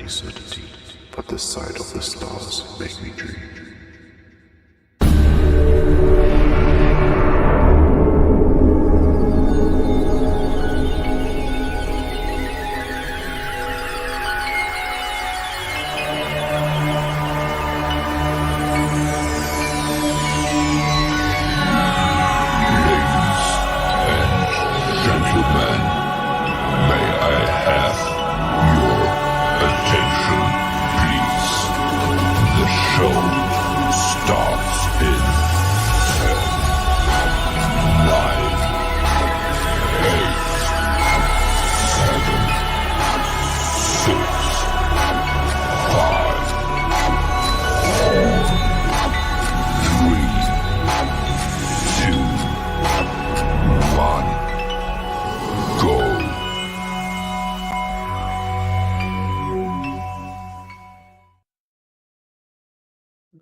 any certainty, but the sight of the stars make me dream.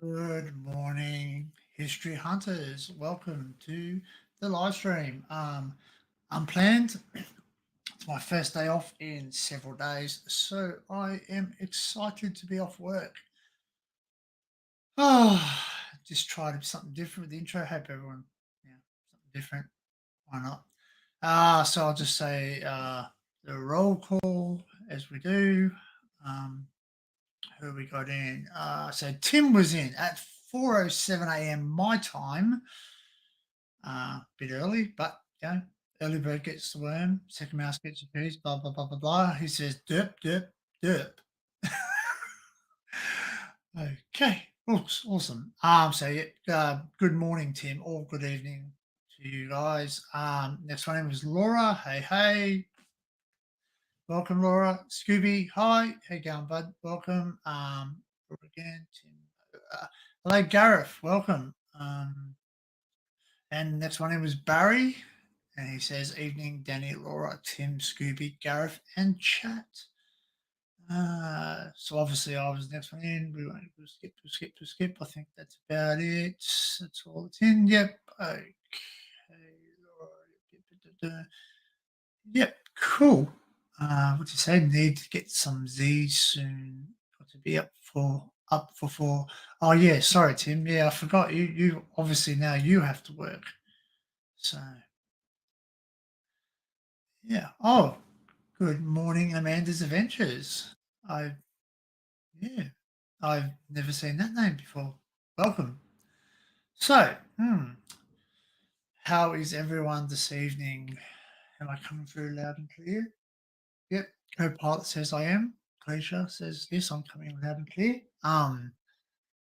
Good morning, History Hunters. Welcome to the live stream. Unplanned. It's my first day off in several days, so I am excited to be off work. Just tried something different with the intro. Hope everyone, something different. Why not? So I'll just say the roll call as we do. Who we got in? So Tim was in at 4:07 a.m. my time. Bit early, but early bird gets the worm, second mouse gets the piece, blah blah blah blah blah. He says derp derp derp. Okay, awesome. Good morning, Tim, or good evening to you guys. Next one was Laura. Hey. Welcome, Laura. Scooby, hi. Hey, going, bud? Welcome. Again, Tim. Hello, Gareth. Welcome. And next one was Barry, and he says, "Evening, Danny, Laura, Tim, Scooby, Gareth, and chat." So obviously I was the next one in. We won't skip. I think that's about it. That's all that's in. Yep. Okay. Laura. Yep. Cool. What do you say? Need to get some Z's soon. Got to be up for 4. Oh yeah, sorry, Tim. Yeah, I forgot. You obviously now you have to work. So yeah. Oh, good morning, Amanda's Adventures. I've never seen that name before. Welcome. So, how is everyone this evening? Am I coming through loud and clear? Yep. Co-pilot says I am. Glacier says yes, I'm coming loud and clear.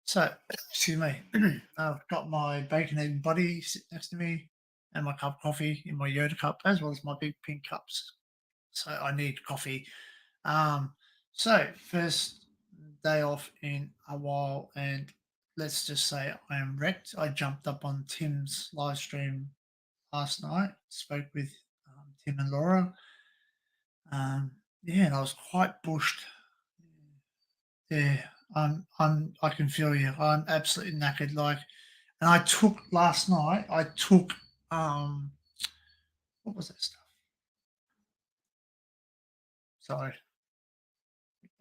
So, excuse me. I've got my bacon egg buddy sitting next to me and my cup of coffee in my Yoda cup, as well as my big pink cups. So I need coffee. So first day off in a while, and let's just say I am wrecked. I jumped up on Tim's live stream last night, spoke with Tim and Laura. And I was quite bushed. Yeah, I can feel you. I'm absolutely knackered. And I took last night. What was that stuff? Sorry.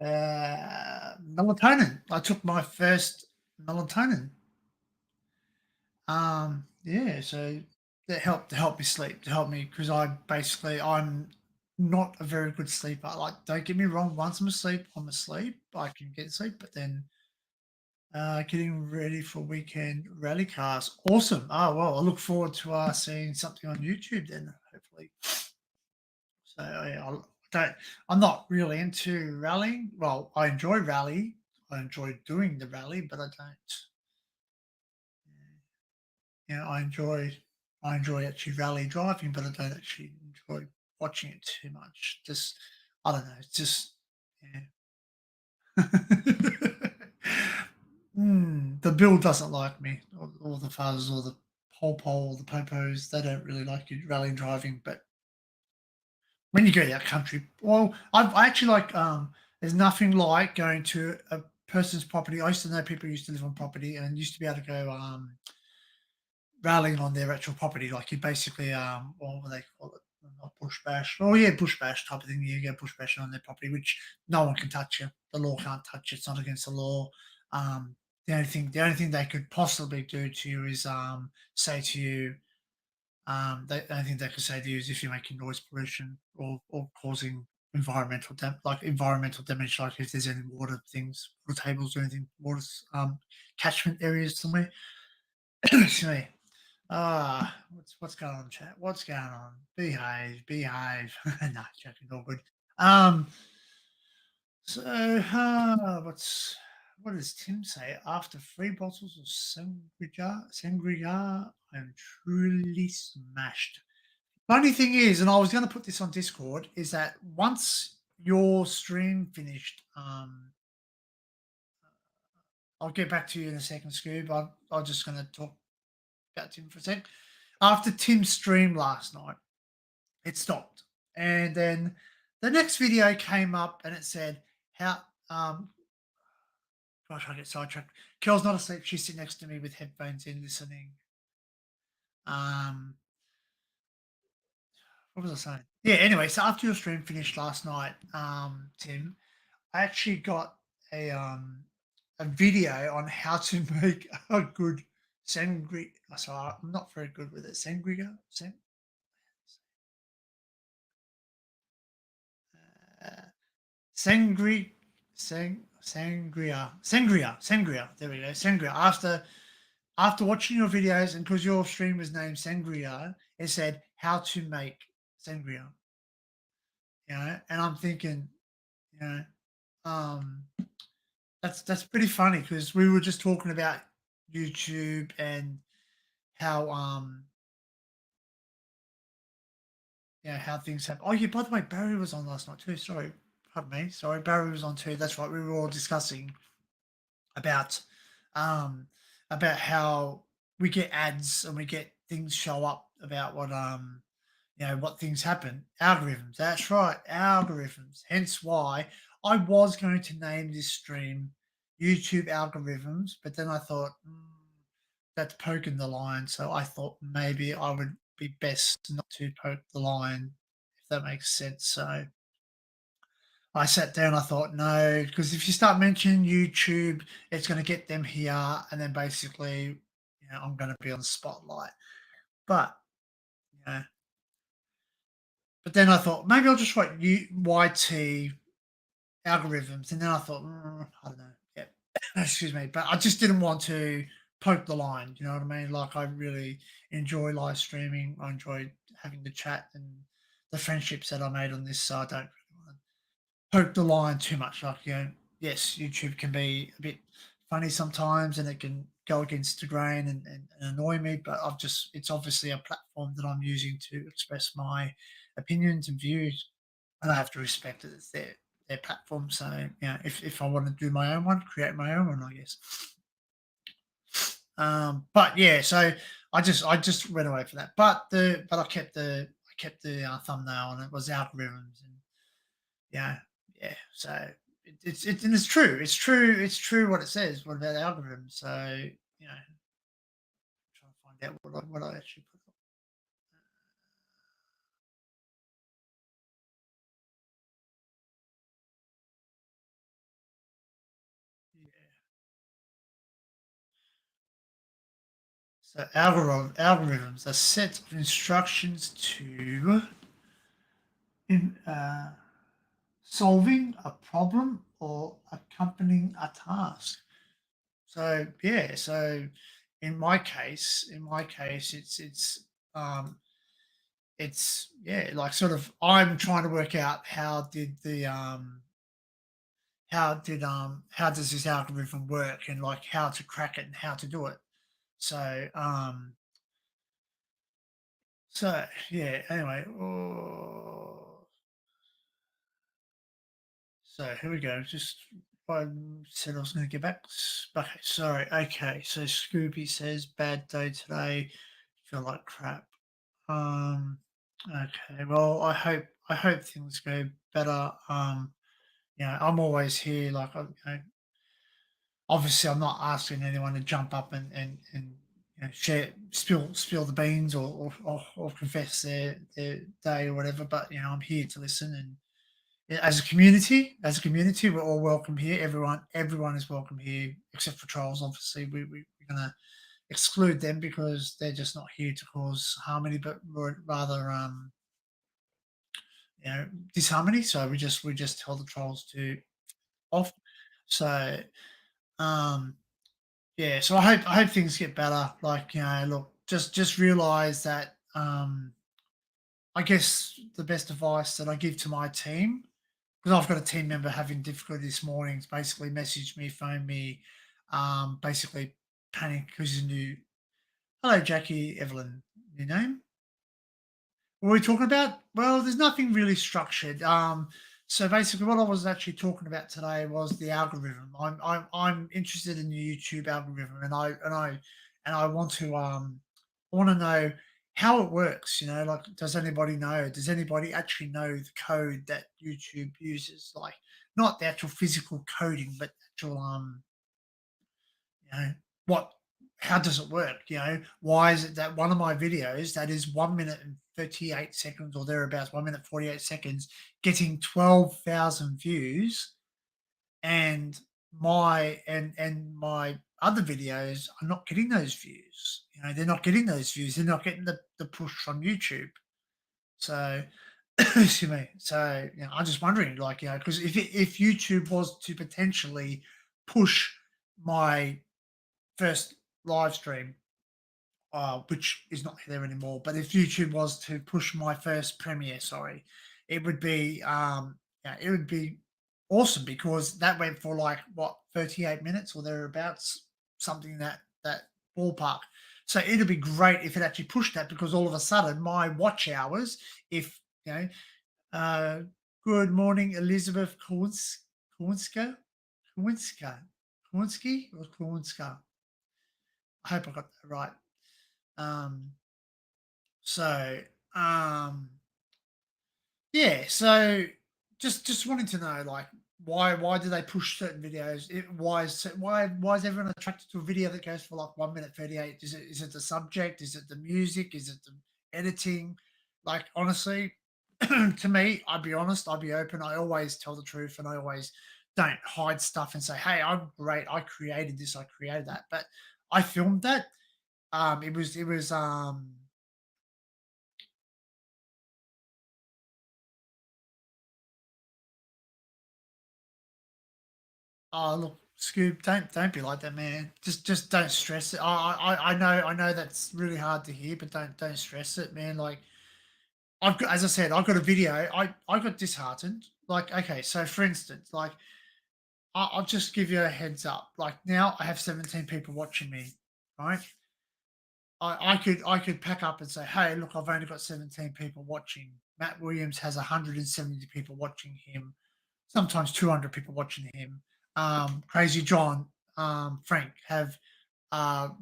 Melatonin. I took my first melatonin. So that helped to help me sleep, because I'm not a very good sleeper. Like, don't get me wrong, once I'm asleep, I can get sleep, but then getting ready for weekend rally cars. Awesome. Oh well, I look forward to seeing something on YouTube then, hopefully. So I'm not really into rallying. Well, I enjoy rally. I enjoy doing the rally, but I don't. I enjoy actually rally driving, but I don't actually enjoy watching it too much. Just I don't know. It's just the bill doesn't like me, or the fathers, or the pole, or the popos. They don't really like you rally driving, but when you go to that country, well, I actually like. There's nothing like going to a person's property. I used to know people who used to live on property and used to be able to go rallying on their actual property. Like, you basically what do they call it? not bush bash. Oh yeah, bush bash type of thing. You go bush bashing on their property, which no one can touch you. The law can't touch you. It's not against the law. Um, the only thing they could possibly do to you is say to you, the only thing they could say to you is if you're making noise pollution or causing environmental damage, like if there's any water things, water tables or anything, water catchment areas somewhere. Excuse me. What's going on, chat? What's going on? Behave. No, joking, all good. Um, so what does Tim say? After 3 bottles of sangria, I'm truly smashed. Funny thing is, and I was going to put this on Discord, is that once your stream finished, I'll get back to you in a second, Scoob. I'm just going to talk about Tim for a sec. After Tim's stream last night, it stopped. And then the next video came up and it said, how, gosh, I get sidetracked. Kel's not asleep. She's sitting next to me with headphones in listening. What was I saying? Yeah, anyway, so after your stream finished last night, Tim, I actually got a video on how to make a good sangria. So I'm not very good with it. Sangria? Sangria. Sangria. There we go. Sangria. After watching your videos, and because your stream was named Sangria, it said how to make sangria. And I'm thinking, you know, that's pretty funny because we were just talking about YouTube and how how things happen. Oh yeah, by the way, Barry was on last night too. Sorry, pardon me. Sorry, Barry was on too. That's right. We were all discussing about how we get ads and we get things show up about what things happen. Algorithms. That's right, algorithms. Hence why I was going to name this stream YouTube algorithms, but then I thought that's poking the line. So I thought maybe I would be best not to poke the line, if that makes sense. So I sat down, I thought, no, because if you start mentioning YouTube, it's going to get them here. And then basically, I'm going to be on the spotlight. But, but then I thought maybe I'll just write YT algorithms. And then I thought, I don't know. Yeah, excuse me. But I just didn't want to poke the line. You know what I mean? Like I really enjoy live streaming. I enjoy having the chat and the friendships that I made on this. So I don't really want to poke the line too much. Like, yes, YouTube can be a bit funny sometimes and it can go against the grain and annoy me. But it's obviously a platform that I'm using to express my opinions and views. And I have to respect it. It's their platform. So, if I want to do my own one, create my own one, I guess. But yeah, so I just went away for that. But I kept the thumbnail and it was algorithms and yeah. So it's true. It's true what it says. What about algorithms? So trying to find out what I actually put up. Yeah. So algorithms are set of instructions to in solving a problem or accompanying a task. So yeah, so in my case, it's like sort of I'm trying to work out how does this algorithm work and like how to crack it and how to do it. So yeah, anyway, so here we go. Just I said I was going to get back. Okay, sorry. Okay, so Scooby says bad day today. Feel like crap. Okay. Well, I hope things go better. I'm always here. Like, obviously, I'm not asking anyone to jump up and share, spill the beans, or confess their day or whatever. But I'm here to listen, and as a community, we're all welcome here. Everyone is welcome here, except for trolls. Obviously, we're gonna exclude them because they're just not here to cause harmony, but rather disharmony. So we just tell the trolls to off. So um yeah, so I hope things get better. Like, look, just realize that I guess the best advice that I give to my team, because I've got a team member having difficulty this morning, it's basically messaged me, phoned me, basically panic because he's new. Hello, Jackie, Evelyn, your name? What were we talking about? Well, there's nothing really structured. So basically, what I was actually talking about today was the algorithm. I'm interested in the YouTube algorithm, and I want to know how it works. Like, does anybody know? Does anybody actually know the code that YouTube uses? Like, not the actual physical coding, but actual you know what how does it work? Why is it that one of my videos that is 1 minute and 38 seconds or thereabouts, 1 minute 48 seconds, getting 12,000 views, and my other videos are not getting those views. They're not getting those views. They're not getting the push from YouTube. So excuse me. So I'm just wondering, like, because if YouTube was to potentially push my first live stream, which is not there anymore. But if YouTube was to push my first premiere, sorry, it would be it would be awesome, because that went for like what, 38 minutes or thereabouts, something that ballpark. So it'd be great if it actually pushed that, because all of a sudden my watch hours, if you know, uh, good morning, Elizabeth Kowinska, Kowinska, Kowinski or Kowinska. I hope I got that right. Um, so um, yeah, so just wanting to know, like, why do they push certain videos? Why is everyone attracted to a video that goes for like 1 minute 38? Is it the subject? Is it the music? Is it the editing? Like, honestly, to me, I'd be honest, I'd be open. I always tell the truth, and I always don't hide stuff and say, "Hey, I'm great. I created this. I created that." But I filmed that. It was. Oh, look, Scoob, don't be like that, man. Just don't stress it. I know that's really hard to hear, but don't stress it, man. Like, as I said, I've got a video. I got disheartened. Like, okay, so for instance, like, I'll just give you a heads up. Like, now I have 17 people watching me, right? I could pack up and say, hey, look, I've only got 17 people watching. Matt Williams has 170 people watching him, sometimes 200 people watching him. Crazy John, Frank have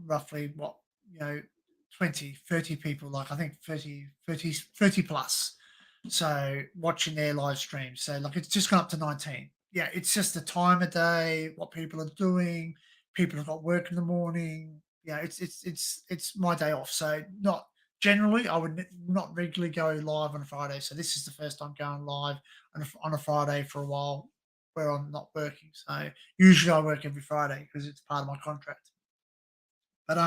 roughly what, you know, 20, 30 people, like I think 30 plus. So watching their live stream. So like it's just gone up to 19. Yeah, it's just the time of day, what people are doing. People have got work in the morning. Yeah, it's my day off. So not generally, I would not regularly go live on a Friday. So this is the first time going live on a Friday for a while, where I'm not working. So usually I work every Friday because it's part of my contract. But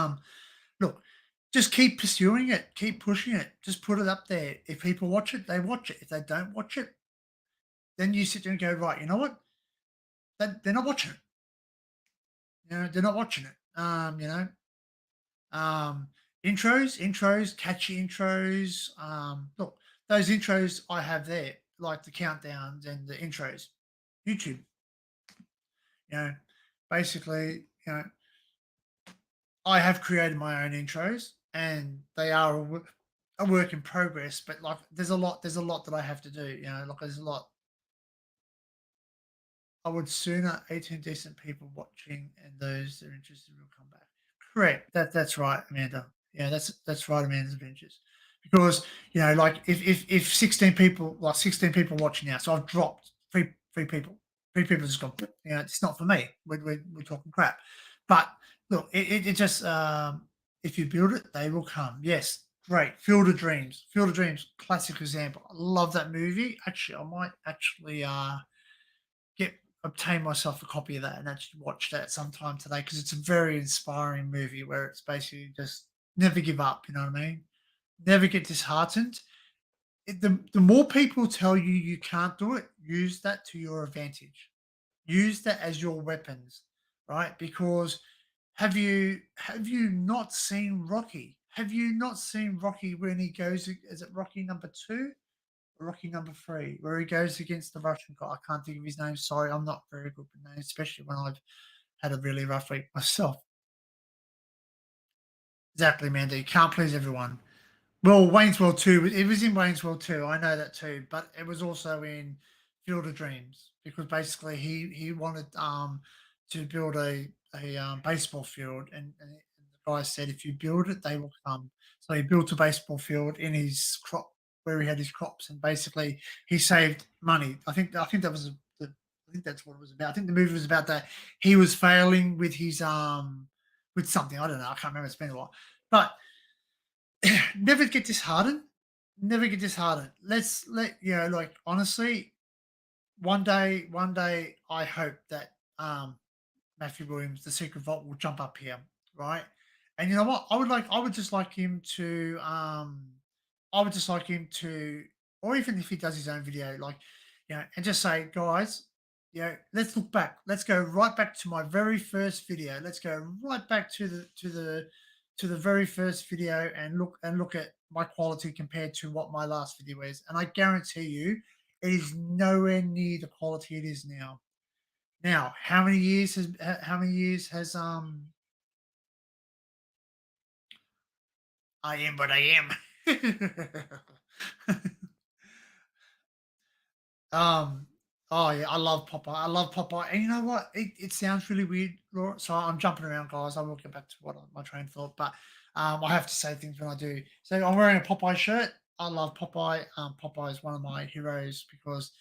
look, just keep pursuing it, keep pushing it, just put it up there. If people watch it, they watch it. If they don't watch it, then you sit there and go, right, you know what? They're not watching it. They're not watching it. Um, intros, catchy intros. Look, those intros I have there, like the countdowns and the intros. YouTube, you know, basically, I have created my own intros, and they are a work in progress. But like, there's a lot that I have to do. Like, there's a lot. I would sooner 18 decent people watching, and those that are interested will come back. Correct. That's right, Amanda. Yeah, that's right, Amanda's Adventures. Because like, if 16 people, like 16 people watching now, so I've dropped three people. Three people just gone. It's not for me. We're talking crap. But look, it just If you build it, they will come. Yes, great. Field of Dreams. Field of Dreams, classic example. I love that movie. Actually, I might actually get obtain myself a copy of that and actually watch that sometime today because it's a very inspiring movie where it's basically just never give up. You know what I mean? Never get disheartened. The more people tell you you can't do it, use that to your advantage. Use that as your weapons, right? Because have you not seen Rocky? Have you not seen Rocky when he goes? Is it Rocky number two or Rocky number three, where he goes against the Russian guy? I can't think of his name. Sorry, I'm not very good with names, especially when I've had a really rough week myself. Exactly, Mandy. You can't please everyone. Well, Wayne's World 2, it was in Wayne's World 2, I know that too, but it was also in Field of Dreams because basically he wanted to build a baseball field and the guy said if you build it they will come. So he built a baseball field in his crop where he had his crops and basically he saved money. I think that was I think that's what it was about. I think the movie was about that he was failing with his with something. I don't know. I can't remember. It's been a while. But never get disheartened. Never get disheartened. Let's let like honestly, one day, I hope that Matthew Williams, the Secret Vault, will jump up here, right? And you know what? I would just like him to, I would just like him to, or even if he does his own video, like, and just say, guys, let's look back. Let's go right back to my very first video. Let's go right back to the very first video and look at my quality compared to what my last video is. And I guarantee you, it is nowhere near the quality it is now. Now, how many years has I am but I am. um oh yeah, I love Popeye. I love Popeye. And you know what? It sounds really weird, Laura. So I'm jumping around, guys. I will get back to my train of thought, but I have to say things when I do. So I'm wearing a Popeye shirt. I love Popeye. Popeye is one of my heroes because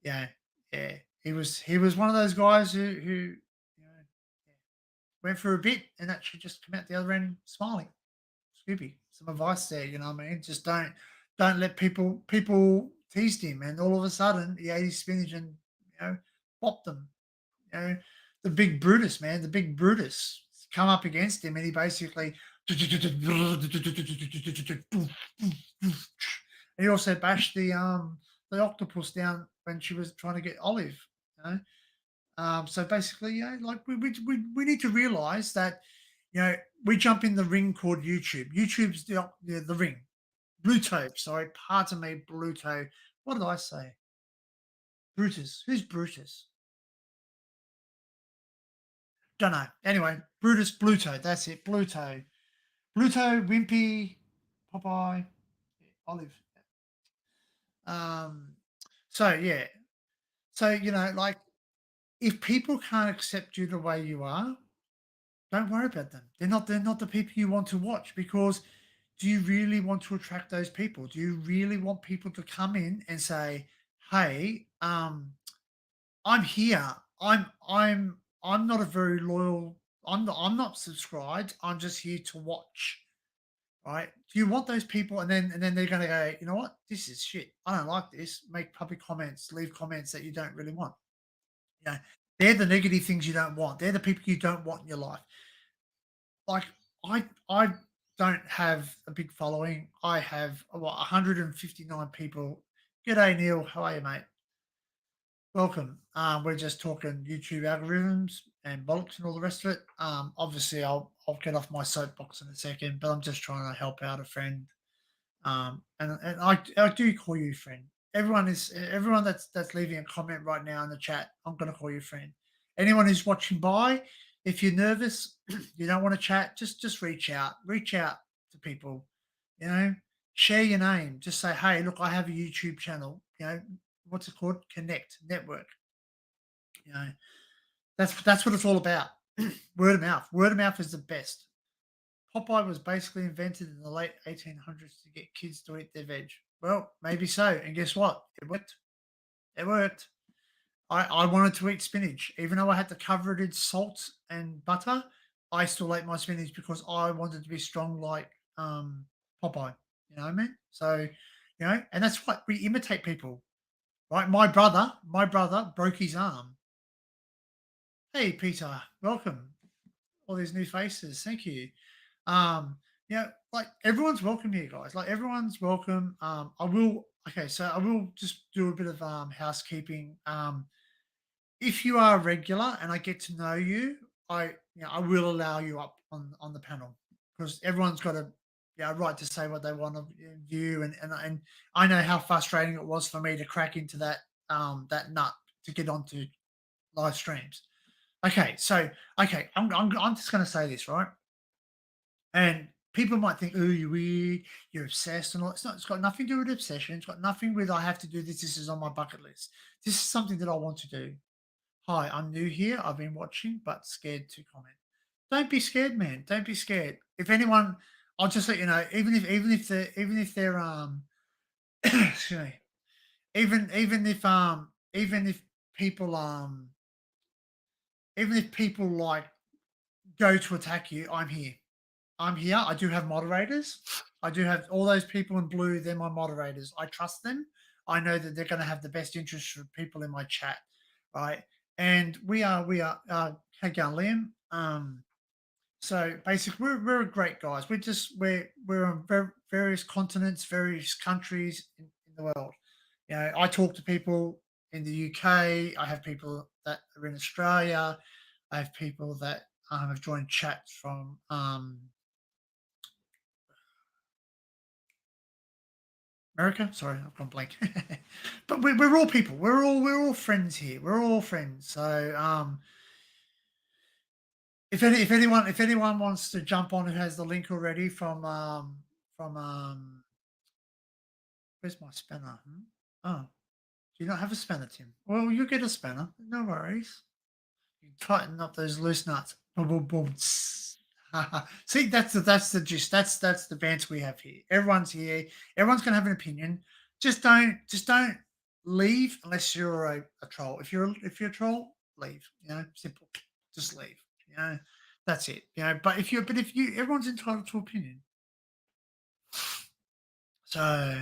yeah, yeah, he was one of those guys who went for a bit and actually just come out the other end smiling. Scooby, some advice there, you know what I mean? Just don't let people teased him, and all of a sudden he ate his spinach and popped them. You know, the big Brutus, man, the big Brutus come up against him, and he basically he also bashed the octopus down when she was trying to get Olive. You know? So basically, like we need to realize that, we jump in the ring called YouTube. YouTube's the ring. Bluto, sorry, pardon me, Bluto. What did I say? Brutus. Who's Brutus? Don't know. Anyway, Brutus, Bluto. That's it. Bluto. Bluto, Wimpy, Popeye, Olive. Um. So yeah. So like if people can't accept you the way you are, don't worry about them. They're not the people you want to watch because do you really want to attract those people? Do you really want people to come in and say, "Hey, I'm here. I'm not a very loyal. I'm not subscribed. I'm just here to watch." Right? Do you want those people? And then they're going to go, you know what? This is shit. I don't like this. Make public comments. Leave comments that you don't really want. You know, they're the negative things you don't want. They're the people you don't want in your life. Like I don't have a big following. I have 159 people. G'day Neil, how are you, mate? Welcome. We're just talking YouTube algorithms and bollocks and all the rest of it. Obviously, I'll get off my soapbox in a second, but I'm just trying to help out a friend. And I do call you friend. Everyone that's leaving a comment right now in the chat. I'm going to call you friend. Anyone who's watching by, if you're nervous, you don't want to chat, just reach out. Reach out to people. You know, share your name. Just say, hey, look, I have a YouTube channel. What's it called? Connect Network. You know, that's what it's all about. Word of mouth. Word of mouth is the best. Popeye was basically invented in the late 1800s to get kids to eat their veg. Well, maybe so. And guess what? It worked. It worked. I wanted to eat spinach, even though I had to cover it in salt and butter. I still ate my spinach because I wanted to be strong like Popeye. You know what I mean? So, and that's what we imitate people, right? My brother broke his arm. Hey, Peter, welcome. All these new faces. Thank you. Um, like everyone's welcome here, guys. Like everyone's welcome. I will just do a bit of housekeeping. If you are a regular and I get to know you, I will allow you up on the panel because everyone's got a right to say what they want of you, and I know how frustrating it was for me to crack into that nut to get onto live streams. Okay, so I'm just going to say this, right? And people might think, "Oh, you're weird, you're obsessed," and all. It's not. It's got nothing to do with obsession. It's got nothing with I have to do this. This is on my bucket list. This is something that I want to do. Hi, I'm new here. I've been watching, but scared to comment. Don't be scared, man. Don't be scared. If anyone, I'll just let you know. Even if they're excuse me, even if people even if people like go to attack you, I'm here. I'm here. I do have moderators. I do have all those people in blue. They're my moderators. I trust them. I know that they're going to have the best interest for people in my chat, right? And hey, going, Liam. So basically, we're great guys. We're on various continents, various countries in the world. I talk to people in the UK. I have people that are in Australia. I have people that have joined chats from America? Sorry, I've gone blank. But we're all people. We're all friends here. We're all friends. So if anyone wants to jump on who has the link already from where's my spanner? Oh, do you not have a spanner, Tim? Well, you get a spanner. No worries. You tighten up those loose nuts. Boom, boom, boom. tss. See, that's the gist. That's the banter we have here. Everyone's here. Everyone's gonna have an opinion. Just don't leave unless you're a troll. If you're a troll, leave. Simple. Just leave. That's it. But if you everyone's entitled to opinion. So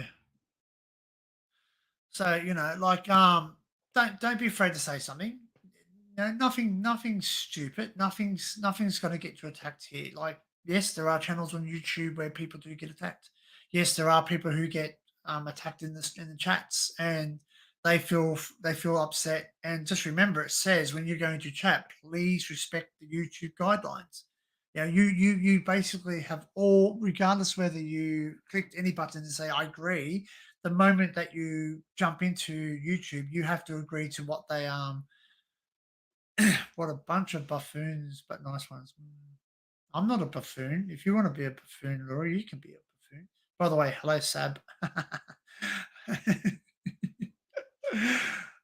like don't be afraid to say something. Nothing stupid. Nothing's going to get you attacked here. Like, yes, there are channels on YouTube where people do get attacked. Yes, there are people who get attacked in the chats, and they feel upset. And just remember, it says when you're going to chat, please respect the YouTube guidelines. You basically have all, regardless whether you clicked any button and say I agree. The moment that you jump into YouTube, you have to agree to what they what a bunch of buffoons, but nice ones. I'm not a buffoon. If you want to be a buffoon, Laura, you can be a buffoon. By the way, hello, Sab.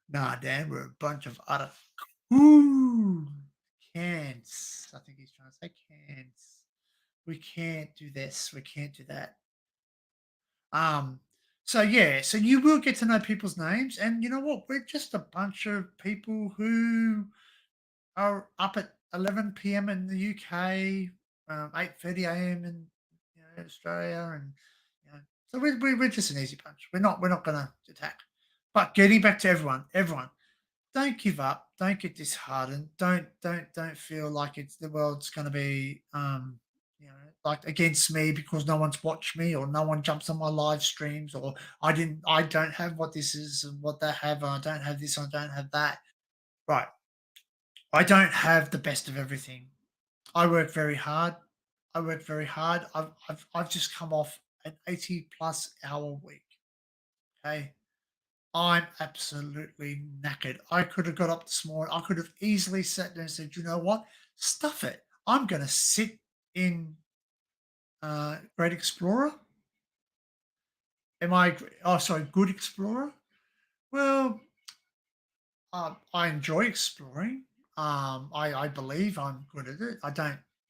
Nah, Dan, we're a bunch of utter cans. I think he's trying to say cans. We can't do this. We can't do that. So yeah, so you will get to know people's names, and you know what? We're just a bunch of people who are up at 11 p.m. in the UK, 8:30 a.m. in Australia, and so we're just an easy bunch. We're not going to attack. But getting back to everyone, don't give up. Don't get disheartened. Don't feel like it's the world's going to be like against me because no one's watched me or no one jumps on my live streams or I don't have what this is and what they have and I don't have this and I don't have that. Right. I don't have the best of everything. I work very hard. I work very hard. I've just come off an 80 plus hour week. Okay. I'm absolutely knackered. I could have got up this morning. I could have easily sat there and said, you know what? Stuff it. I'm going to sit in Great Explorer. Oh, sorry, Good Explorer. Well, I enjoy exploring. I believe I'm good at it.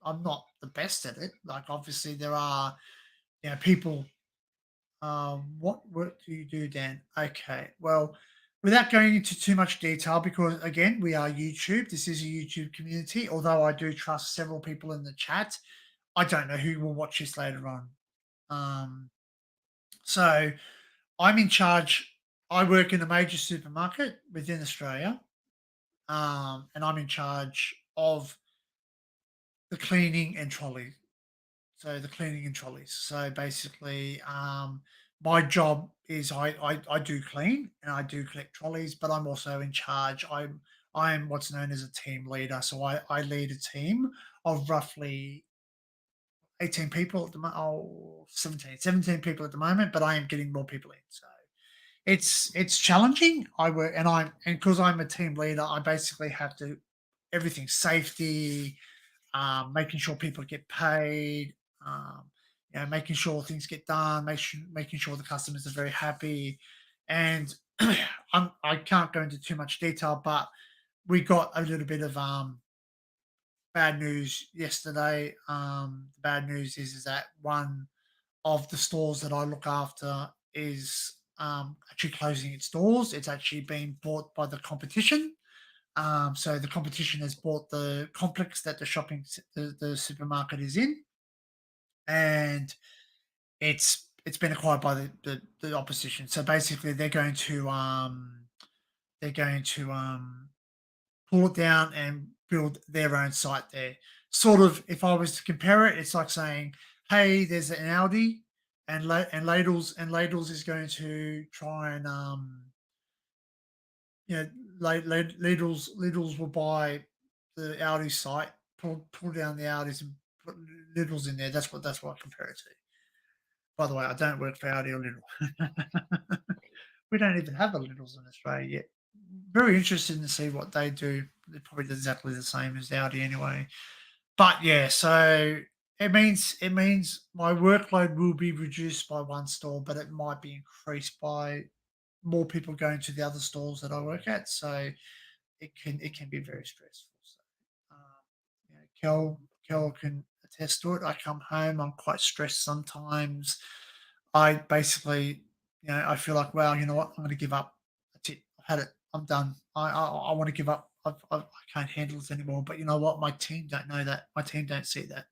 I'm not the best at it. Like obviously there are, people. What work do you do, Dan? Okay. Well, without going into too much detail, because again, we are YouTube. This is a YouTube community. Although I do trust several people in the chat, I don't know who will watch this later on. Um, so I'm in charge. I work in a major supermarket within Australia, and I'm in charge of the cleaning and trolley. So the cleaning and trolleys. So basically, my job is I do clean and I do collect trolleys, but I'm also in charge. I'm what's known as a team leader. So I lead a team of roughly 18 people at the moment. Oh, 17 people at the moment, but I am getting more people in. So it's challenging. I work and because I'm a team leader, I basically have to everything safety, making sure people get paid, um, making sure things get done, making sure the customers are very happy. And I can't go into too much detail, but we got a little bit of bad news yesterday. The bad news is that one of the stores that I look after is actually closing its doors. It's actually been bought by the competition. So the competition has bought the complex that the supermarket is in, and it's been acquired by the opposition. So basically, they're going to pull it down and build their own site there. Sort of, if I was to compare it, it's like saying, "Hey, there's an Audi, and Ladles is going to try and you know, Lidl's will buy the Audi site, pull down the Audis and put Lidl's in there. That's what I compare it to. By the way, I don't work for Audi or Lidl. We don't even have a Lidl's in Australia yet. Very interested to see what they do. They're probably exactly the same as Audi anyway. But yeah, so it means my workload will be reduced by one store, but it might be increased by more people going to the other stores that I work at. So it can be very stressful. So, Kel can attest to it. I come home, I'm quite stressed sometimes. I basically, I feel like, well, you know what, I'm going to give up. That's it. I've had it. I'm done. I want to give up. I can't handle this anymore. But you know what? My team don't know that. My team don't see that.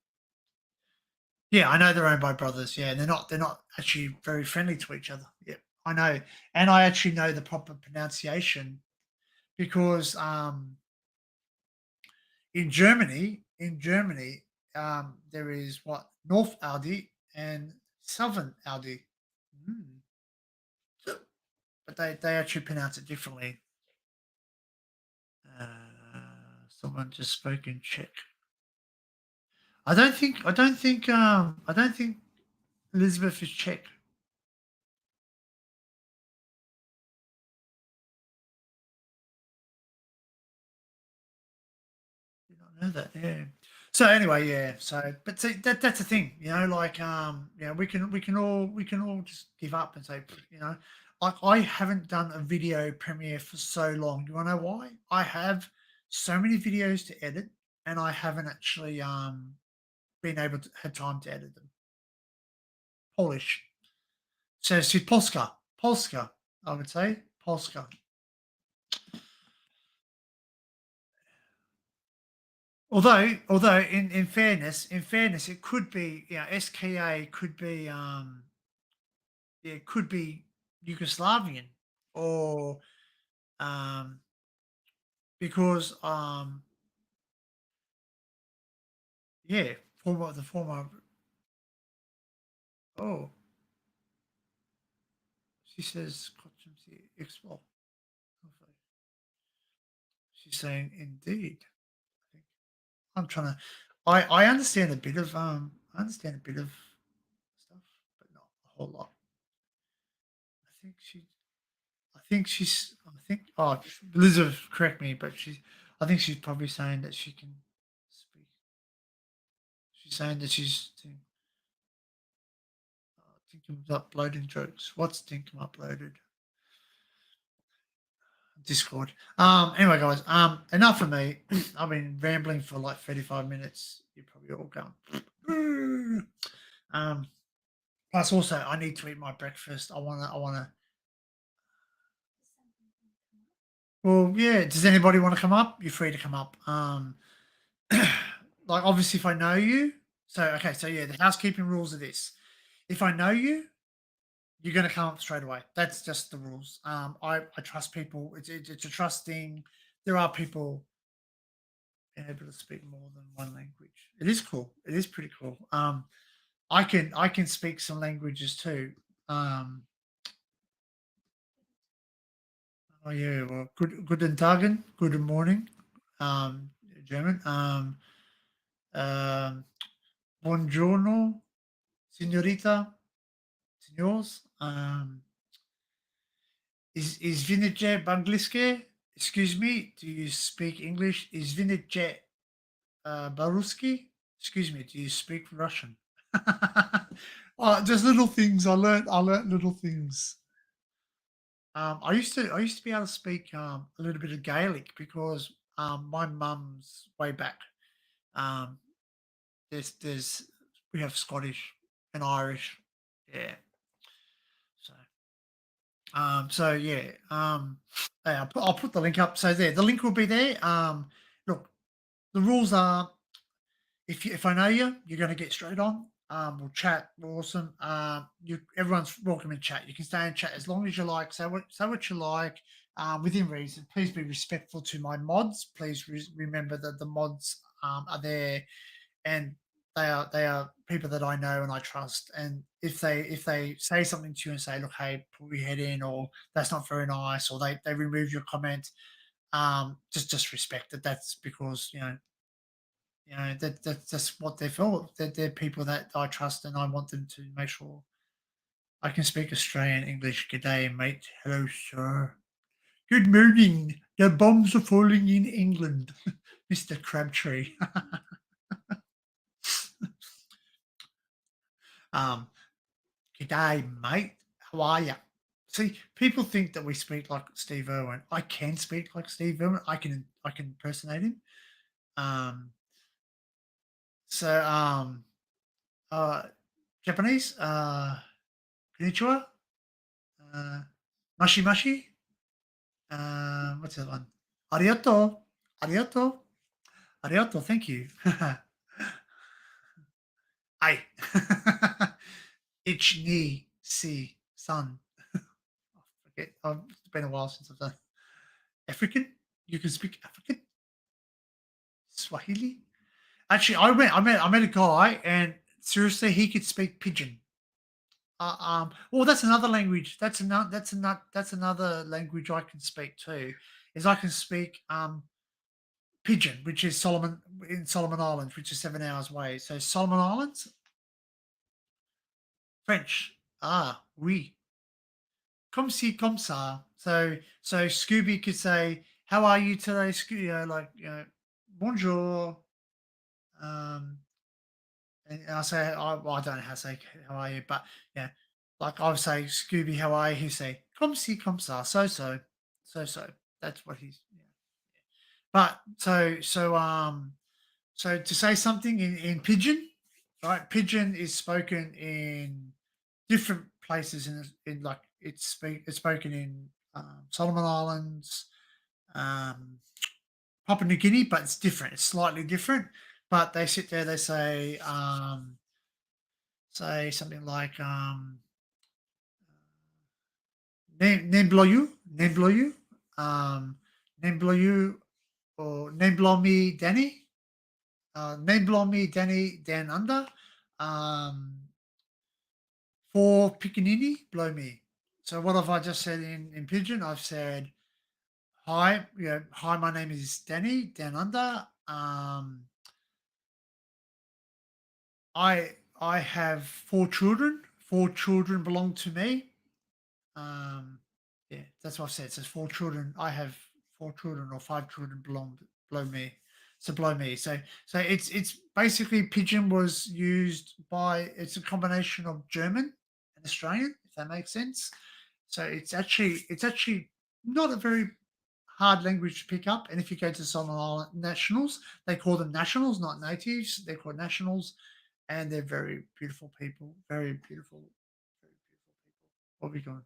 Yeah, I know they're owned by brothers. Yeah, and they're not actually very friendly to each other. Yeah, I know, and I actually know the proper pronunciation because in Germany, there is what North Audi and Southern Audi, mm. But they actually pronounce it differently. Someone just spoke in Czech. I don't think Elizabeth is Czech. Did not know that. Yeah. So anyway, yeah. So, but see, that's the thing, like we can all just give up and say, like I haven't done a video premiere for so long. You want to know why? I have so many videos to edit, and I haven't actually been able to had time to edit them. Polish. So it's Polska. Polska, I would say. Polska. Although in fairness, it could be, SKA could be yeah, it could be Yugoslavian or um because yeah, former oh, she says explore. She's saying indeed. I think I'm trying to I understand a bit of stuff, but not a whole lot. I think she oh, Elizabeth, correct me, but I think she's probably saying that she can speak. She's saying that she's Tinkum uploading jokes. What's Tinkum uploaded? Discord. Anyway, guys. Enough of me. I've been rambling for like 35 minutes. You're probably all going. Plus, also, I need to eat my breakfast. I wanna. Well, yeah. Does anybody want to come up? You're free to come up. Like obviously, if I know you, so yeah, the housekeeping rules are this: if I know you, you're going to come up straight away. That's just the rules. I trust people. It's a trust thing. There are people able to speak more than one language. It is cool. It is pretty cool. I can speak some languages too. Um, oh yeah, well, guten Tagen, good morning, German. Um, buongiorno, signorita, signors. Is Vinetje Bangliske? Excuse me, do you speak English? Is Vinetje Baruski? Excuse me, do you speak Russian? Oh, just little things. I learned little things. I used to be able to speak a little bit of Gaelic because my mum's way back. Um, there's we have Scottish and Irish, yeah. So yeah. Hey, I'll put the link up. So there, the link will be there. Look, the rules are if I know you, you're going to get straight on. We'll chat. We're awesome. Everyone's welcome in chat. You can stay in chat as long as you like. Say what you like. Within reason. Please be respectful to my mods. Please remember that the mods are there, and they are people that I know and I trust. And if they say something to you and say, "Look, hey, put your head in," or "That's not very nice," or they remove your comment, just respect it. That's because that's what they're for. They're people that I trust, and I want them to make sure I can speak Australian English. Good day, mate. Hello, sir. Good morning. The bombs are falling in England, Mister Crabtree. um, Good day, mate. How are you? See, people think that we speak like Steve Irwin. I can speak like Steve Irwin. I can impersonate him. Um, so uh, Japanese. Konnichiwa. Uh, Mashi mashi. What's that one? Arigato. Arigato. Arigato. Thank you. Ai. Ich ni si san. I forget. It's been a while since I've done African. You can speak African. Swahili. Actually, I met a guy, and seriously, he could speak pidgin. Well, that's another language. That's another language I can speak too. Is I can speak Pidgin, which is Solomon Islands, which is 7 hours away. So Solomon Islands, French. Oui. Comme si, comme ça. So Scooby could say, "How are you today, Scooby?" Bonjour. Um, and I say, well, I don't know how to say how are you, but yeah, like I would say, Scooby, how are you? He'd say, "Comme si, comme ça." So. That's what he's. Yeah. But so to say something in pidgin, right? Pidgin is spoken in different places in like it's spoken in Solomon Islands, um, Papua New Guinea, but it's different. It's slightly different. But they sit there, they say something like Nembloyu, um, Nembloyu, or Nemblomi Danny, Nemblomi Danny Dan Under. Um, For Piccaninny, blow me. So what have I just said in Pigeon? I've said, "Hi, hi, my name is Danny, down under. I have 4 children. 4 children belong to me." Yeah, that's what I've said. It says 4 children. I have 4 children or 5 children belong below me. So below me. So it's basically Pigeon was used by it's a combination of German and Australian, if that makes sense. So it's actually not a very hard language to pick up. And if you go to Solomon Island nationals, they call them nationals, not natives. They're called nationals, and they're very beautiful people. Very beautiful, very beautiful people. What are we doing?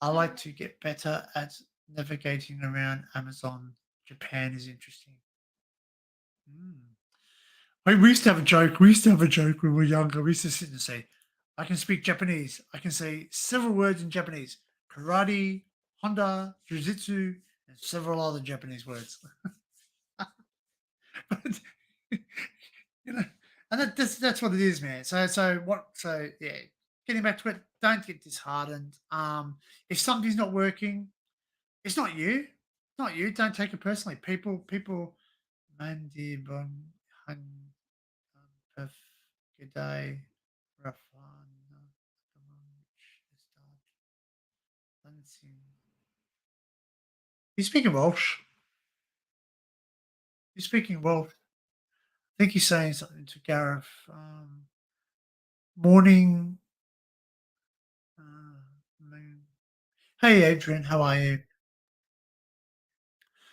I like to get better at navigating around Amazon, Japan is interesting. Mm. We used to have a joke. We used to have a joke when we were younger. We used to sit and say, I can speak Japanese. I can say several words in Japanese: karate, Honda, jiu-jitsu, and several other Japanese words. But you know, and that's what it is, man. So yeah, getting back to it, don't get disheartened. If something's not working, it's not you. It's not you. Don't take it personally. People Mandi Bun Han Perf G'day Rafana He's speaking Welsh. He's speaking Welsh. I think he's saying something to Gareth. Morning. Moon. Hey, Adrian, how are you?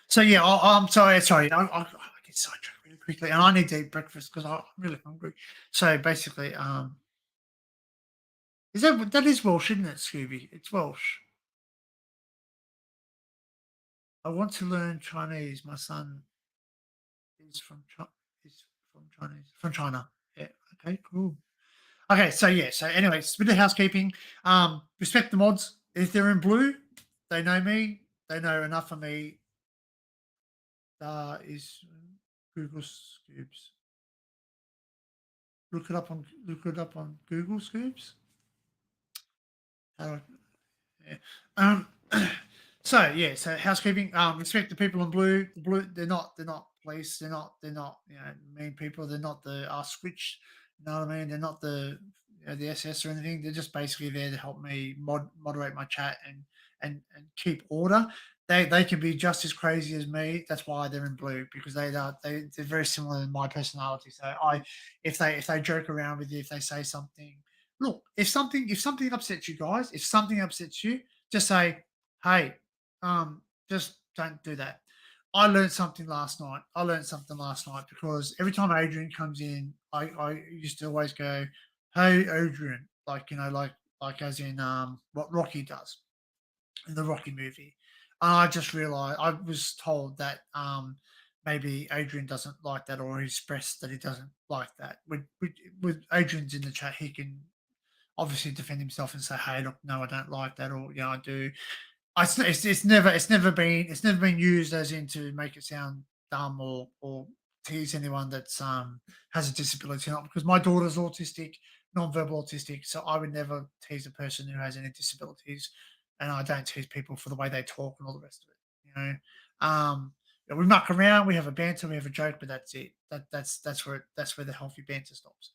So yeah, I'm sorry. I get sidetracked really quickly, and I need to eat breakfast because I'm really hungry. So basically, that is Welsh, isn't it, Scooby? It's Welsh. I want to learn Chinese. My son is from is from China. Yeah. Okay. Cool. Okay. So yeah. So anyway, it's a bit of housekeeping. Respect the mods. If they're in blue, they know me. They know enough of me. Is Google Scoops. Look it up on Google Scoops. How yeah. So yeah, so housekeeping. Respect the people in blue. The blue, they're not police. They're not mean people. They're not the switch. You know what I mean? They're not the SS or anything. They're just basically there to help me moderate my chat and keep order. They can be just as crazy as me. That's why they're in blue because they're very similar in my personality. So if they joke around with you, if they say something, look, if something upsets you guys, if something upsets you, just say, hey, just don't do that. I learned something last night because every time Adrian comes in, I used to always go, "Hey, Adrian," like as in what Rocky does in the Rocky movie. And I just realized I was told that maybe Adrian doesn't like that, or he expressed that he doesn't like that. With Adrian's in the chat, he can obviously defend himself and say, "Hey, look, no, I don't like that," or I do. It's never been used as in to make it sound dumb or tease anyone that's has a disability or not, because my daughter's autistic, non-verbal autistic, so I would never tease a person who has any disabilities, and I don't tease people for the way they talk and all the rest of it. We muck around, we have a banter, we have a joke, but that's it. That's where the healthy banter stops.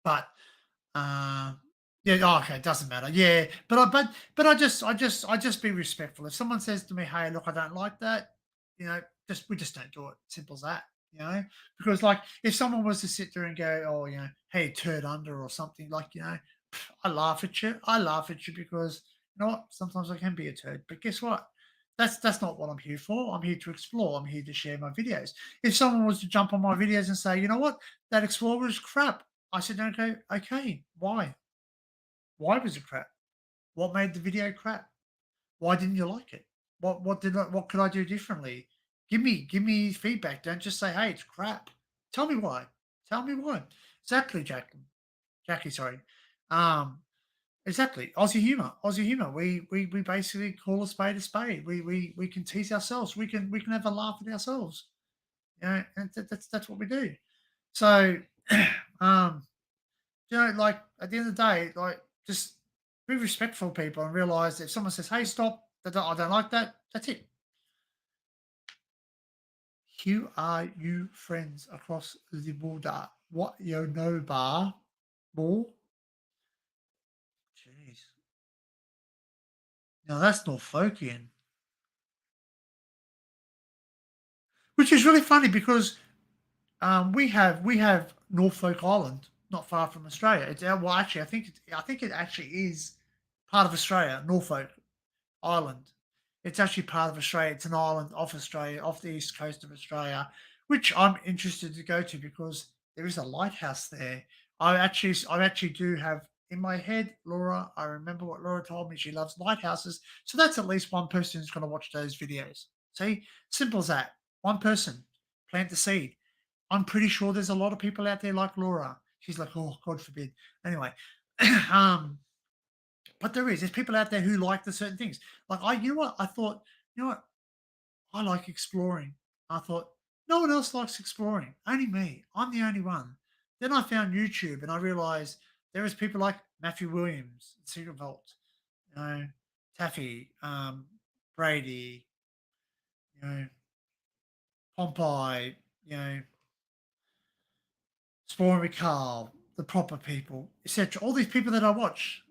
But uh, yeah, oh, okay, it doesn't matter. Yeah, but I just be respectful. If someone says to me, "Hey, look, I don't like that," we just don't do it. Simple as that. Because like if someone was to sit there and go, "Oh, hey, turd under" or something like, I laugh at you. I laugh at you because you know what? Sometimes I can be a turd, but guess what? That's not what I'm here for. I'm here to explore. I'm here to share my videos. If someone was to jump on my videos and say, "You know what? That Explorer is crap," I said, "Okay, okay. Why? Why was it crap? What made the video crap? Why didn't you like it? What could I do differently? Give me feedback. Don't just say, hey, it's crap. Tell me why. Tell me why. Exactly, Jackie, sorry. Um, exactly. Aussie humor. Aussie humor. We basically call a spade a spade. We can tease ourselves. We can have a laugh at ourselves. And that's what we do. So um like at the end of the day, like just be respectful of people and realize if someone says, "Hey, stop! I don't like that." That's it. Who are you friends across the border? What you know, bar? More? Jeez. Now that's Norfolkian, which is really funny because we have Norfolk Island not far from Australia. It's well, actually, I think it actually is part of Australia, Norfolk Island. It's actually part of Australia. It's an island off Australia, off the east coast of Australia, which I'm interested to go to because there is a lighthouse there. I actually do have in my head, Laura, I remember what Laura told me. She loves lighthouses. So that's at least one person who's going to watch those videos. See, simple as that. One person, plant the seed. I'm pretty sure there's a lot of people out there like Laura. She's like, oh, God forbid. Anyway, um, but there's people out there who like the certain things. Like you know what? I thought, you know what? I like exploring. I thought, no one else likes exploring, only me. I'm the only one. Then I found YouTube and I realized there is people like Matthew Williams, Secret Vault, you know, Taffy, Brady, you know, Pompeii, you know, Spawn Carl, the proper people, etc. All these people that I watch.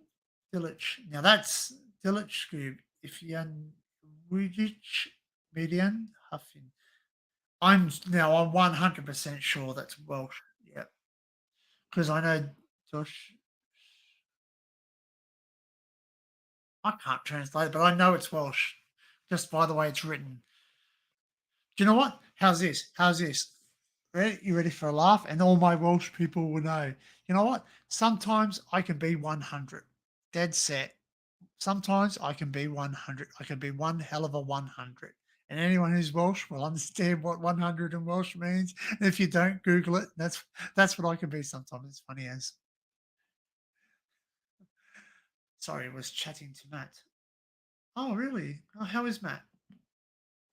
Dilic. Now that's Dilic Scoob. If you're Median Huffin. I'm 100% sure that's Welsh. Yeah, because I know Josh. I can't translate it, but I know it's Welsh just by the way it's written. Do you know what? How's this? How's this? Ready? You ready for a laugh? And all my Welsh people will know. You know what? Sometimes I can be 100. Dead set. Sometimes I can be 100. I can be one hell of a 100. And anyone who's Welsh will understand what 100 in Welsh means. And if you don't Google it, that's what I can be sometimes. It's funny as. Sorry, I was chatting to Matt. Oh, really? Oh, how is Matt?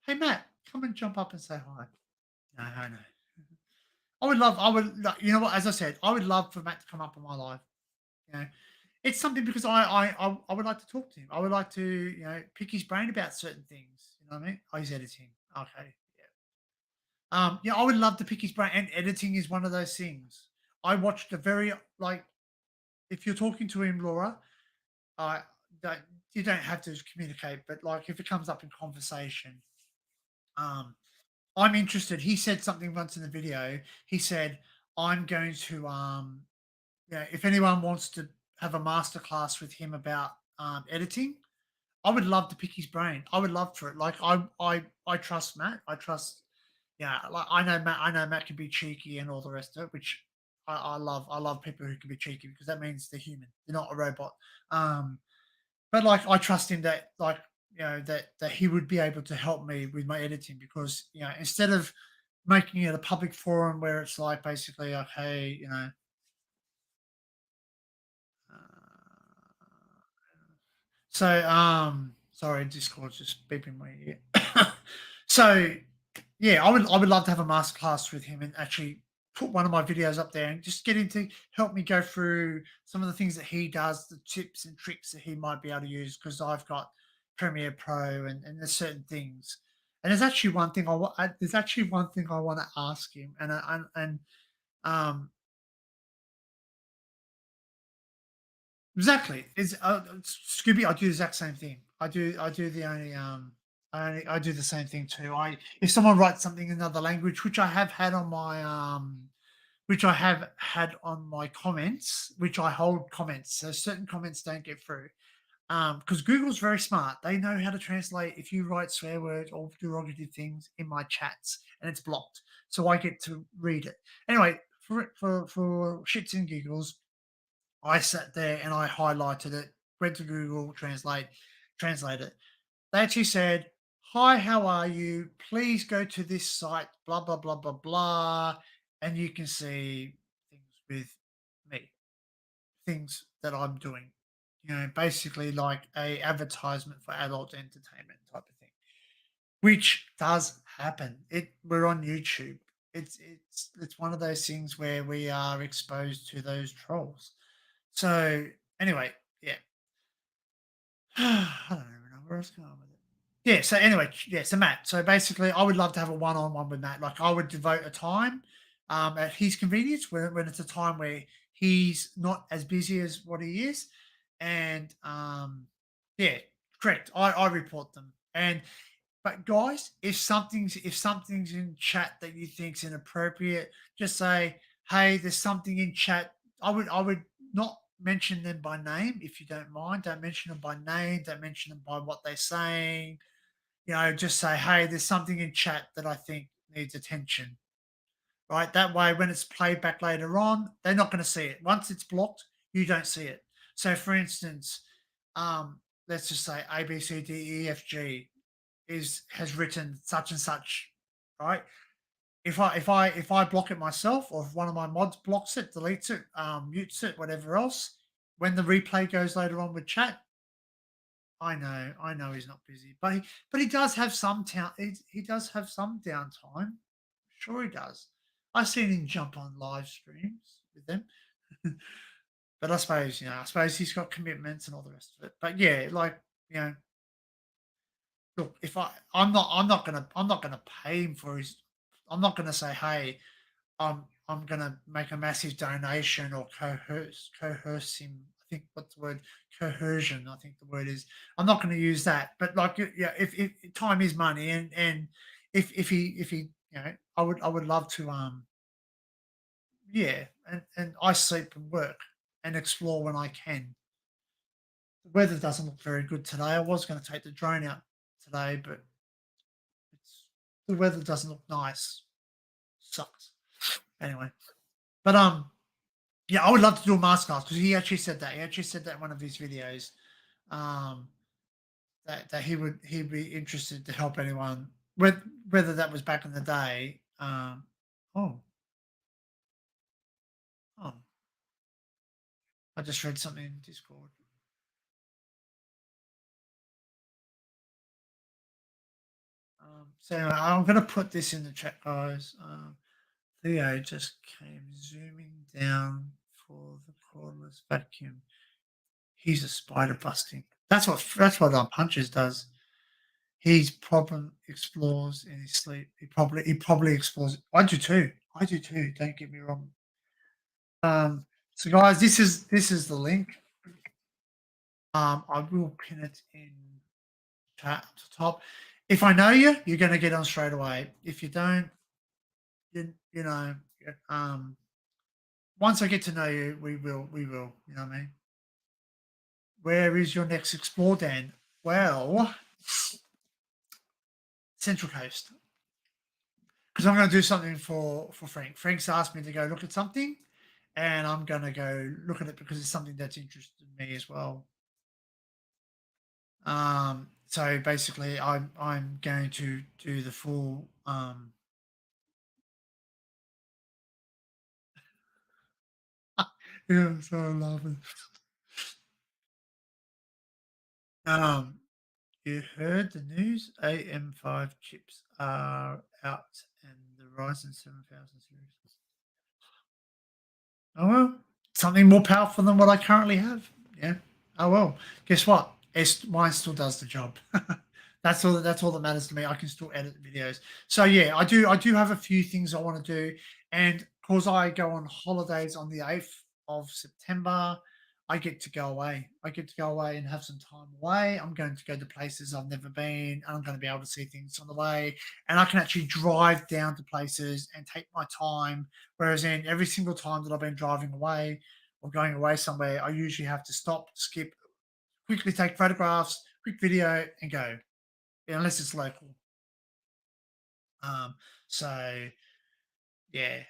Hey, Matt, come and jump up and say hi. No, I know. You know what? As I said, I would love for Matt to come up on my live. You know, it's something because I would like to talk to him. I would like to, pick his brain about certain things. You know what I mean? Oh, he's editing. Okay. Yeah. Yeah, I would love to pick his brain, and editing is one of those things. I watched a very like if you're talking to him, Laura, uh, don't, you don't have to communicate, but like if it comes up in conversation, um, I'm interested. He said something once in the video. He said, "I'm going to if anyone wants to have a masterclass with him about editing, I would love to pick his brain. I would love for it. Like I trust Matt. I trust yeah, like I know Matt can be cheeky and all the rest of it, which I love. I love people who can be cheeky because that means they're human. They're not a robot. Um, but like I trust him that that he would be able to help me with my editing because instead of making it a public forum where it's like basically okay, uh, so, sorry, Discord's just beeping my ear. So, yeah, I would love to have a masterclass with him and actually put one of my videos up there and just get him to help me go through some of the things that he does, the tips and tricks that he might be able to use because I've got Premiere Pro and there's certain things. And there's actually one thing there's actually one thing I want to ask him, um, exactly. Scooby, I do the exact same thing. I do the only I do the same thing too. If someone writes something in another language, which I have had on my comments, which I hold comments, so certain comments don't get through. Because Google's very smart. They know how to translate if you write swear words or derogative things in my chats and it's blocked. So I get to read it. Anyway, for shits and giggles, I sat there and I highlighted it, went to Google translate it. They actually said, "Hi, how are you? Please go to this site, blah blah blah blah blah," and you can see things with me, things that I'm doing. Basically like a advertisement for adult entertainment type of thing, which does happen. We're on YouTube. It's one of those things where we are exposed to those trolls. So anyway, yeah. I don't even know where I was going with it. Yeah. So anyway, yeah. So Matt. So basically, I would love to have a one-on-one with Matt. Like I would devote a time at his convenience when it's a time where he's not as busy as what he is, and yeah, correct. I report them. But guys, if something's in chat that you think's inappropriate, just say, "Hey, there's something in chat." I would not mention them by name if you don't mind. Don't mention them by name. Don't mention them by what they're saying. Just say, "Hey, there's something in chat that I think needs attention." Right? That way, when it's played back later on, they're not going to see it. Once it's blocked, you don't see it. So, for instance, let's just say A B C D E F G has written such and such, right? If I block it myself, or if one of my mods blocks it, deletes it, mutes it, whatever else, when the replay goes later on with chat, I know he's not busy, but he does have some town. He does have some downtime. Sure, he does. I've seen him jump on live streams with them. But I suppose, I suppose he's got commitments and all the rest of it. But yeah, like, you know, look, if I'm not gonna pay him for his. I'm not gonna say, hey, I'm gonna make a massive donation or coerce him. I think what's the word, coercion. I think the word is. I'm not going to use that. But like, yeah, if time is money, and if he, I would love to, yeah, and I sleep and work and explore when I can. The weather doesn't look very good today. I was going to take the drone out today, but the weather doesn't look nice. Sucks. Anyway, but yeah, I would love to do a masterclass because he actually said that. He actually said that in one of his videos, um, that he'd be interested to help anyone, whether that was back in the day. Oh, oh, I just read something in Discord. So anyway, I'm going to put this in the chat, guys. Theo just came zooming down for the cordless vacuum. He's a spider busting. That's what our punches does. He's problem explores in his sleep. He probably explores. I do too. I do too. Don't get me wrong. So guys, this is the link. I will pin it in chat at the top. If I know you, you're going to get on straight away. If you don't, you know, once I get to know you, we will. You know what I mean? Where is your next explore, Dan? Well, Central Coast. Because I'm going to do something for Frank. Frank's asked me to go look at something, and I'm going to go look at it because it's something that's interested me as well. So basically, I'm going to do the full. Yeah, so laughing. You heard the news? AM5 chips are out, and the Ryzen 7000 series. Oh well, something more powerful than what I currently have. Yeah. Oh well. Guess what? Mine still does the job. That's all. That's all that matters to me. I can still edit videos. So yeah, I do have a few things I want to do, and because I go on holidays on the 8th of September, I get to go away. I get to go away and have some time away. I'm going to go to places I've never been, and I'm going to be able to see things on the way. And I can actually drive down to places and take my time. Whereas in every single time that I've been driving away or going away somewhere, I usually have to stop, skip, quickly take photographs, quick video, and go, unless it's local. Um, so yeah.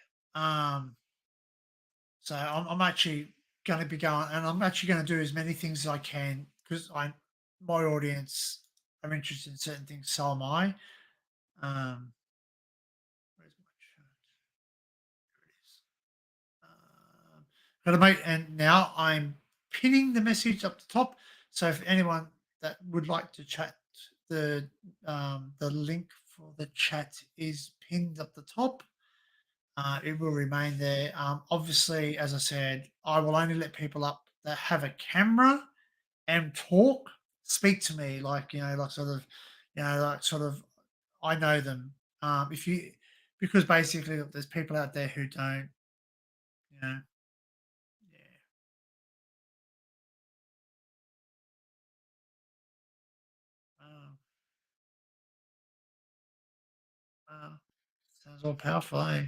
So I'm actually going to be going, and I'm actually going to do as many things as I can because my audience are interested in certain things. So am I. Where's my chat? There it is. Got to make, and now I'm pinning the message up the top. So if anyone that would like to chat, the link for the chat is pinned up the top. It will remain there. Obviously, as I said, I will only let people up that have a camera and talk, speak to me, like like sort of, like sort of, I know them. If you, because basically, look, there's people out there who don't, you know, yeah. Oh, wow. Sounds all powerful, eh?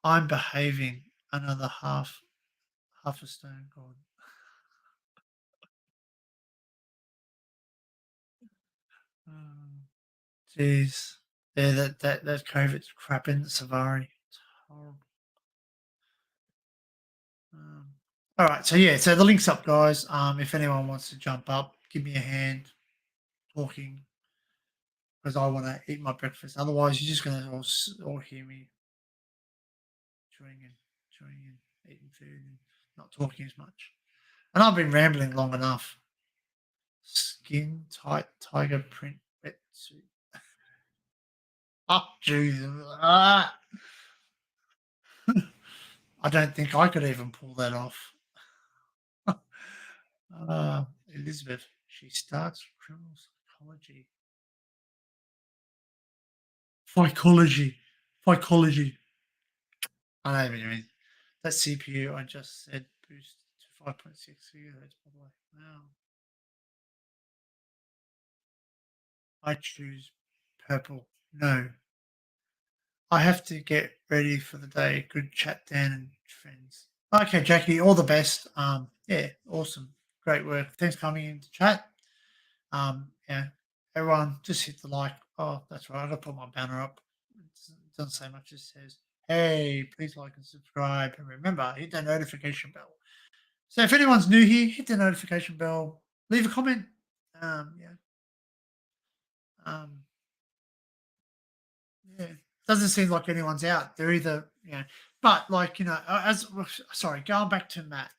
I'm behaving. Another half a stone god. Oh, jeez. Yeah, that COVID's crap in Savari. It's horrible. Um, All right. So yeah. So the link's up, guys. If anyone wants to jump up, give me a hand. Talking because I want to eat my breakfast. Otherwise, you're just going to all hear me chewing and eating food and not talking as much. And I've been rambling long enough. Skin tight tiger print wetsuit. Oh, Jesus. Ah. I don't think I could even pull that off. Elizabeth, she starts criminal psychology. Psychology. I don't even mean that CPU I just said boost to 5.6 gigahertz by the way. Wow. I choose purple. No. I have to get ready for the day. Good chat, Dan and friends. Okay, Jackie, all the best. Yeah, awesome. Great work. Thanks for coming in to chat. Yeah, everyone just hit the like. Oh, that's right. I gotta put my banner up. It doesn't say much. It says, hey, please like and subscribe. And remember, hit that notification bell. So if anyone's new here, hit the notification bell. Leave a comment. Yeah. Um, yeah. Doesn't seem like anyone's out. They're either, but like, sorry, going back to Matt.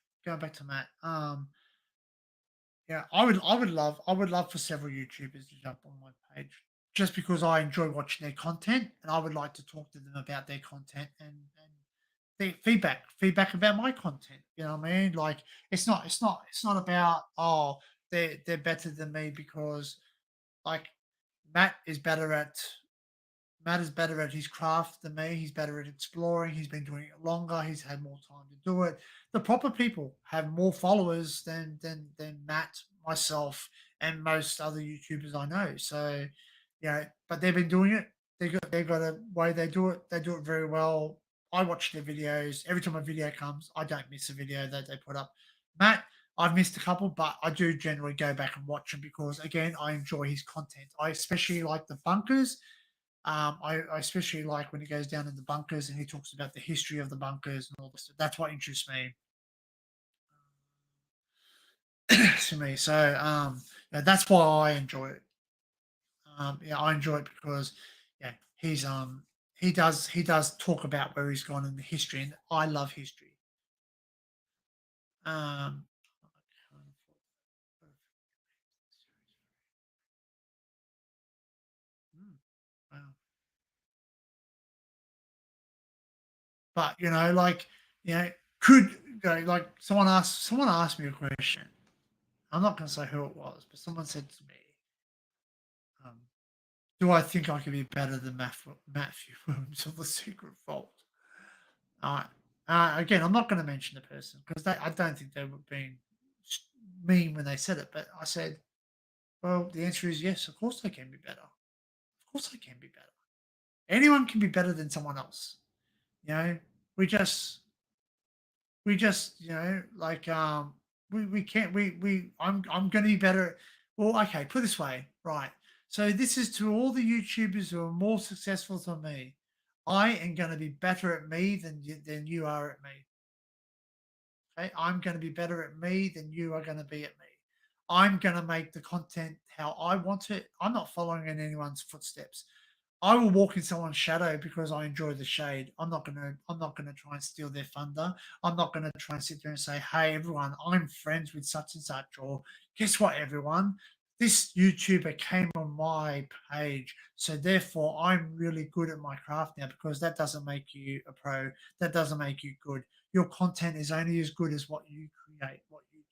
Yeah, I would love for several YouTubers to jump on my page just because I enjoy watching their content and I would like to talk to them about their content and their feedback about my content. You know what I mean? Like it's not about they're better than me because like Matt is better at Matt is better at his craft than me. He's better at exploring. He's been doing it longer. He's had more time to do it. The proper people have more followers than Matt, myself, and most other YouTubers I know. So, but they've been doing it. They got a way they do it. They do it very well. I watch their videos. Every time a video comes, I don't miss a video that they put up. Matt, I've missed a couple, but I do generally go back and watch them because again, I enjoy his content. I especially like the bunkers. I especially like when he goes down in the bunkers and he talks about the history of the bunkers and all this. That's what interests me. To me, so that's why I enjoy it. Yeah, I enjoy it because he does talk about where he's gone in the history, and I love history. Um, wow. But you know, could like someone asked me a question. I'm not going to say who it was, but someone said to me, um, "Do I think I can be better than Matthew Williams of the Secret Vault?" Uh, Again, I'm not going to mention the person because I don't think they were being mean when they said it. But I said, "Well, the answer is yes. Of course, I can be better. Of course, I can be better. Anyone can be better than someone else. You know, we just like we can't I'm going to be better. Well, okay, put it this way, right? So this is to all the YouTubers who are more successful than me. I am going to be better at me than you are at me. Okay, I'm going to be better at me than you are going to be at me. I'm going to make the content how I want it. I'm not following in anyone's footsteps. I will walk in someone's shadow because I enjoy the shade. I'm not gonna try and steal their thunder. I'm not gonna try and sit there and say, hey everyone, I'm friends with such and such, or guess what, everyone? This YouTuber came on my page, so therefore I'm really good at my craft now because that doesn't make you a pro. That doesn't make you good. Your content is only as good as what you create, what you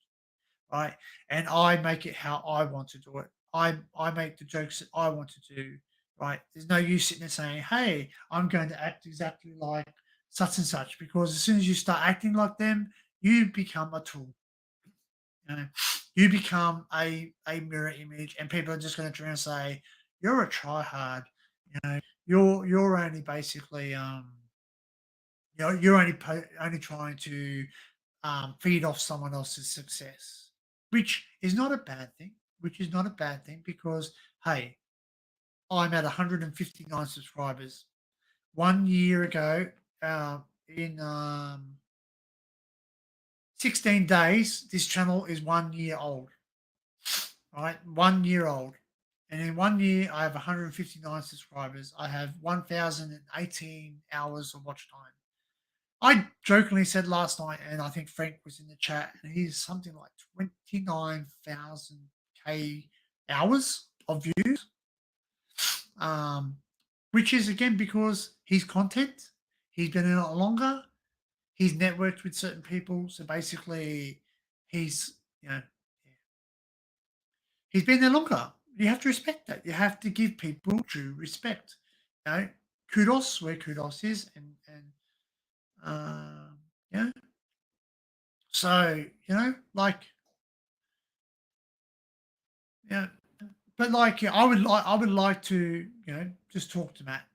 right? And I make it how I want to do it. I make the jokes that I want to do, right? There's no use sitting there saying, "Hey, I'm going to act exactly like such and such," because as soon as you start acting like them, you become a tool. You know, you become a mirror image, and people are just going to try and say, "You're a tryhard." You know, you're only basically you're only trying to feed off someone else's success, which is not a bad thing. Which is not a bad thing because hey, I'm at 159 subscribers. 1 year ago, in 16 days, this channel is 1 year old, right? 1 year old. And in 1 year, I have 159 subscribers. I have 1,018 hours of watch time. I jokingly said last night, and I think Frank was in the chat, and he's something like 29,000 K hours of views. Which is again because his content, he's been in it longer, he's networked with certain people. So basically, he's yeah, he's been there longer. You have to respect that. You have to give people due respect. Kudos where kudos is, and yeah. So like yeah, but like I would like to just talk to Matt.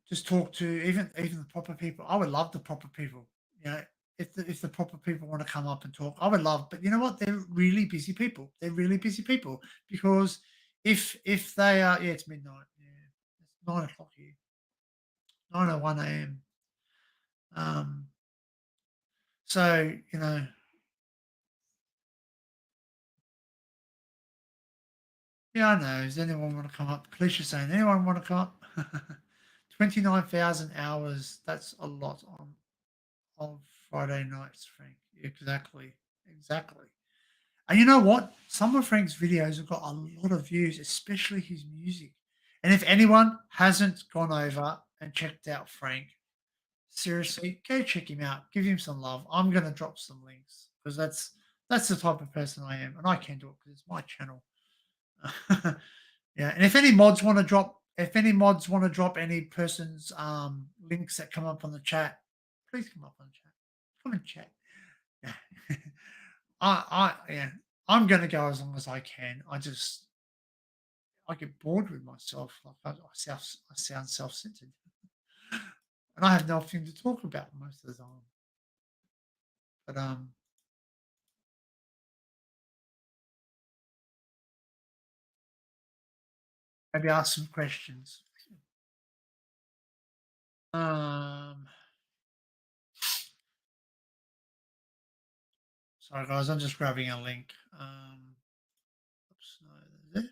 Just talk to even the proper people. I would love the proper people. You know, if the proper people want to come up and talk, I would love. But you know what? They're really busy people. They're really busy people because if they are, yeah, it's midnight. Yeah, it's 9 o'clock here, 9:01 a.m. Um, so yeah, I know. Does anyone want to come up? Kalisha saying, anyone want to come up? 29,000 hours. That's a lot on Friday nights, Frank. Exactly. Exactly. And you know what? Some of Frank's videos have got a lot of views, especially his music. And if anyone hasn't gone over and checked out Frank, seriously, go check him out. Give him some love. I'm going to drop some links because that's the type of person I am, and I can do it because it's my channel. Yeah, and if any mods want to drop any person's links that come up on the chat, please come up on the chat. Come and chat. Yeah. Yeah, I'm gonna go as long as I can. I get bored with myself. Like I sound self-centered. And I have nothing to talk about most of the time. But maybe ask some questions. Um Sorry guys, I'm just grabbing a link. Oops, no, there.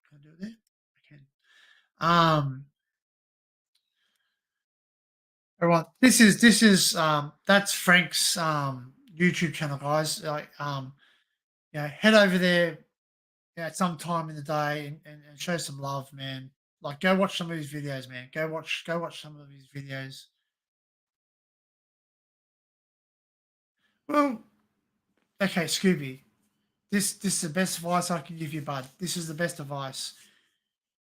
Can I do it there? I can. Everyone, that's Frank's YouTube channel, guys. Like head over there at some time in the day and show some love, man. Like go watch some of his videos, man. Go watch some of his videos. Well, okay, Scooby. This is the best advice I can give you, bud. This is the best advice.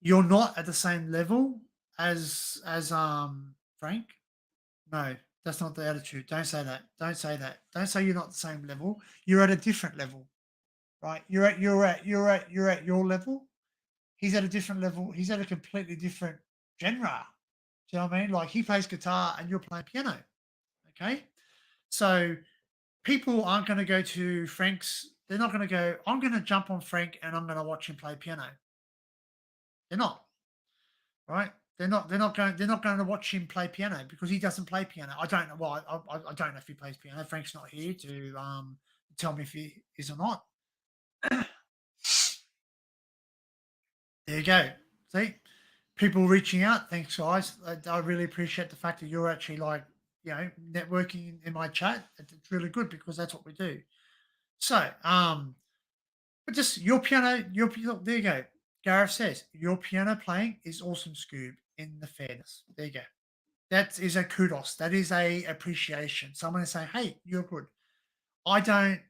You're not at the same level as Frank. No, that's not the attitude. Don't say that. Don't say that. Don't say you're not the same level. You're at a different level, right? You're at your level. He's at a different level. He's at a completely different genre. Do you know what I mean? Like he plays guitar and you're playing piano. Okay. So people aren't going to go to Frank's. They're not going to go, I'm going to jump on Frank and I'm going to watch him play piano. They're not, right? They're not going to watch him play piano because he doesn't play piano. I don't know why. I don't know if he plays piano. Frank's not here to tell me if he is or not. There you go. See, people reaching out. Thanks, guys. I really appreciate the fact that you're actually like networking in my chat. It's really good because that's what we do. So, but just your piano, there you go. Gareth says your piano playing is awesome, Scoob. In the fairness, there you go. That is a kudos. That is a appreciation. Someone is saying, "Hey, you're good." I don't.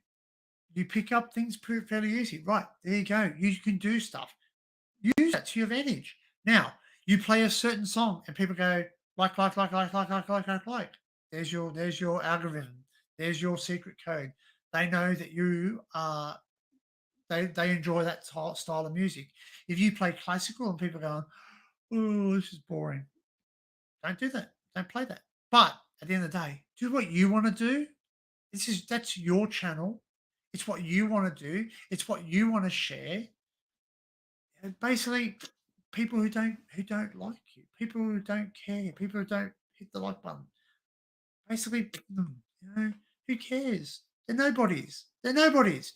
You pick up things fairly easy, right? There you go. You can do stuff. Use that to your advantage. Now, you play a certain song and people go like. There's your algorithm. There's your secret code. They know that you are they enjoy that style of music. If you play classical and people go, oh, this is boring, don't do that. Don't play that. But at the end of the day, do what you want to do. That's your channel. It's what you want to do. It's what you want to share. Basically, people who don't like you, people who don't care, people who don't hit the like button. Basically, who cares? They're nobodies. They're nobodies.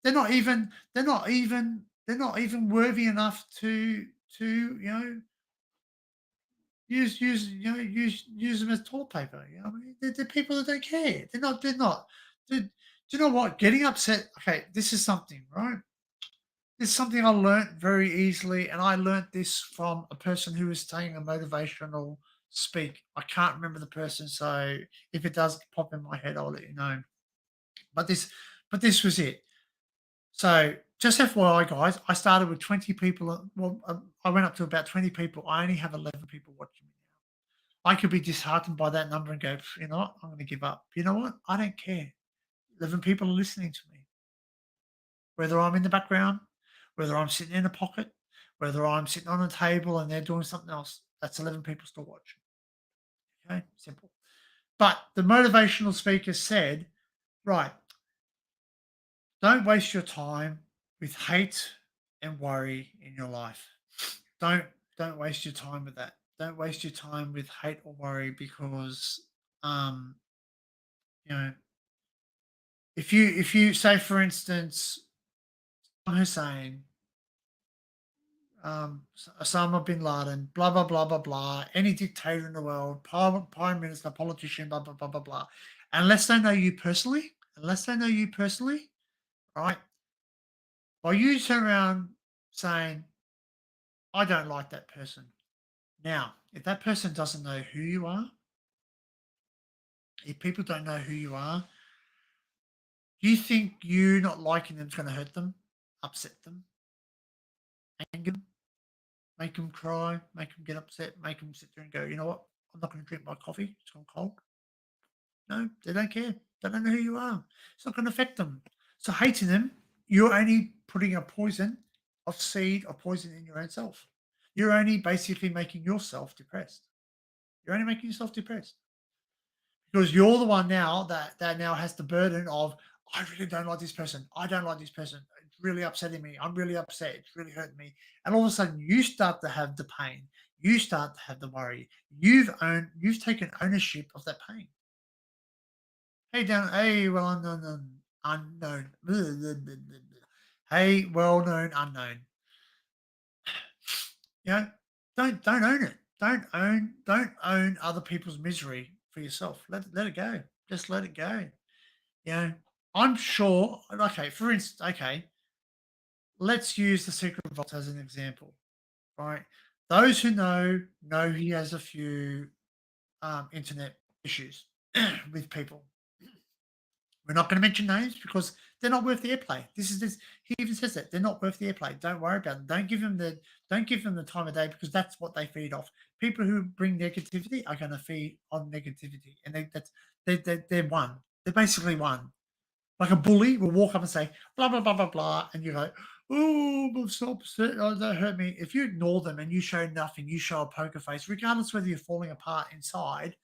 They're not even. They're not even. They're not even worthy enough to use them as toilet paper. I mean, they're people that don't care. They're not. They're not. Do you know what? Getting upset. Okay, this is something, right? This is something I learnt very easily, and I learnt this from a person who was saying a motivational speak. I can't remember the person, so if it does pop in my head, I'll let you know. But this was it. So just FYI, guys, I started with 20 people. I went up to about 20 people. I only have 11 people watching me now. I could be disheartened by that number and go, you know what? I'm going to give up. You know what? I don't care. 11 people are listening to me. Whether I'm in the background, whether I'm sitting in a pocket, whether I'm sitting on a table and they're doing something else, that's 11 people still watching. Okay, simple. But the motivational speaker said, right, don't waste your time with hate and worry in your life. Don't don't waste your time with that. Don't waste your time with hate or worry because um, you know, if you say for instance Hussein, Osama bin Laden, blah blah blah blah blah, any dictator in the world, prime minister, politician, blah blah blah blah blah. Unless they know you personally, right? While you turn around saying, "I don't like that person." Now, if that person doesn't know who you are, if people don't know who you are, do you think you not liking them is going to hurt them, upset them, anger them, make them cry, make them get upset, make them sit there and go, you know what? I'm not going to drink my coffee. It's gone cold. No, they don't care. They don't know who you are. It's not going to affect them. So hating them, you're only putting a poison of seed of poison in your own self. You're only basically making yourself depressed. You're only making yourself depressed because you're the one now that now has the burden of I really don't like this person. I don't like this person. It's really upsetting me. I'm really upset. It's really hurting me. And all of a sudden, you start to have the pain. You start to have the worry. You've taken ownership of that pain. Hey, down. Hey, well, unknown. Hey, well known, unknown. You know, don't own it. Don't own other people's misery for yourself. Let it go. Just let it go. You know, I'm sure. Okay, for instance, okay, let's use the Secret Vault as an example. Right, those who know he has a few internet issues with people. We're not going to mention names because they're not worth the airplay. This. He even says that they're not worth the airplay. Don't worry about them. Don't give them the time of day because that's what they feed off. People who bring negativity are going to feed on negativity, and they're one. They're basically one. Like a bully will walk up and say blah blah blah blah blah, and you go, "Oh, I'm so upset. Oh, that hurt me." If you ignore them and you show nothing, you show a poker face, regardless whether you're falling apart inside.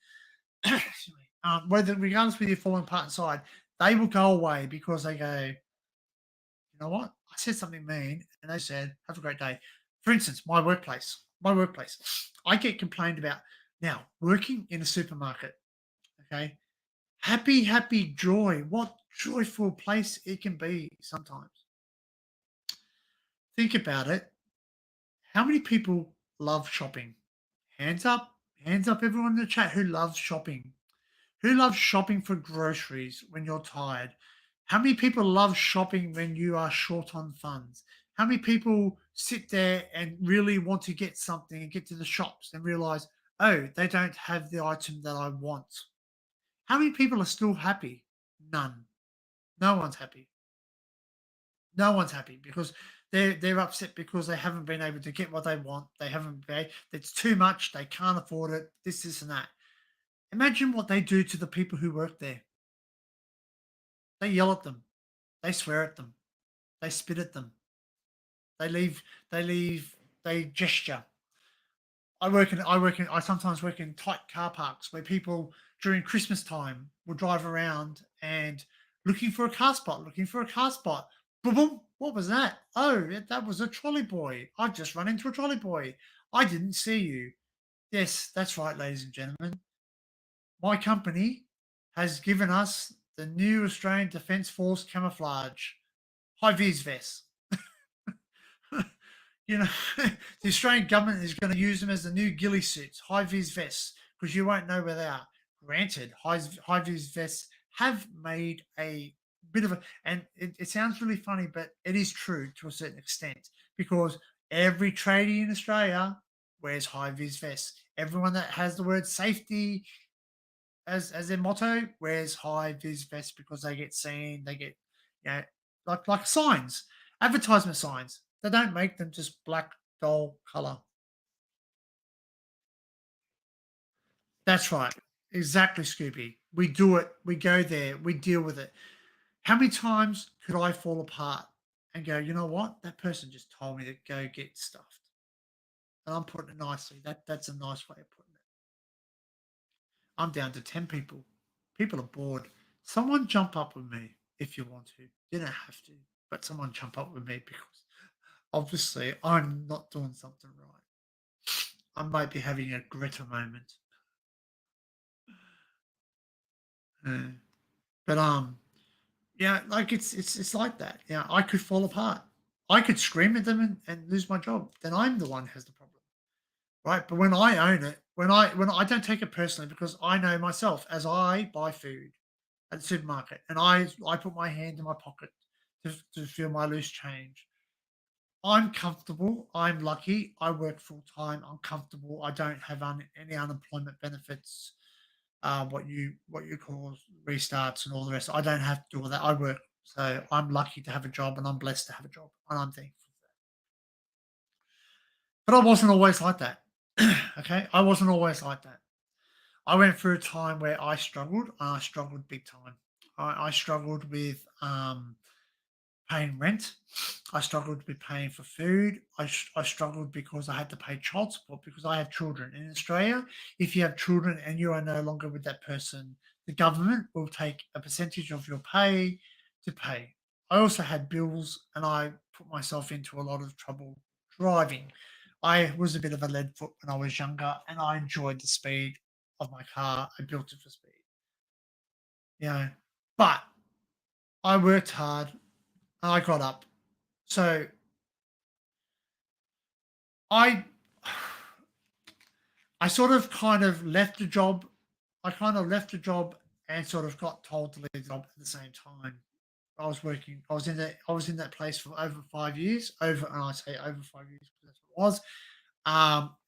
Excuse me, whether regardless whether you're falling apart inside, they will go away because they go, you know what? I said something mean, and they said, "Have a great day." For instance, my workplace. My workplace. I get complained about now working in a supermarket. Okay, happy, happy joy. What joyful place it can be sometimes. Think about it. How many people love shopping? Hands up. Hands up, everyone in the chat who loves shopping. Who loves shopping for groceries when you're tired? How many people love shopping when you are short on funds? How many people sit there and really want to get something and get to the shops and realize, oh, they don't have the item that I want? How many people are still happy? None. No one's happy. No one's happy because they're upset because they haven't been able to get what they want. They haven't been. It's too much. They can't afford it. This, and that. Imagine what they do to the people who work there. They yell at them. They swear at them. They spit at them. They leave. They leave. They gesture. I sometimes work in tight car parks where people during Christmas time will drive around and looking for a car spot, looking for a car spot. Boom, boom. What was that? Oh, that was a trolley boy. I just run into a trolley boy. I didn't see you. Yes, that's right, ladies and gentlemen. My company has given us the new Australian Defence Force camouflage high vis vests. You know, the Australian government is going to use them as the new ghillie suits, high vis vests, because you won't know where they are. Granted, high vis vests have made a bit of a, and it sounds really funny, but it is true to a certain extent because every tradie in Australia wears high vis vests. Everyone that has the word safety as their motto wears high vis vests because they get seen, they get, like signs, advertisement signs. They don't make them just black dull color. That's right. Exactly, Scooby. We do it. We go there. We deal with it. How many times could I fall apart and go, you know what? That person just told me to go get stuffed. And I'm putting it nicely. That's a nice way of putting it. I'm down to 10 people. People are bored. Someone jump up with me if you want to. You don't have to, but someone jump up with me because obviously I'm not doing something right. I might be having a Greta moment. But yeah, like it's like that. Yeah, I could fall apart. I could scream at them and lose my job. Then I'm the one who has the problem, right? But when I own it, when I don't take it personally because I know myself as I buy food at the supermarket and I put my hand in my pocket to feel my loose change. I'm comfortable. I'm lucky. I work full time. I'm comfortable. I don't have any unemployment benefits. What you call restarts and all the rest. I don't have to do all that. I work, so I'm lucky to have a job, and I'm blessed to have a job, and I'm thankful for that. But I wasn't always like that. Okay, I wasn't always like that. I went through a time where I struggled. I struggled big time. I struggled with paying rent. I struggled with paying for food. I struggled because I had to pay child support because I have children. In Australia, if you have children and you are no longer with that person, the government will take a percentage of your pay to pay. I also had bills and I put myself into a lot of trouble driving. I was a bit of a lead foot when I was younger and I enjoyed the speed of my car. I built it for speed. You know, but I worked hard and I got up. So I I sort of kind of left the job. I kind of left the job and sort of got told to leave the job at the same time. I was working. I was in that place for over 5 years. Over, and I say over 5 years because that's what it was.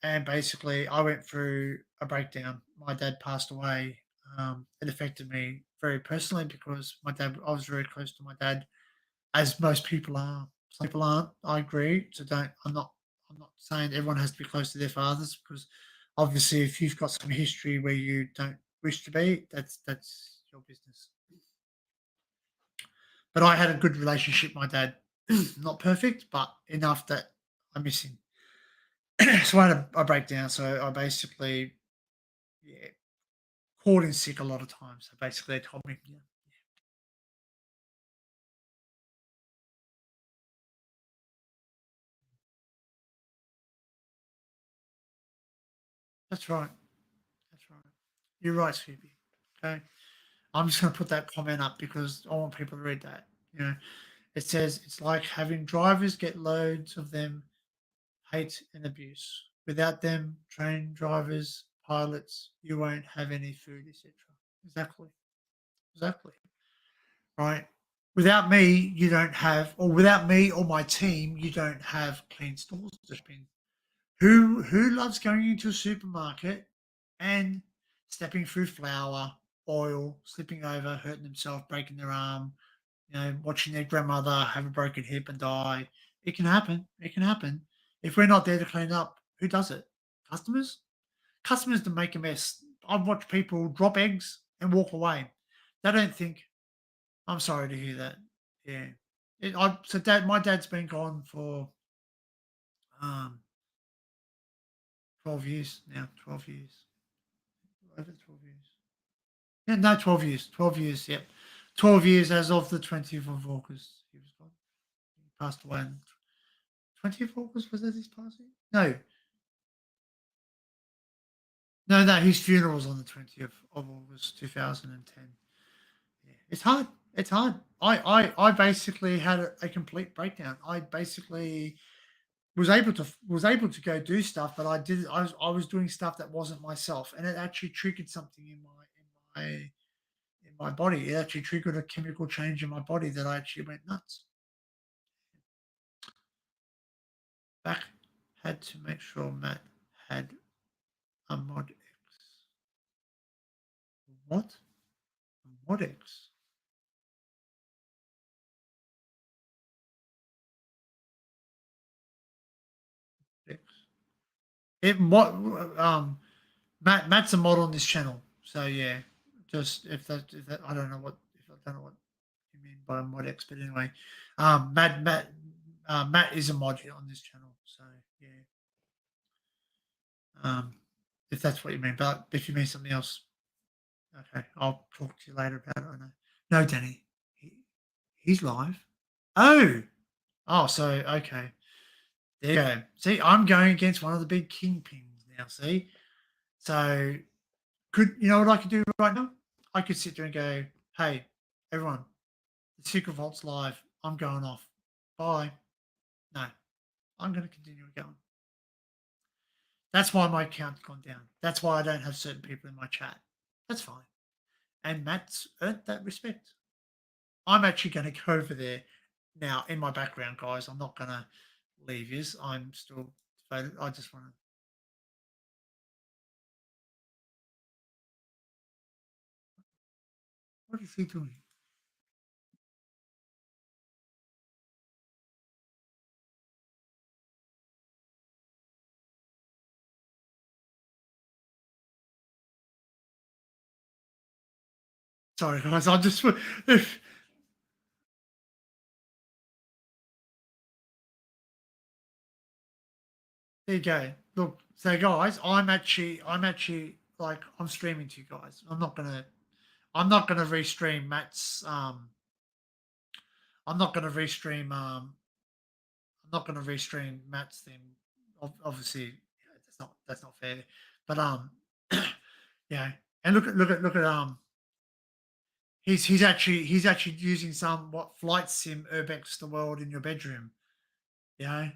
And basically, I went through a breakdown. My dad passed away. It affected me very personally because my dad. I was very close to my dad, as most people are. Some people aren't. I agree. So don't. I'm not saying everyone has to be close to their fathers because obviously, if you've got some history where you don't wish to be, that's your business. But I had a good relationship with my dad. Not perfect, but enough that I miss him. So I had a breakdown. So I basically, yeah, called in sick a lot of times. So basically, they told me, yeah, that's right. That's right. You're right, Scooby. Okay. I'm just going to put that comment up because I want people to read that. You know, it says it's like having drivers get loads of them hate and abuse. Without them, trained drivers, pilots, you won't have any food, etc. Exactly. Exactly. Right. Without me, you don't have, or without me or my team, you don't have clean stores. Who loves going into a supermarket and stepping through flour, oil, slipping over, hurting themselves, breaking their arm, watching their grandmother have a broken hip and die? It can happen. It can happen. If we're not there to clean up, who does it? Customers? Customers that make a mess. I've watched people drop eggs and walk away. They don't think, I'm sorry to hear that. Yeah. My dad's been gone for um 12 years now. 12 years. Over 12 years. Yeah, no, 12 years. 12 years, yep. 12 years as of the 20th of August. He was gone. He passed away on 20th of August, was that his passing? No. No, his funeral was on the 20th of August 2010. Yeah. It's hard. It's hard. I basically had a complete breakdown. I basically was able to go do stuff, but I was doing stuff that wasn't myself, and it actually triggered something in my body. It actually triggered a chemical change in my body that I actually went nuts. Back had to make sure Matt had a mod X. What? A mod X? X. It what Matt's a mod on this channel. So yeah, just if that I don't know what you mean by mod X, but anyway, Matt is a mod on this channel. So yeah, if that's what you mean, but if you mean something else, okay, I'll talk to you later about it. I know. No, Danny, he's live. Oh, so okay, there you go. See, I'm going against one of the big kingpins now. See, so you know what I could do right now? I could sit there and go, "Hey, everyone, the Secret Vault's live. I'm going off. Bye." No, I'm going to continue going. That's why my account's gone down. That's why I don't have certain people in my chat. That's fine. And Matt's earned that respect. I'm actually going to go over there now in my background, guys. I'm not going to leave you. I'm still voted. I just want to. What is he doing? Sorry, guys. I just if there you go. Look, so guys, I'm actually like I'm streaming to you guys. I'm not gonna restream Matt's I'm not gonna restream I'm not gonna restream Matt's thing. Obviously, yeah, that's not fair. But yeah. And look at he's actually using some what flight sim urbex the world in your bedroom. You know?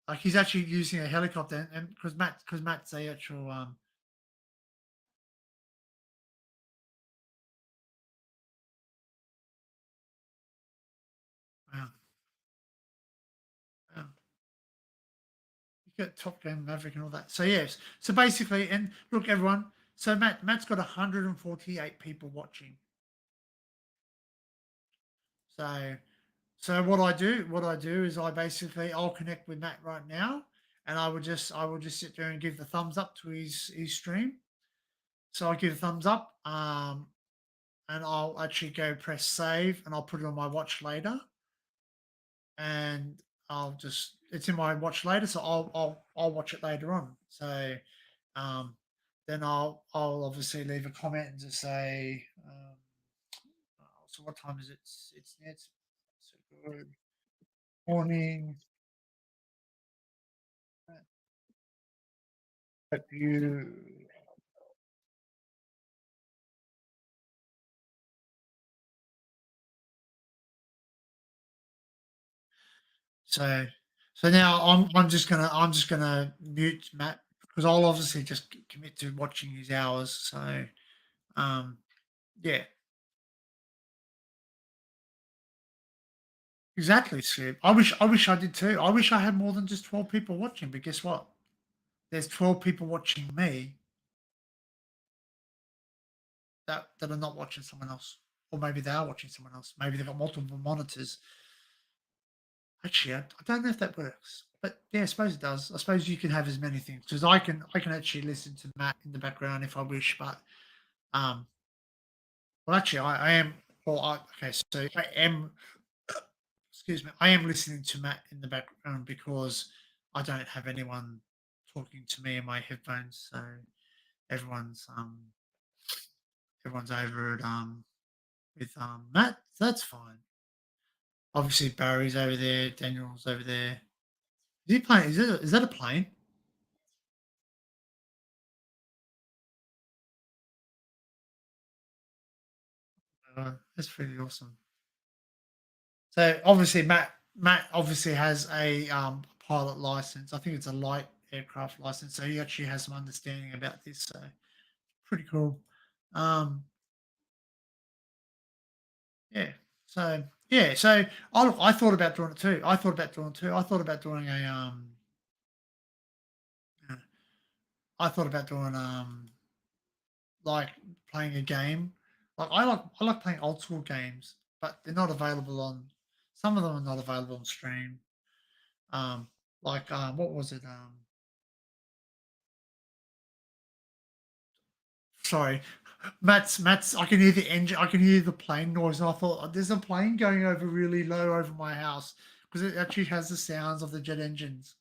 Like he's actually using a helicopter and because Matt's a actual wow, wow. You got Top Gun Maverick and all that. So yes. So basically, and look, everyone. So Matt's got 148 people watching. So what I do is I'll connect with Matt right now, and I will just sit there and give the thumbs up to his stream. So I give a thumbs up, and I'll actually go press save, and I'll put it on my watch later, and it's in my watch later, so I'll watch it later on. So um, then I'll obviously leave a comment and just say, so what time is it? It's so good morning. But you so so now I'm just gonna mute Matt because I'll obviously just commit to watching his hours. So um yeah, exactly, Skip. I wish I did too. I wish I had more than just 12 people watching, but guess what? There's 12 people watching me that are not watching someone else. Or maybe they are watching someone else. Maybe they've got multiple monitors. Actually, I don't know if that works, but yeah, I suppose it does. I suppose you can have as many things because I can actually listen to Matt in the background if I wish. But um, well, actually, I am. Well, okay, so I am. Excuse me, I am listening to Matt in the background because I don't have anyone talking to me in my headphones. So everyone's um everyone's over at with Matt. So that's fine. Obviously, Barry's over there. Daniel's over there. Is he playing? Is that a plane? That's pretty awesome. So obviously, Matt obviously has a pilot license. I think it's a light aircraft license, so he actually has some understanding about this. So pretty cool. Um, yeah. So yeah. So I thought about doing it too. I thought about doing it too. I thought about doing a uh, I thought about doing like playing a game. Like I like playing old school games, but they're not available on. Some of them are not available on stream. Like what was it? Sorry, Matt's. I can hear the engine. I can hear the plane noise, and I thought there's a plane going over really low over my house because it actually has the sounds of the jet engines.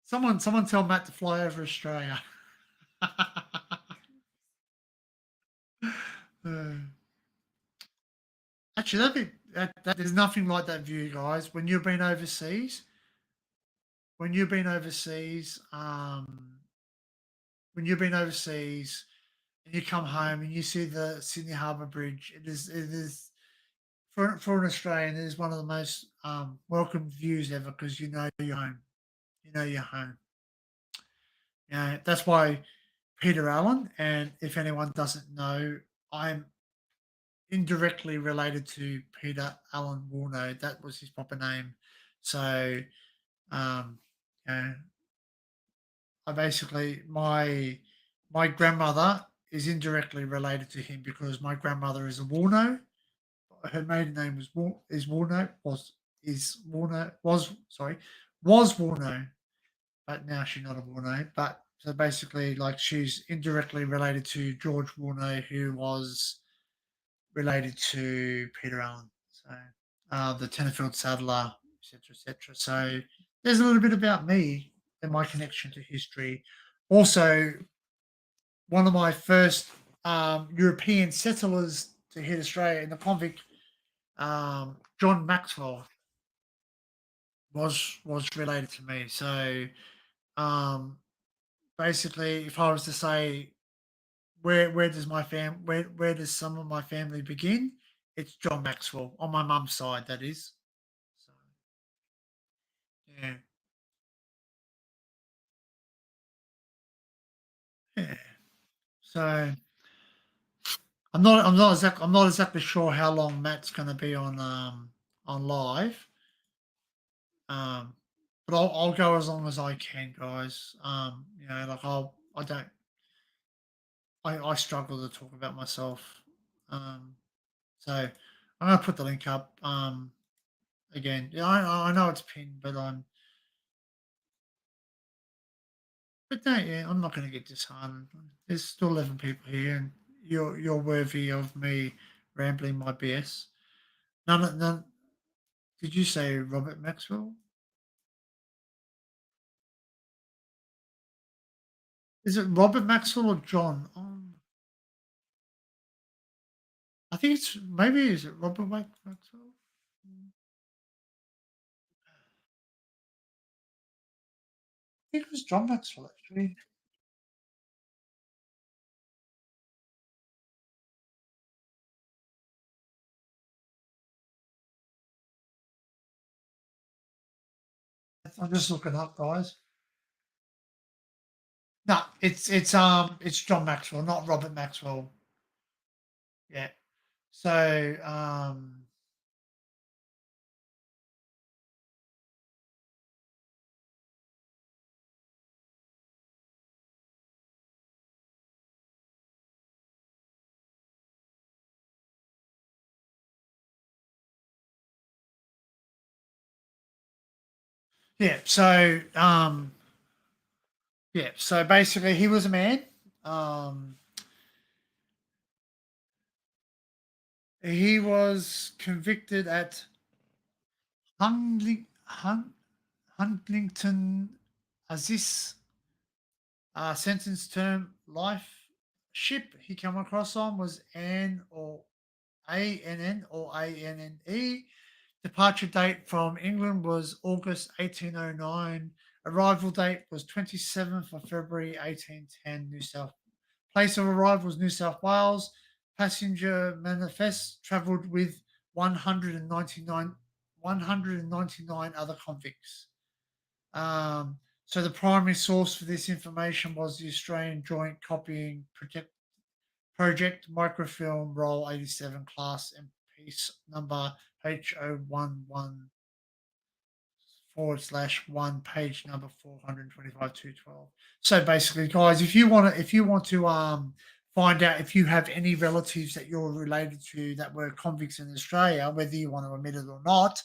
Someone tell Matt to fly over Australia. Uh, Actually, there's nothing like that view, guys. When you've been overseas, when you've been overseas and you come home and you see the Sydney Harbour Bridge, it is for an Australian, it is one of the most welcome views ever because you know you're home. You know you're home. That's why Peter Allen, and if anyone doesn't know, I'm indirectly related to Peter Allen Warno. That was his proper name. So, um, yeah, I basically my grandmother is indirectly related to him because my grandmother is a Warno. Her maiden name is Warno was sorry was Warno, but now she's not a Warno. But so basically, like she's indirectly related to George Warno, who was related to Peter Allen. So the Tenterfield Saddler, etc., etc. So there's a little bit about me and my connection to history. Also, one of my first European settlers to hit Australia in the convict, John Maxwell, was related to me. So um, basically, if I was to say where does where does some of my family begin? It's John Maxwell on my mum's side. That is. So yeah, yeah. So I'm not exactly sure how long Matt's going to be on live. Um, but I'll go as long as I can, guys. Like I don't I struggle to talk about myself. Um, so I'm gonna put the link up. Again, yeah, I know it's pinned, but no, yeah, I'm not gonna get disheartened. There's still 11 people here, and you're worthy of me rambling my BS. None. Did you say Robert Maxwell? Is it Robert Maxwell or John? I think it's maybe is it Robert Maxwell? I think it was John Maxwell actually. I'm just looking up, guys. No, it's John Maxwell, not Robert Maxwell. Yeah. So yeah, so basically he was a man. Um he was convicted at Hunling, Huntington Aziz, sentence term life. Ship he came across on was Ann or ANN or ANNE. Departure date from England was August 1809. Arrival date was 27th of February 1810, New South Place of arrival was New South Wales. Passenger manifest travelled with 199 other convicts. So the primary source for this information was the Australian Joint Copying Project Microfilm Roll 87 class and piece number H011 /1 page number 425 212. So basically, guys, if you want to find out if you have any relatives that you're related to that were convicts in Australia, whether you want to admit it or not,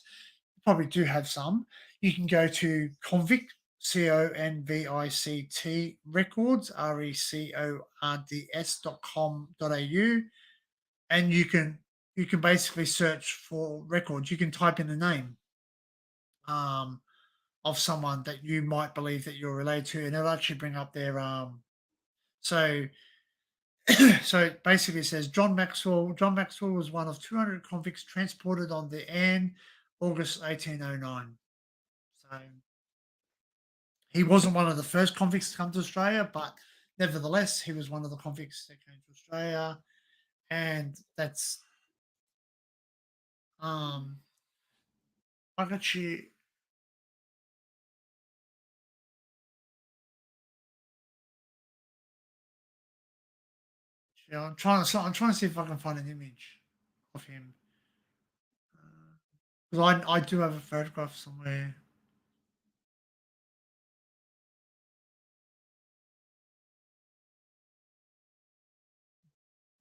you probably do have some. You can go to convict CONVICT records records.com.au, and you can basically search for records. You can type in a name um, of someone that you might believe that you're related to, and it'll actually bring up their so so basically it says John Maxwell. John Maxwell was one of 200 convicts transported on the Anne, August 1809. So he wasn't one of the first convicts to come to Australia, but nevertheless, he was one of the convicts that came to Australia, and that's I got you. Yeah, I'm trying to see if I can find an image of him. Because I do have a photograph somewhere.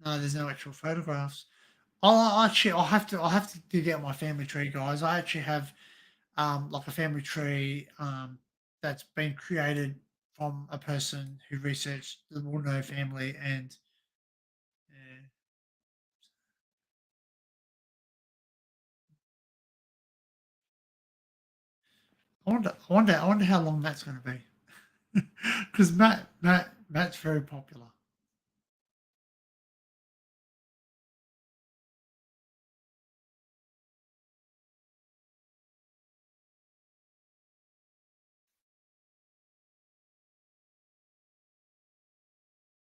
No, there's no actual photographs. I'll have to dig out my family tree, guys. I actually have like a family tree that's been created from a person who researched the Warno family, and yeah. I wonder how long that's going to be, because Matt's very popular.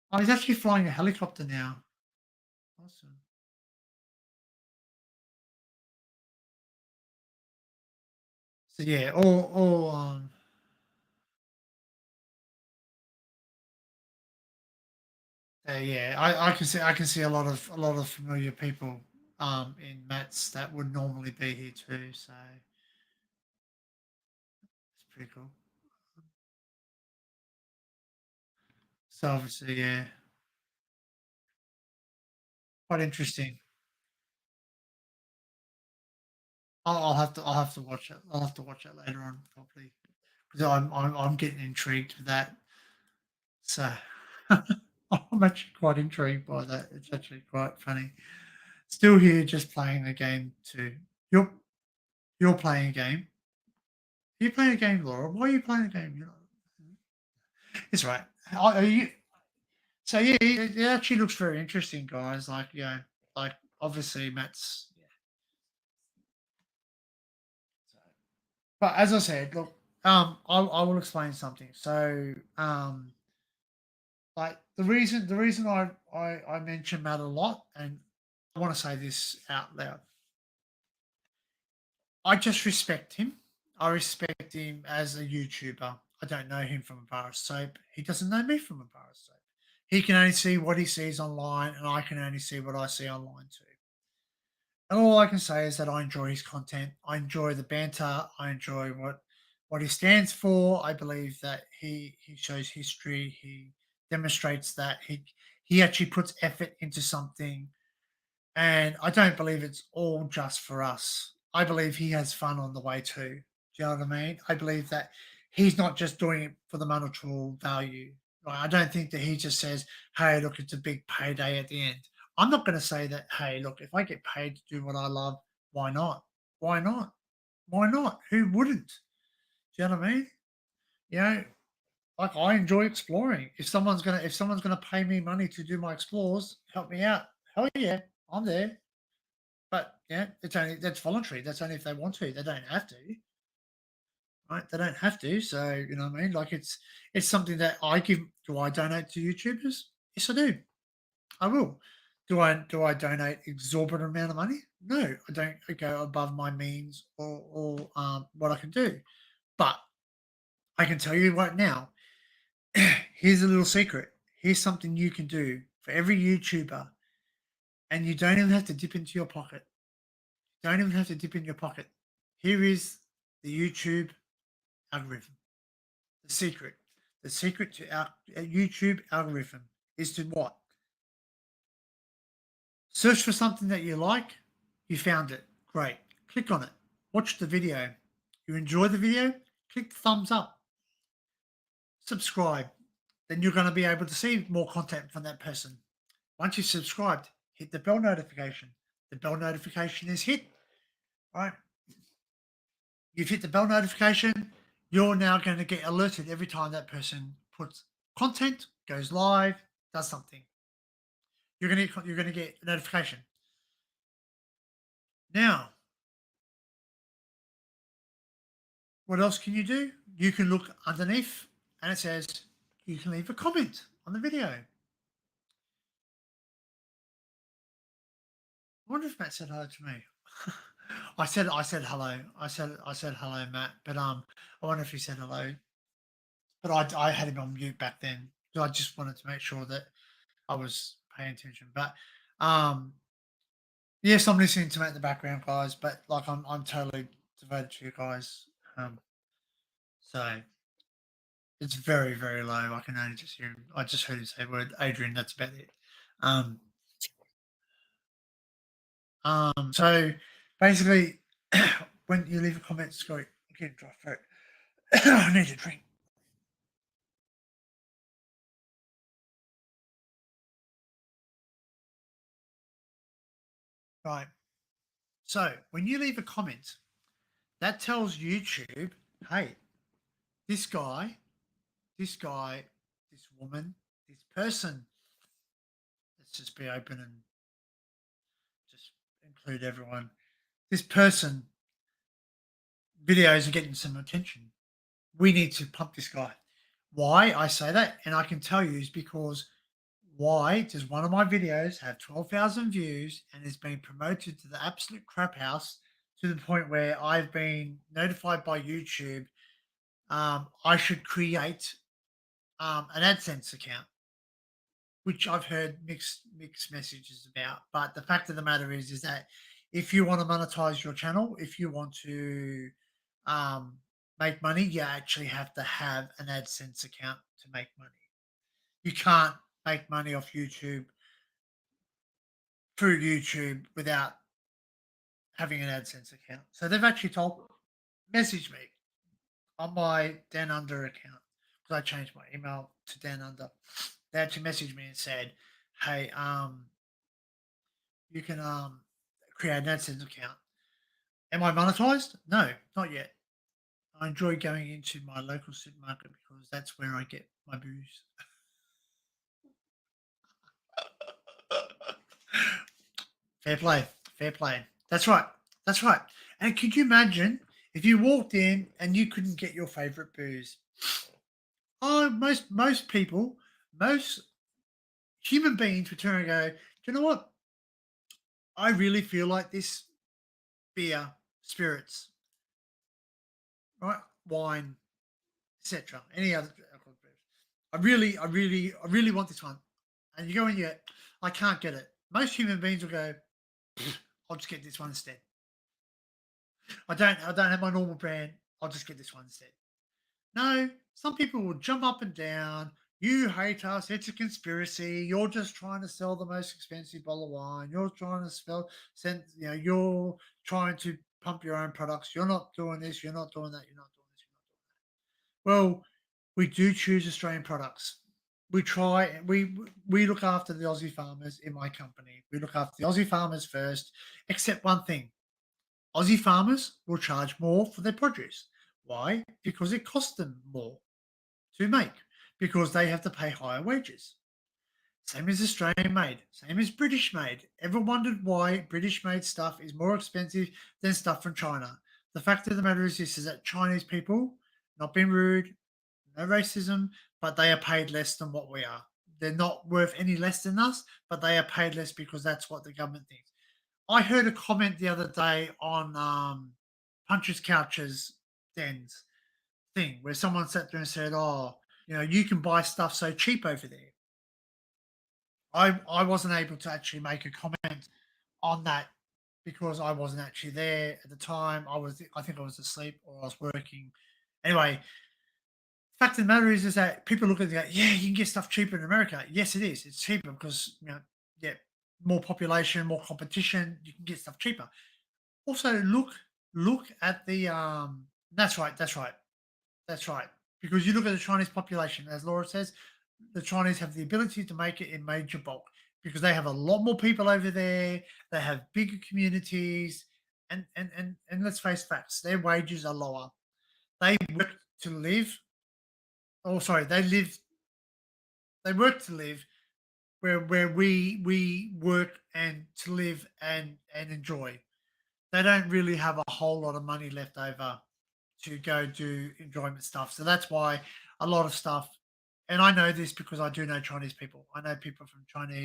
Oh, he's actually flying a helicopter now. Awesome. So yeah, all yeah, I can see a lot of familiar people in Matt's that would normally be here too. So it's pretty cool. So obviously, yeah, quite interesting. I'll have to watch it. I'll have to watch it later on probably, because I'm getting intrigued with that. So I'm actually quite intrigued by that. It's actually quite funny. Still here, just playing the game too. You're you're playing a game. Are you playing a game, Laura? Why are you playing a game? It's right. Are you? So yeah, it actually looks very interesting, guys. Like like obviously Matt's. Yeah. So, but as I said, look, I will explain something. So like the reason I mention Matt a lot, and I want to say this out loud. I just respect him. I respect him as a YouTuber. I don't know him from a bar of soap. He doesn't know me from a bar of soap. He can only see what he sees online, and I can only see what I see online too. And all I can say is that I enjoy his content. I enjoy the banter. I enjoy what he stands for. I believe that he shows history. He demonstrates that he actually puts effort into something, and I don't believe it's all just for us. I believe he has fun on the way too. Do you know what I mean? I believe that he's not just doing it for the monetary value. Like, I don't think that he just says, "Hey, look, it's a big payday at the end." I'm not going to say that. Hey, look, if I get paid to do what I love, why not? Why not? Why not? Who wouldn't? Do you know what I mean? You know, like I enjoy exploring. If someone's gonna pay me money to do my explores, help me out. Hell yeah, I'm there. But yeah, that's voluntary. That's only if they want to. They don't have to, right? They don't have to. So you know what I mean. Like it's something that I give. Do I donate to YouTubers? Yes, I do. I will. Do I donate exorbitant amount of money? No, I don't go above my means or what I can do. But I can tell you right now, here's a little secret. Here's something you can do for every YouTuber, and you don't even have to dip into your pocket. Don't even have to dip in your pocket. Here is the YouTube algorithm. The secret. The secret to our YouTube algorithm is to what? Search for something that you like. You found it. Great. Click on it. Watch the video. You enjoy the video? Click the thumbs up. Subscribe. Then you're going to be able to see more content from that person. Once you've subscribed, hit the bell notification. The bell notification is hit. Right? You've hit the bell notification. You're now going to get alerted every time that person puts content, goes live, does something. You're going to get a notification. Now, what else can you do? You can look underneath and it says you can leave a comment on the video. I wonder if Matt said hello to me. I said hello. I said hello, Matt. But I wonder if he said hello. But I had him on mute back then. So I just wanted to make sure that I was paying attention. But yes, I'm listening to Matt in the background, guys. But like I'm totally devoted to you guys. So it's very, very low. I can only just hear him. I just heard him say the word Adrian. That's about it. So basically, when you leave a comment, sorry, I'm getting dry throat. I need a drink. Right. So when you leave a comment, that tells YouTube, hey, this guy, this woman, this person, let's just be open and just include everyone. This person videos are getting some attention. We need to pump this guy. Why I say that, and I can tell you, is because why does one of my videos have 12,000 views and is being promoted to the absolute crap house to the point where I've been notified by YouTube I should create an AdSense account, which I've heard mixed messages about. But the fact of the matter is that if you want to monetize your channel, if you want to make money, you actually have to have an AdSense account to make money. You can't make money off YouTube through YouTube without having an AdSense account. So they've actually messaged me on my Dan Under account because I changed my email to Dan Under. They actually messaged me and said, "Hey, you can create an AdSense account. Am I monetized? No, not yet. I enjoy going into my local supermarket because that's where I get my booze." Fair play. Fair play. That's right. That's right. And could you imagine if you walked in and you couldn't get your favorite booze? Oh, most people, most human beings would turn and go, "Do you know what? I really feel like this beer, spirits, right? Wine, etc. Any other alcoholic booze. I really want this one." And you go in, I can't get it. Most human beings will go, "I'll just get this one instead. I don't have my normal brand. I'll just get this one instead." No, some people will jump up and down. "You hate us. It's a conspiracy. You're just trying to sell the most expensive bottle of wine. You're trying to you're trying to pump your own products. You're not doing this. You're not doing that. You're not doing this. You're not doing that." Well, we do choose Australian products. We try. We look after the Aussie farmers in my company. We look after the Aussie farmers first. Except one thing: Aussie farmers will charge more for their produce. Why? Because it costs them more to make, because they have to pay higher wages. Same as Australian made, same as British made. Ever wondered why British made stuff is more expensive than stuff from China? The fact of the matter is this: is that Chinese people, not being rude, no racism, but they are paid less than what we are. they're not worth any less than us, but they are paid less because that's what the government thinks. I heard a comment the other day on Punches Couches Dens thing where someone sat there and said, "Oh, you can buy stuff so cheap over there." I wasn't able to actually make a comment on that because I wasn't actually there at the time. I think I was asleep or I was working. Anyway, fact of the matter is that people look at it and go, yeah, you can get stuff cheaper in America. Yes, it is. It's cheaper because yeah, more population, more competition. You can get stuff cheaper. Also, look at the That's right. That's right. That's right. Because you look at the Chinese population, as Laura says, the Chinese have the ability to make it in major bulk because they have a lot more people over there. They have bigger communities, and let's face facts, their wages are lower. They work to live. Oh, sorry, they live. They work to live where we work and to live and enjoy. They don't really have a whole lot of money left over to go do enjoyment stuff. So that's why a lot of stuff, and I know this because I do know Chinese people. I know people from China,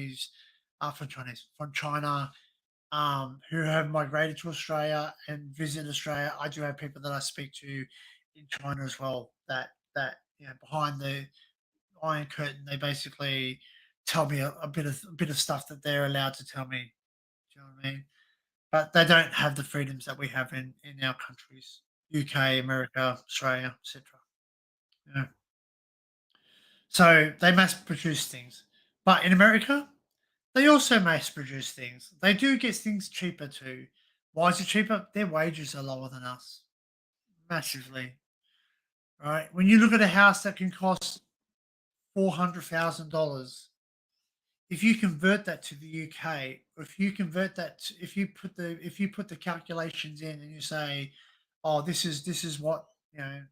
who have migrated to Australia and visit Australia. I do have people that I speak to in China as well. That behind the Iron Curtain, they basically tell me a bit of stuff that they're allowed to tell me. Do you know what I mean? But they don't have the freedoms that we have in our countries, UK, America, Australia, etc. You know? So they mass produce things, but in America, they also mass produce things. They do get things cheaper too. Why is it cheaper? Their wages are lower than us, massively. Right? When you look at a house that can cost $400,000, if you convert that to the UK, if you convert that, if you put the calculations in and you say, "Oh, this is what you know,"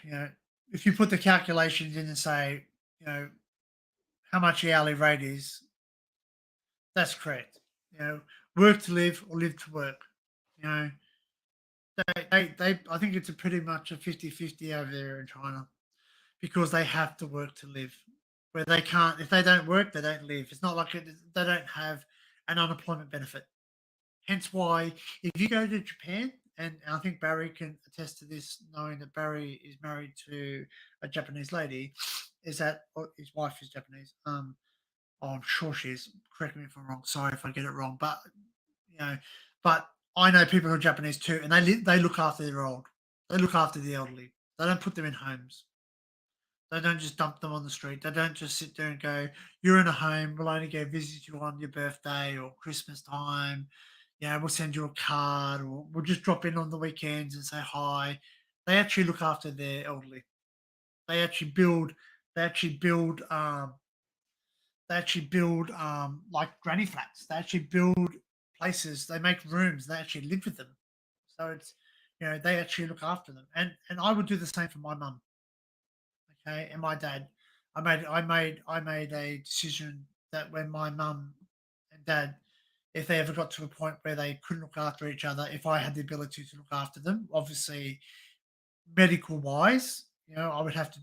you know, if you put the calculations in and say, you know, how much the hourly rate is, that's correct. You know, work to live or live to work. You know, I think it's a pretty much a 50-50 over there in China because they have to work to live. Where they can't, if they don't work, they don't live. It's not like they don't have an unemployment benefit. Hence why, if you go to Japan, and I think Barry can attest to this, knowing that Barry is married to a Japanese lady, is that or his wife is Japanese. Oh, I'm sure she is. Correct me if I'm wrong. Sorry if I get it wrong, but you know, but I know people who are Japanese too, and they look after their old. They look after the elderly. They don't put them in homes. They don't just dump them on the street. They don't just sit there and go, "You're in a home. We'll only go visit you on your birthday or Christmas time. Yeah, we'll send you a card, or we'll just drop in on the weekends and say hi." They actually look after their elderly. They actually build. They actually build. Like granny flats. They actually build places. They make rooms. They actually live with them. So it's they actually look after them. And I would do the same for my mum. Okay, and my dad. I made a decision that when my mum and dad, if they ever got to a point where they couldn't look after each other, if I had the ability to look after them, obviously medical wise, I would have to,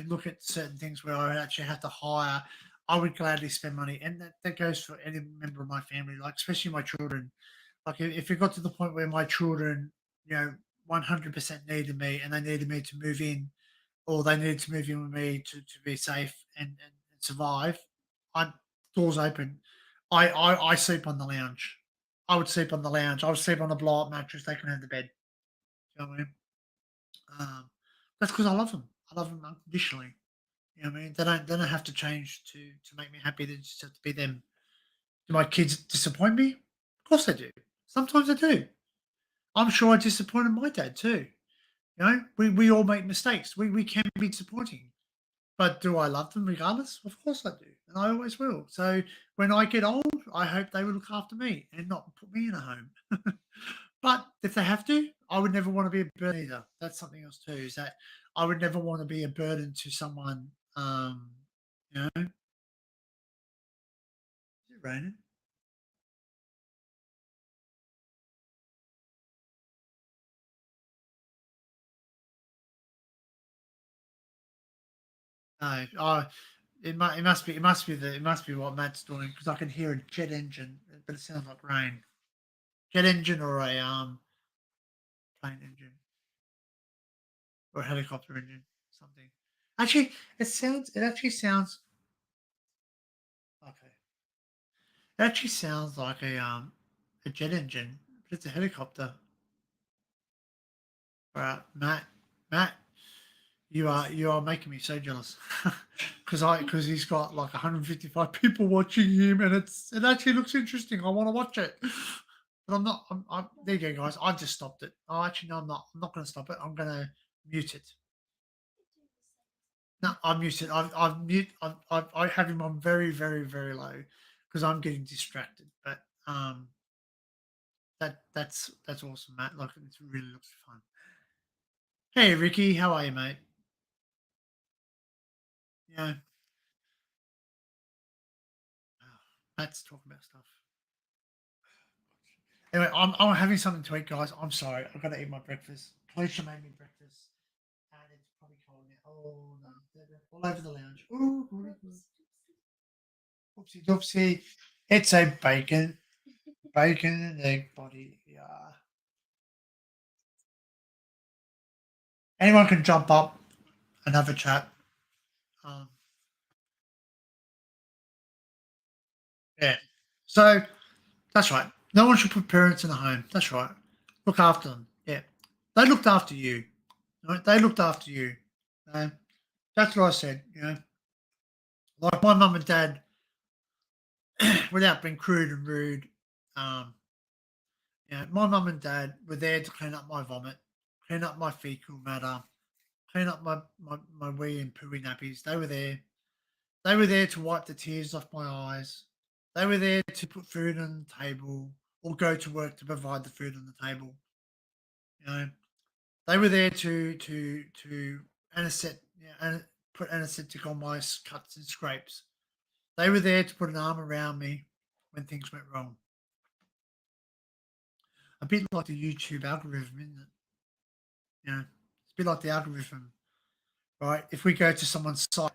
look at certain things where I would actually have to hire. I would gladly spend money, and that goes for any member of my family, like especially my children. Like if it got to the point where my children, 100% needed me, and they needed me to move in, or they needed to move in with me to be safe and survive, I doors open. I sleep on the lounge. I would sleep on the lounge. I would sleep on a blow up mattress. They can have the bed. You know what I mean? That's because I love them. I love them unconditionally. You know what I mean? They don't have to change to make me happy. They just have to be them. Do my kids disappoint me? Of course they do. Sometimes they do. I'm sure I disappointed my dad too. We all make mistakes. We can be disappointing. But do I love them regardless? Of course I do, and I always will. So when I get old, I hope they will look after me and not put me in a home. But if they have to, I would never want to be a burden either. That's something else too. Is that I would never want to be a burden to someone. Is it raining? No. It must be what Matt's doing because I can hear a jet engine, but it sounds like rain. Jet engine or a plane engine or a helicopter engine, something. Actually, it actually sounds okay. It actually sounds like a jet engine, but it's a helicopter. All right, Matt, you are making me so jealous because he's got like 155 people watching him, and it actually looks interesting. I want to watch it, but I'm not. There you go, guys. I've just stopped it. Oh, actually, no, I'm not. I'm not going to stop it. I'm going to mute it. No, I'm muted. I have him on very, very, very low because I'm getting distracted. But that's awesome, Matt. Like it really looks fun. Hey, Ricky, how are you, mate? Yeah, Matt's talking about stuff. Anyway, I'm having something to eat, guys. I'm sorry. I've got to eat my breakfast. Felicia made me breakfast, and it's probably cold now. Oh no, they're all over the lounge. Ooh, oopsie doopsie. It's a bacon and egg body. Yeah. Anyone can jump up and have a chat. Um, yeah. So that's right. No one should put parents in a home. That's right. Look after them. Yeah. They looked after you. Right? They looked after you. You that's what I said. Like my mum and dad, without being crude and rude, um, my mum and dad were there to clean up my vomit, clean up my fecal matter, clean up my wee and pooey nappies. They were there. They were there to wipe the tears off my eyes. They were there to put food on the table or go to work to provide the food on the table. You know, they were there to anesthetic, and put anesthetic on my cuts and scrapes. They were there to put an arm around me when things went wrong. A bit like the YouTube algorithm, isn't it? It's a bit like the algorithm, right? If we go to someone's site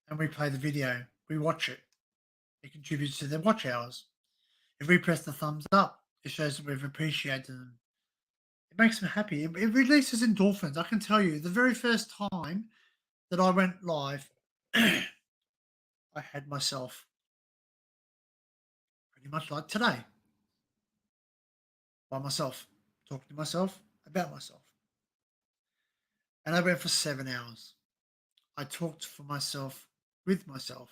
and we play the video, we watch it. It contributes to their watch hours. If we press the thumbs up, it shows that we've appreciated them. It makes them happy. It releases endorphins. I can tell you, the very first time that I went live, I had myself pretty much like today, by myself, talking to myself about myself. And I went for 7 hours. I talked for myself, with myself,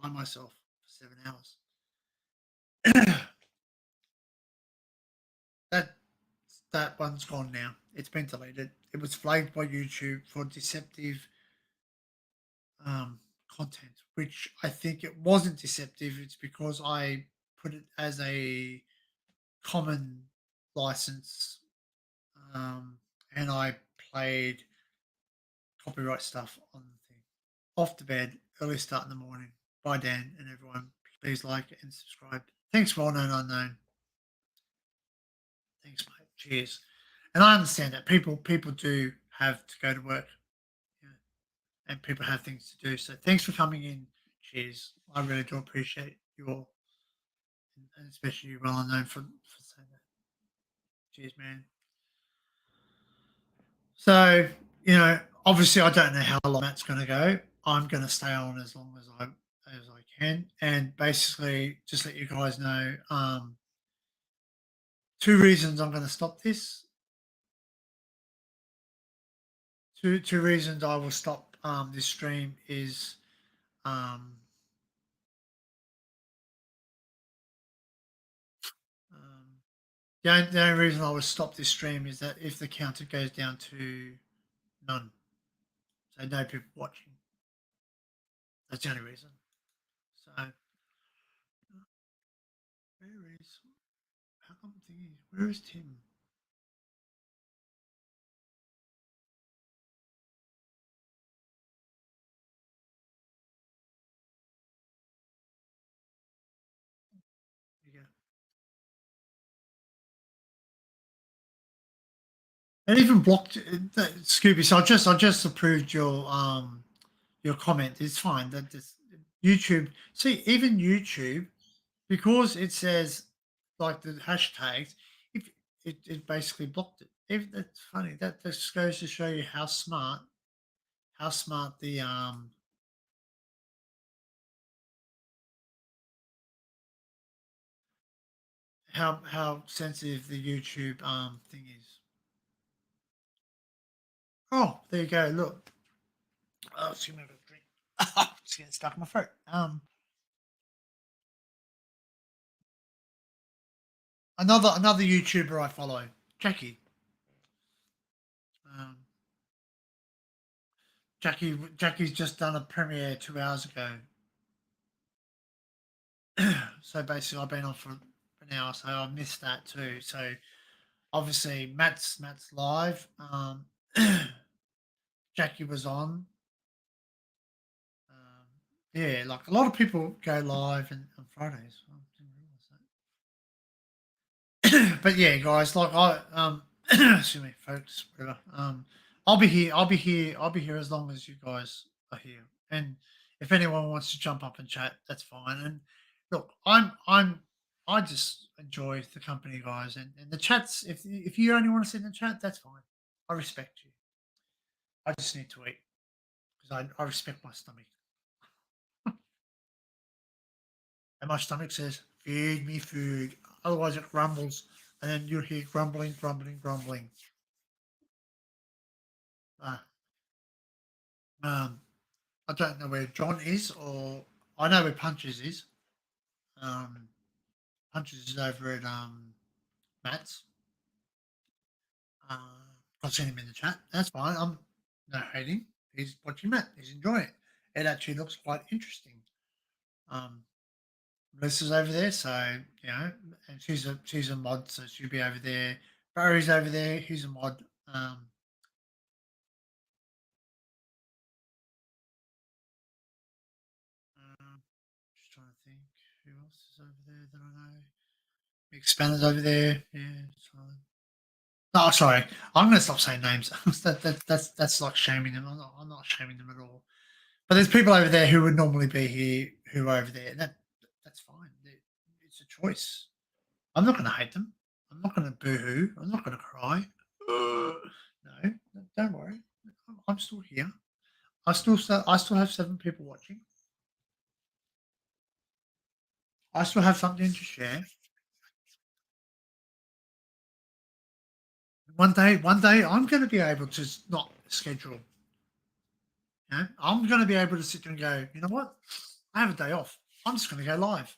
by myself for 7 hours. that that one's gone now. It's been deleted. It was flagged by YouTube for deceptive content, which I think it wasn't deceptive. It's because I put it as a common license, and I played copyright stuff on the thing. Off to bed, early start in the morning. Bye, Dan, and everyone. Please like and subscribe. Thanks, well known unknown. Thanks, mate. Cheers. And I understand that people do have to go to work, and people have things to do. So thanks for coming in. Cheers. I really do appreciate you all, and especially you, well known for saying that. Cheers, man. So obviously, I don't know how long that's going to go. I'm going to stay on as long as I can, and basically just let you guys know two reasons I'm going to stop this. Two reasons I will stop this stream is the only reason I will stop this stream is that if the counter goes down to none, so no people watching. That's the only reason. So where is how come thingy? Where is Tim? There you go. And even blocked Scooby. So I just approved your comment. It's fine. That just YouTube. See, even YouTube, because it says like the hashtags, if it basically blocked it. If that's funny, that just goes to show you how smart the how sensitive the YouTube thing is. Oh, there you go. Look. Oh, excuse me, I've got a drink. It's getting stuck in my throat. Another YouTuber I follow, Jackie. Um, Jackie's just done a premiere 2 hours ago. So basically, I've been on for an hour, so I missed that too. So obviously, Matt's live. Jackie was on. Um, yeah, like a lot of people go live on Fridays. I didn't realize that. But yeah, guys, like excuse me, folks, whatever. I'll be here. I'll be here. I'll be here as long as you guys are here. And if anyone wants to jump up and chat, that's fine. And look, I just enjoy the company, guys, and the chats. If you only want to sit in the chat, that's fine. I respect you. I just need to eat because I respect my stomach. And my stomach says, "Feed me food." Otherwise, it rumbles, and then you hear grumbling, grumbling, grumbling. Uh, um, I don't know where John is, or I know where Punches is. Um, Punches is over at Matt's. Uh, I've seen him in the chat. That's fine. I'm no hating. He's watching Matt. He's enjoying it. It actually looks quite interesting. Um, Melissa's over there, so you know, and she's a mod, so she'll be over there. Barry's over there. He's a mod. Just trying to think who else is over there that I know. Expander's over there. Yeah, it's fine. No, sorry. I'm going to stop saying names. That's like shaming them. I'm not shaming them at all. But there's people over there who would normally be here who are over there. That's fine. It's a choice. I'm not going to hate them. I'm not going to boo-hoo. I'm not going to cry. No, don't worry. I'm still here. I still have 7 people watching. I still have something to share. One day, I'm going to be able to not schedule. You know, I'm going to be able to sit there and go, you know what? I have a day off. I'm just going to go live,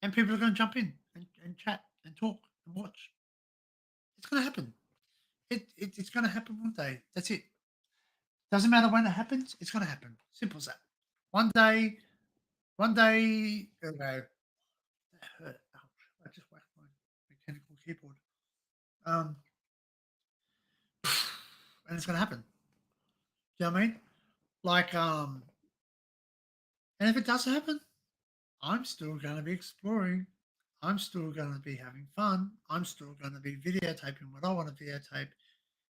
and people are going to jump in and chat and talk and watch. It's going to happen. It's going to happen one day. That's it. Doesn't matter when it happens. It's going to happen. Simple as that. One day, one day. It'll go. That hurt. Ouch. I just whacked my mechanical keyboard. Um, and it's going to happen. Do you know what I mean? Like and if it does happen, I'm still going to be exploring. I'm still going to be having fun. I'm still going to be videotaping what I want to videotape.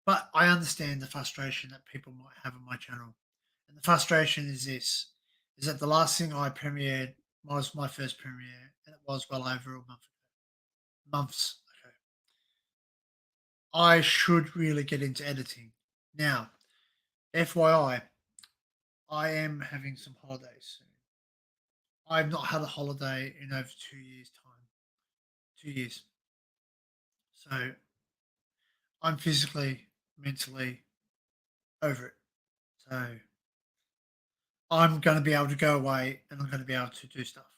But I understand the frustration that people might have on my channel. And the frustration is this, is that the last thing I premiered was my first premiere, and it was well over a months ago. I should really get into editing. Now, FYI, I am having some holidays soon. I've not had a holiday in over 2 years' time. 2 years. So I'm physically, mentally over it. So I'm going to be able to go away and I'm going to be able to do stuff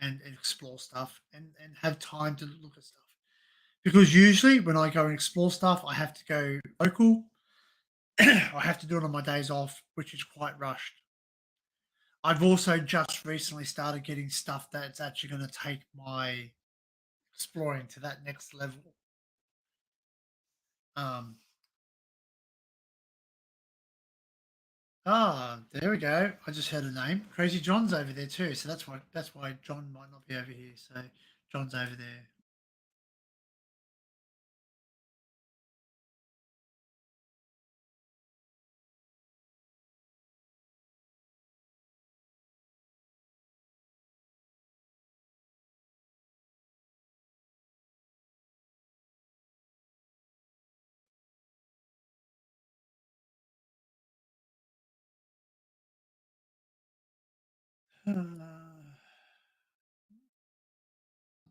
and explore stuff and have time to look at stuff. Because usually when I go and explore stuff, I have to go local. I have to do it on my days off, which is quite rushed. I've also just recently started getting stuff that's actually going to take my exploring to that next level. Um, there we go. I just heard a name. Crazy John's over there too. So that's why John might not be over here. So John's over there.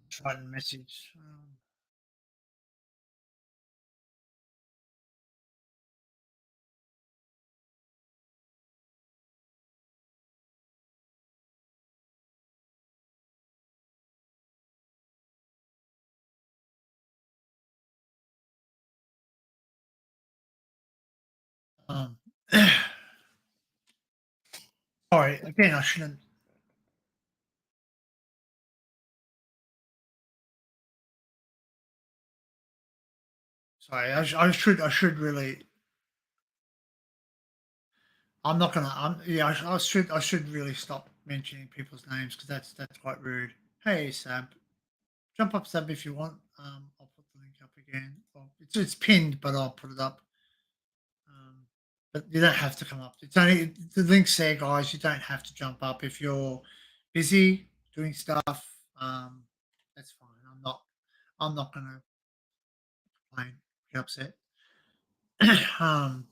Just writing a message. Um, sorry, again, I shouldn't. Sorry, I should really. I'm not gonna. Yeah, I should really stop mentioning people's names because that's quite rude. Hey, Sab, jump up, Sab, if you want. I'll put the link up again. Well, it's pinned, but I'll put it up. But you don't have to come up. It's only the link's there, guys. You don't have to jump up if you're busy doing stuff. That's fine. I'm not gonna complain. Get upset. um,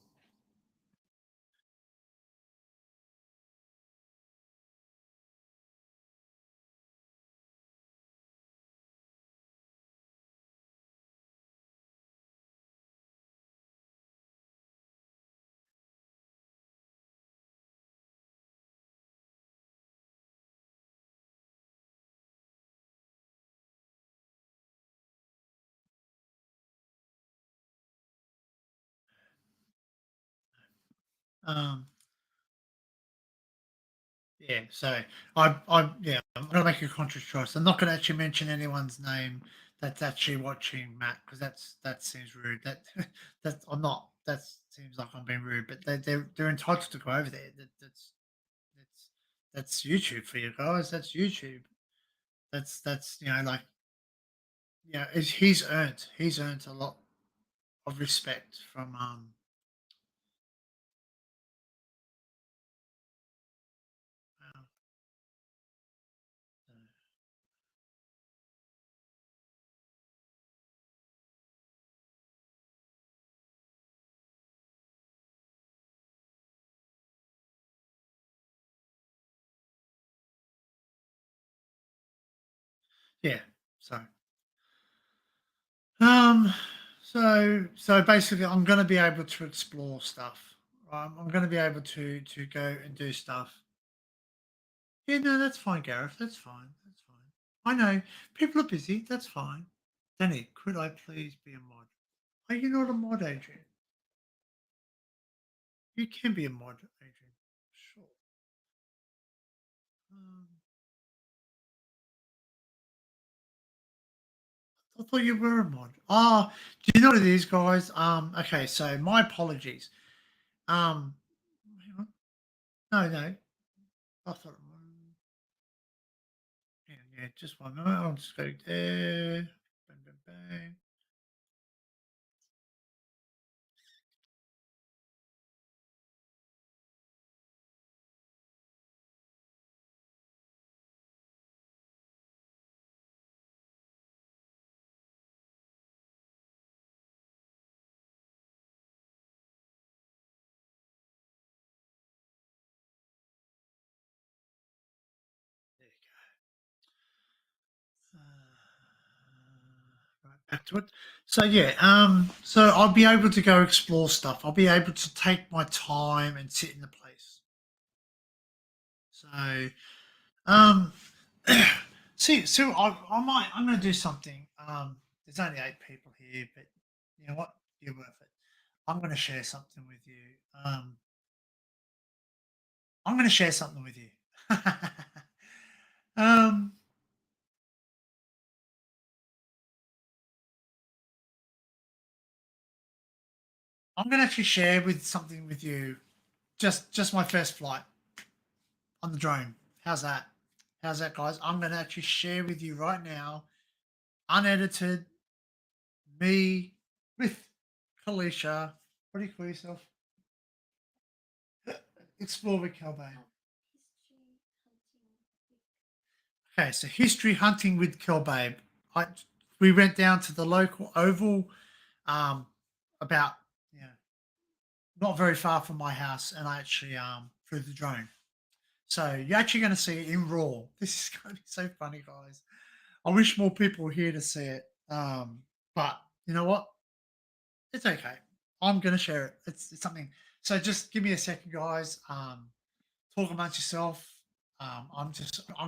um, yeah. So yeah, I'm gonna make a conscious choice. I'm not gonna actually mention anyone's name that's actually watching Matt because that seems rude. That I'm not. That seems like I'm being rude. But they're entitled to go over there. That's that's YouTube for you guys. That's YouTube. That's like he's earned a lot of respect from uh, yeah. So um so basically I'm going to be able to explore stuff. I'm going to be able to go and do stuff. Yeah, no, that's fine, Gareth. That's fine. That's fine. I know people are busy. That's fine. Danny, could I please be a mod? Are you not a mod, Adrian? You can be a mod, Adrian. Sure. Um, I thought you were a mod. Ah, do you know what it is, guys? Okay, so my apologies. Hang on. No. I thought. Yeah. Just one moment. I'll just go there. Bang, bang, bang. There you go. Right, back to it. So yeah, so I'll be able to go explore stuff. I'll be able to take my time and sit in the place. So Um, so I'm going to do something. There's only 8 people here, but you know what? You're worth it. I'm going to share something with you. Um, I'm going to share something with you. um, I'm going to actually share with something with you. Just my first flight on the drone. How's that? How's that, guys? I'm going to actually share with you right now, unedited, me with Kalisha. What do you call yourself? Explore with Calbane. Okay, so history hunting with Kelbabe. We went down to the local oval, um, about not very far from my house, and I actually flew the drone. So you're actually going to see it in RAW. This is going to be so funny, guys. I wish more people were here to see it. But you know what? It's okay. I'm going to share it. It's something. So just give me a second, guys. Talk amongst yourself. I'm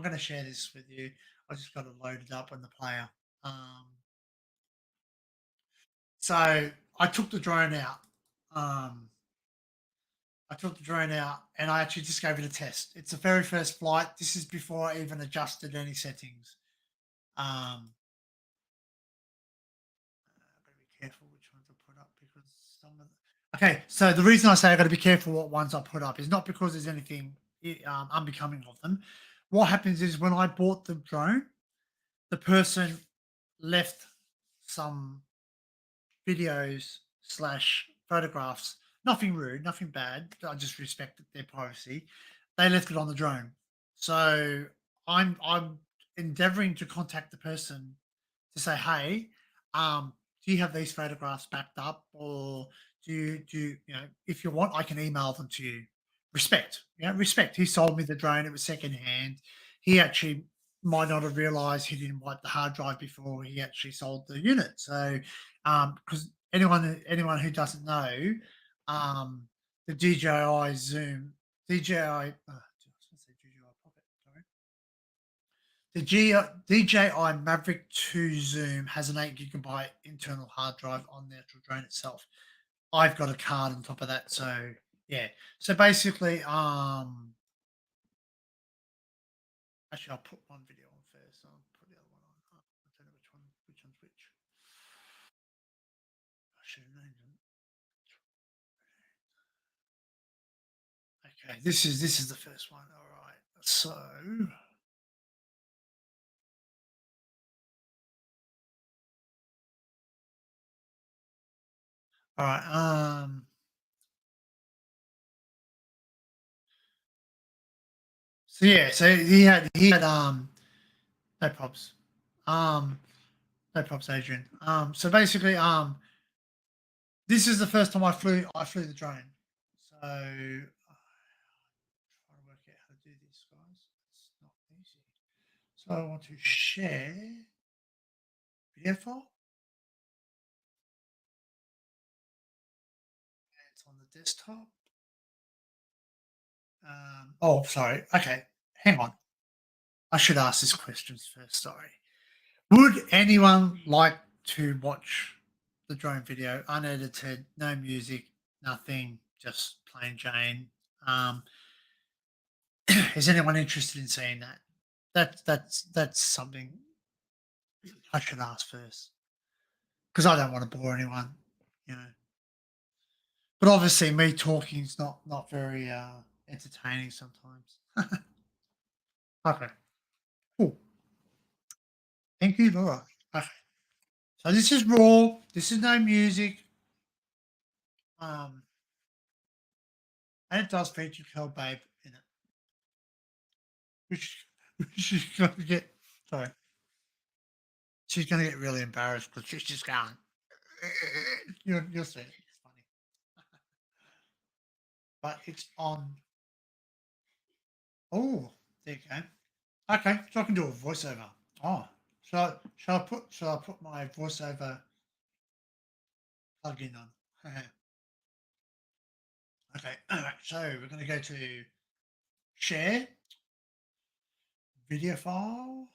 going to share this with you. I just got it loaded up on the player. So I took the drone out. I took the drone out and I actually just gave it a test. It's the very first flight. This is before I even adjusted any settings. I've got to be careful which ones I put up because some of okay. So the reason I say I got to be careful what ones I put up is not because there's anything unbecoming of them. What happens is when I bought the drone, the person left some videos slash photographs. Nothing rude, nothing bad. I just respected their privacy. They left it on the drone. So I'm endeavoring to contact the person to say, hey, do you have these photographs backed up, or you know, if you want, I can email them to you. Respect, respect. He sold me the drone; it was secondhand. He actually might not have realised he didn't wipe the hard drive before he actually sold the unit. So, because anyone who doesn't know, the DJI Zoom, DJI, I was going to say DJI Pocket, sorry. The DJI Maverick 2 Zoom has an 8 GB internal hard drive on the actual drone itself. I've got a card on top of that, so yeah. So basically, actually, I'll put one video on first. I'll put the other one on. I don't know which one's which. I should have named them. Okay, this is the first one. All right. So all right. So yeah. So he had no props. No props, Adrian. So basically, this is the first time I flew the drone. So trying to work out how to do this, guys. It's not easy. So I want to share video file. It's on the desktop. Oh, sorry. Okay, hang on. I should ask this questions first. Sorry. Would anyone like to watch the drone video unedited, no music, nothing, just plain Jane? Is anyone interested in seeing that? That's something I should ask first because I don't want to bore anyone, you know. But obviously, me talking is not very entertaining sometimes. Okay, cool. Thank you, Laura. Okay, so this is raw. This is no music. And it does feature Kel Babe in it, which she's gonna get. Sorry, she's gonna get really embarrassed because she's just going. You'll see it. It's funny, but it's on. Oh, there you go. Okay, so I can do a voiceover. Oh, shall I put my voiceover plugin on? Okay, all right. So we're going to go to share video file,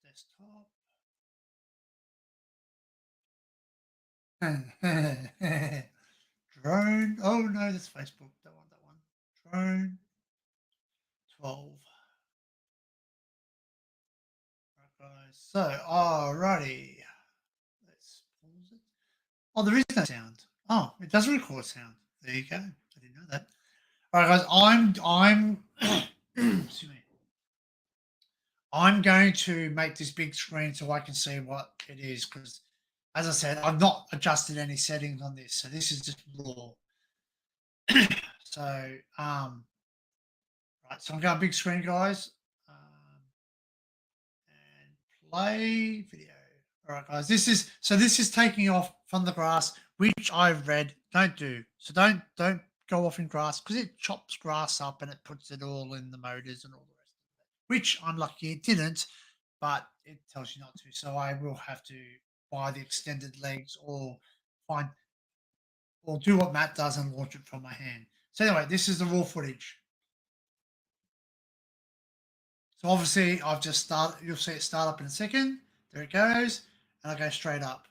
desktop. Drone. Oh no, that's Facebook. Don't want that one. Drone 12. Right, guys. So, alrighty. Let's pause it. Oh, there is no sound. Oh, it does record sound. There you go. I didn't know that. All right, guys. I'm excuse me. I'm going to make this big screen so I can see what it is because, as I said, I've not adjusted any settings on this, so this is just raw. So, right. So I'm going big screen, guys, and play video. All right, guys. This is taking off from the grass, which I've read. Don't do. So don't go off in grass because it chops grass up and it puts it all in the motors and all the rest of it. Which I'm lucky it didn't, but it tells you not to. So I will have to buy the extended legs find or do what Matt does and launch it from my hand. So anyway, this is the raw footage. So obviously I've just started, you'll see it start up in a second. There it goes. And I go straight up.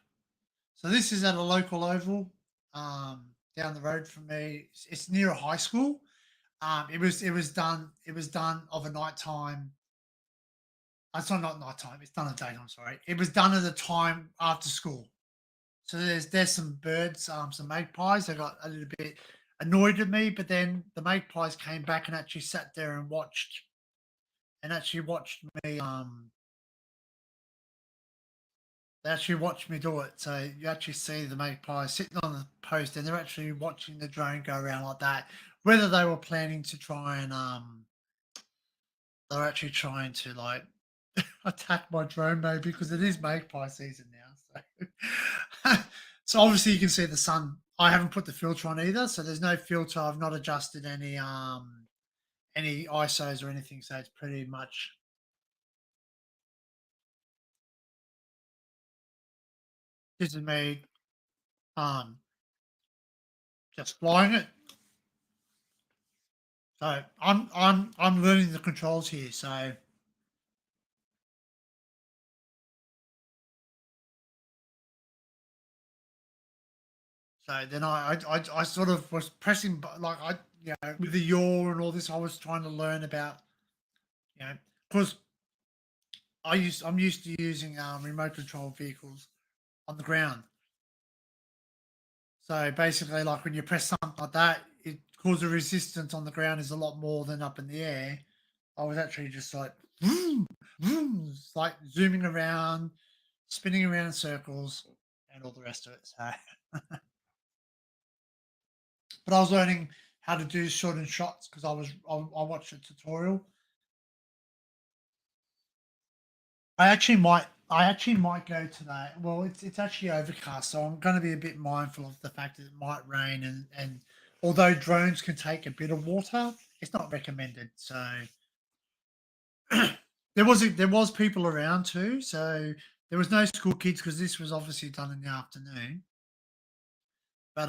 So this is at a local oval down the road from me. It's near a high school. It was done of a nighttime. It's not nighttime. It's done at daytime. Sorry, it was done at a time after school. So there's some birds, some magpies. They got a little bit annoyed at me, but then the magpies came back and actually sat there and watched me. They actually watched me do it. So you actually see the magpies sitting on the post and they're actually watching the drone go around like that. Whether they were planning to try and they're actually trying to like attack my drone maybe because it is magpie season now. So so obviously you can see the sun. I haven't put the filter on either, so there's no filter. I've not adjusted any ISOs or anything, so it's pretty much this is me um just flying it. So I'm learning the controls here. So then I sort of was pressing like with the yaw and all this. I was trying to learn about because I'm used to using remote control vehicles on the ground. So basically, like when you press something like that, it cause the resistance on the ground is a lot more than up in the air. I was actually just like vroom, vroom, like zooming around, spinning around in circles, and all the rest of it. So, but I was learning how to do short and shots because I watched a tutorial. I actually might go today. Well, it's actually overcast, so I'm going to be a bit mindful of the fact that it might rain and although drones can take a bit of water, it's not recommended. So there was people around too, so there was no school kids because this was obviously done in the afternoon. But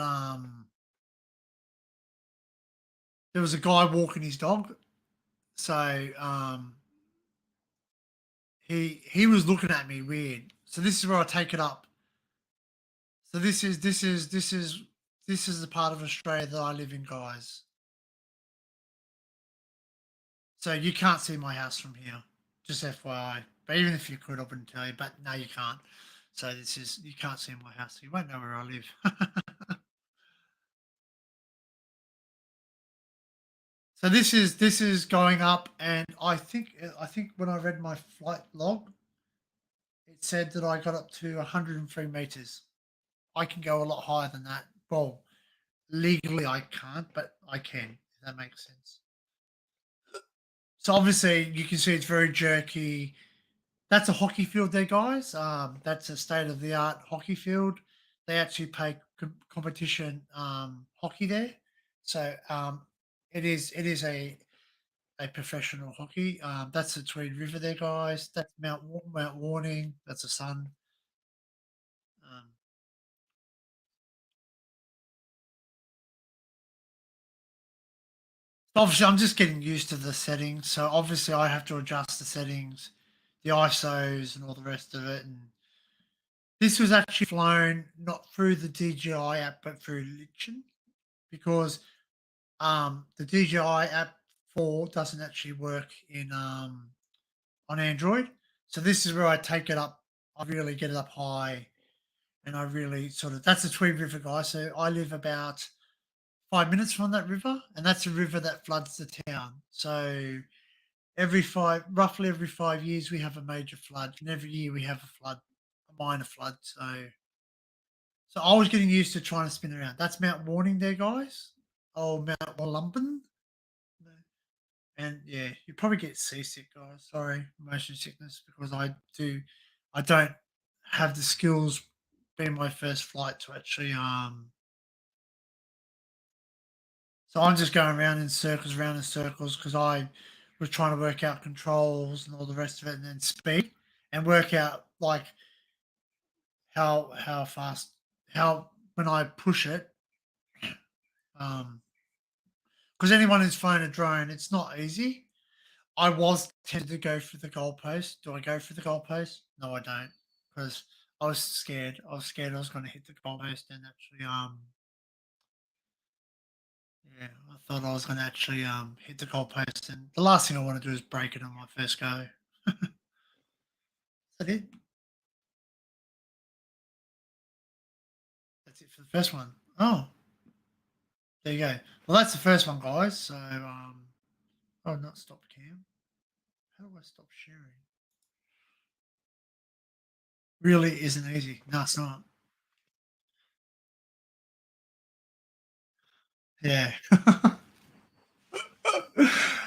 there was a guy walking his dog, so he was looking at me weird. So this is where I take it up. So this is the part of Australia that I live in, guys. So you can't see my house from here, just FYI. But even if you could, I wouldn't tell you. But no, you can't. So you can't see my house. You won't know where I live. So this is going up, and I think when I read my flight log, it said that I got up to 103 meters. I can go a lot higher than that. Well, legally I can't, but I can. If that makes sense. So obviously you can see it's very jerky. That's a hockey field there, guys. That's a state of the art hockey field. They actually play competition hockey there. So it is a professional hockey. That's the Tweed River there, guys. That's Mount Warning. That's the sun. Um, Obviously, I'm just getting used to the settings. So obviously, I have to adjust the settings, the ISOs, and all the rest of it. And this was actually flown not through the DJI app, but through Litchen because the DJI app 4 doesn't actually work in on Android. So this is where I take it up. I really get it up high, and I really sort of that's the Tweed River, guys. So I live about 5 minutes from that river, and that's a river that floods the town. So roughly every 5 years, we have a major flood, and every year we have a flood, a minor flood. So I was getting used to trying to spin around. That's Mount Warning there, guys. Oh, Mount Wollumbin. And yeah, you probably get seasick, guys. Sorry, motion sickness, because I don't have the skills being my first flight to actually So I'm just going round in circles because I was trying to work out controls and all the rest of it, and then speed and work out like how fast how when I push it. Because anyone who's flown a drone, it's not easy. I was tempted to go for the goalpost. Do I go for the goalpost? No, I don't, because I was scared. I was scared I was going to hit the goalpost and actually yeah, I thought I was going to actually hit the goalpost, and the last thing I want to do is break it on my first go. I did. That's it for the first one. Oh, there you go. Well, that's the first one, guys. So oh, not stop cam. How do I stop sharing? Really isn't easy. No, it's not. Yeah.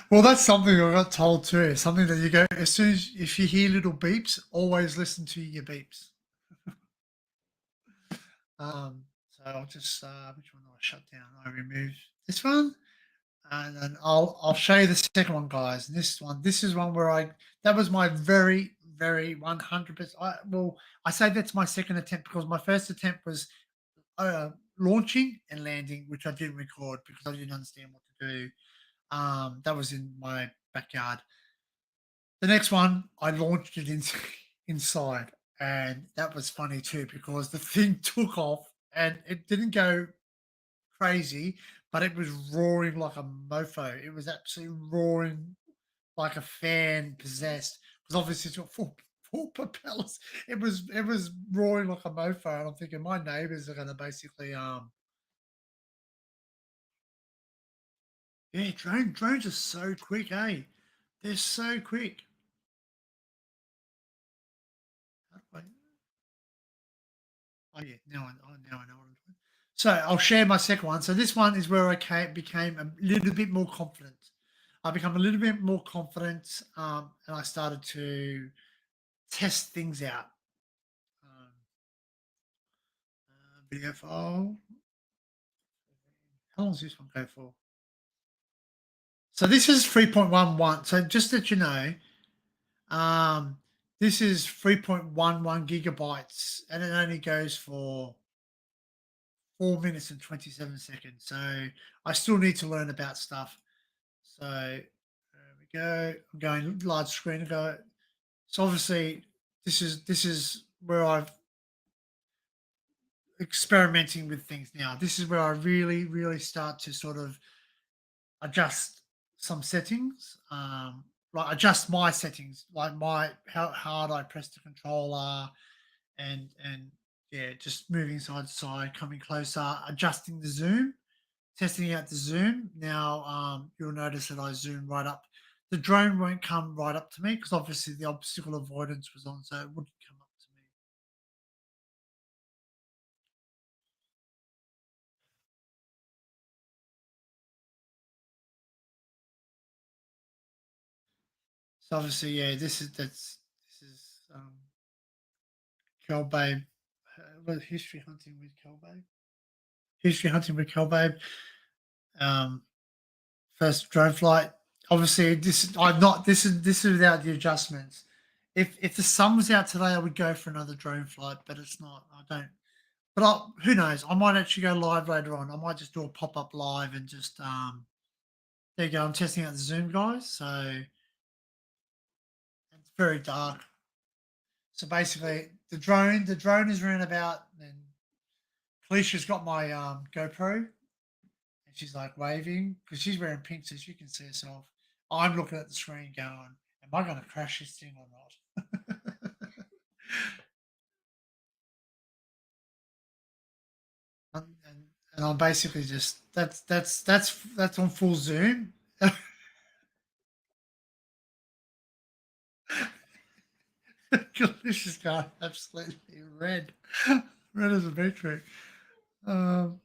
Well, that's something I got told too. Something that you go as soon as if you hear little beeps, always listen to your beeps. So I'll just which one do I shut down? I remove this one, and then I'll show you the second one, guys. And this is one where that was my very 100%. Well, I say that's my second attempt because my first attempt was launching and landing, which I didn't record because I didn't understand what to do. That was in my backyard. The next one, I launched it inside, and that was funny too because the thing took off and it didn't go crazy, but it was roaring like a mofo. It was absolutely roaring like a fan possessed because obviously it's got four propellers. It was roaring like a mofo, and I'm thinking my neighbors are going to basically yeah, drones are so quick, eh? They're so quick. How do I- Oh yeah, now I know what I'm doing. So I'll share my second one. So this one is where became a little bit more confident. I become a little bit more confident, and I started to test things out. Um, video file. How long does this one go for? So this is 3.11. So just that you know, um, this is 3.11 gigabytes, and it only goes for 4 minutes and 27 seconds. So I still need to learn about stuff. So there we go. I'm going large screen. So obviously this is where I've experimenting with things now. This is where I really start to sort of adjust some settings. Like adjust my settings, like my how hard I press the controller, and yeah, just moving side to side, coming closer, adjusting the zoom, testing out the zoom. Now you'll notice that I zoom right up. The drone won't come right up to me because obviously the obstacle avoidance was on, so it wouldn't come up to me. So obviously, yeah, this is Kel Babe. History hunting with Kel Babe. History hunting with Kel Babe. Um, first drone flight. Obviously, I'm not. This is without the adjustments. If the sun was out today, I would go for another drone flight, but it's not. I don't. But who knows? I might actually go live later on. I might just do a pop up live and just there you go. I'm testing out the Zoom, guys. So it's very dark. So basically, the drone is around about. And Felicia's got my GoPro, and she's like waving because she's wearing pink, so she can see herself. I'm looking at the screen, going, "Am I going to crash this thing or not?" And I'm basically just that's on full zoom. This has gone absolutely red, red as a beetroot. Um,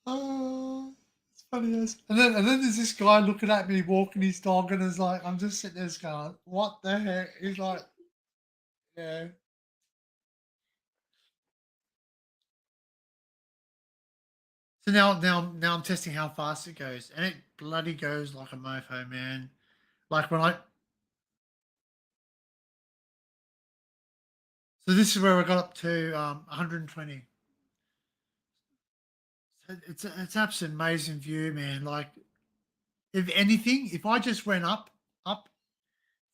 oh, it's funny as. And then there's this guy looking at me walking his dog, and it's like I'm just sitting there going, "What the heck?" He's like, "Yeah." So now I'm testing how fast it goes, and it bloody goes like a mofo, man. Like when I so this is where I got up to 120. So it's absolute amazing view, man. Like if anything, if I just went up,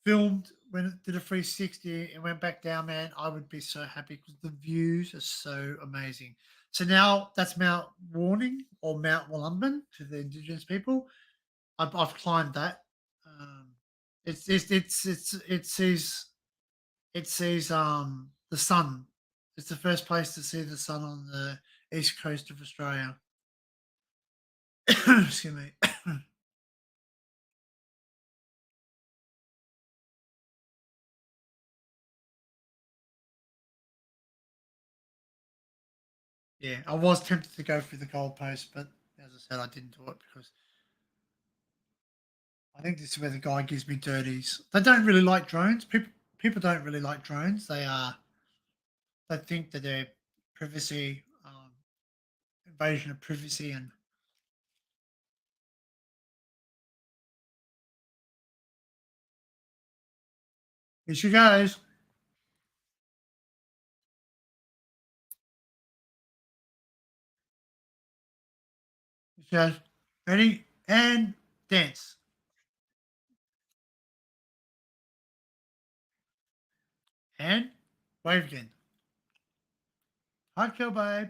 filmed when it did a 360 and went back down, man, I would be so happy because the views are so amazing. So now that's Mount Warning or Mount Wollumbin to the Indigenous people. I've climbed that. Um, it sees the sun. It's the first place to see the sun on the east coast of Australia. Excuse me. Yeah, I was tempted to go through the goalpost, but as I said, I didn't do it because I think this is where the guy gives me dirties. They don't really like drones. People don't really like drones. They think that they're privacy invasion of privacy, and here she goes. She goes, ready and dance and wave again. Hi, kill babe.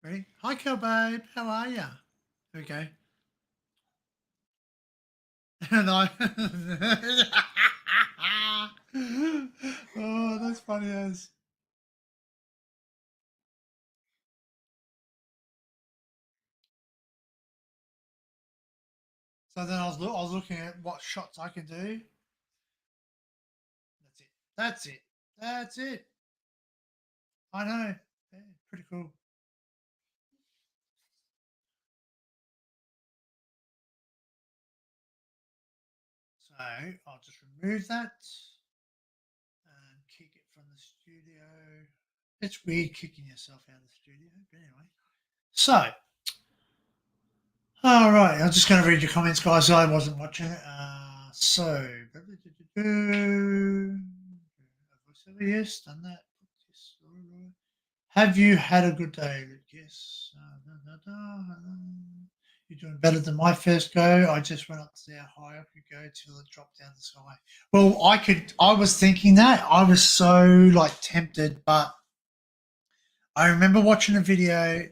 Ready? Hi, kill babe. How are ya? There we go. And I. Oh, that's funny as. So then I was looking at what shots I can do. That's it. That's it. That's it. I know. Yeah, pretty cool. So I'll just remove that and kick it from the studio. It's weird kicking yourself out of the studio, but anyway. So, all right, I'm just going to read your comments, guys. I wasn't watching it. Yes, done that. Have you had a good day, Luke? Yes. You're doing better than my first go. I just went up to see how high I could go till it dropped down the sky. Well, I was thinking that. I was so like tempted, but I remember watching a video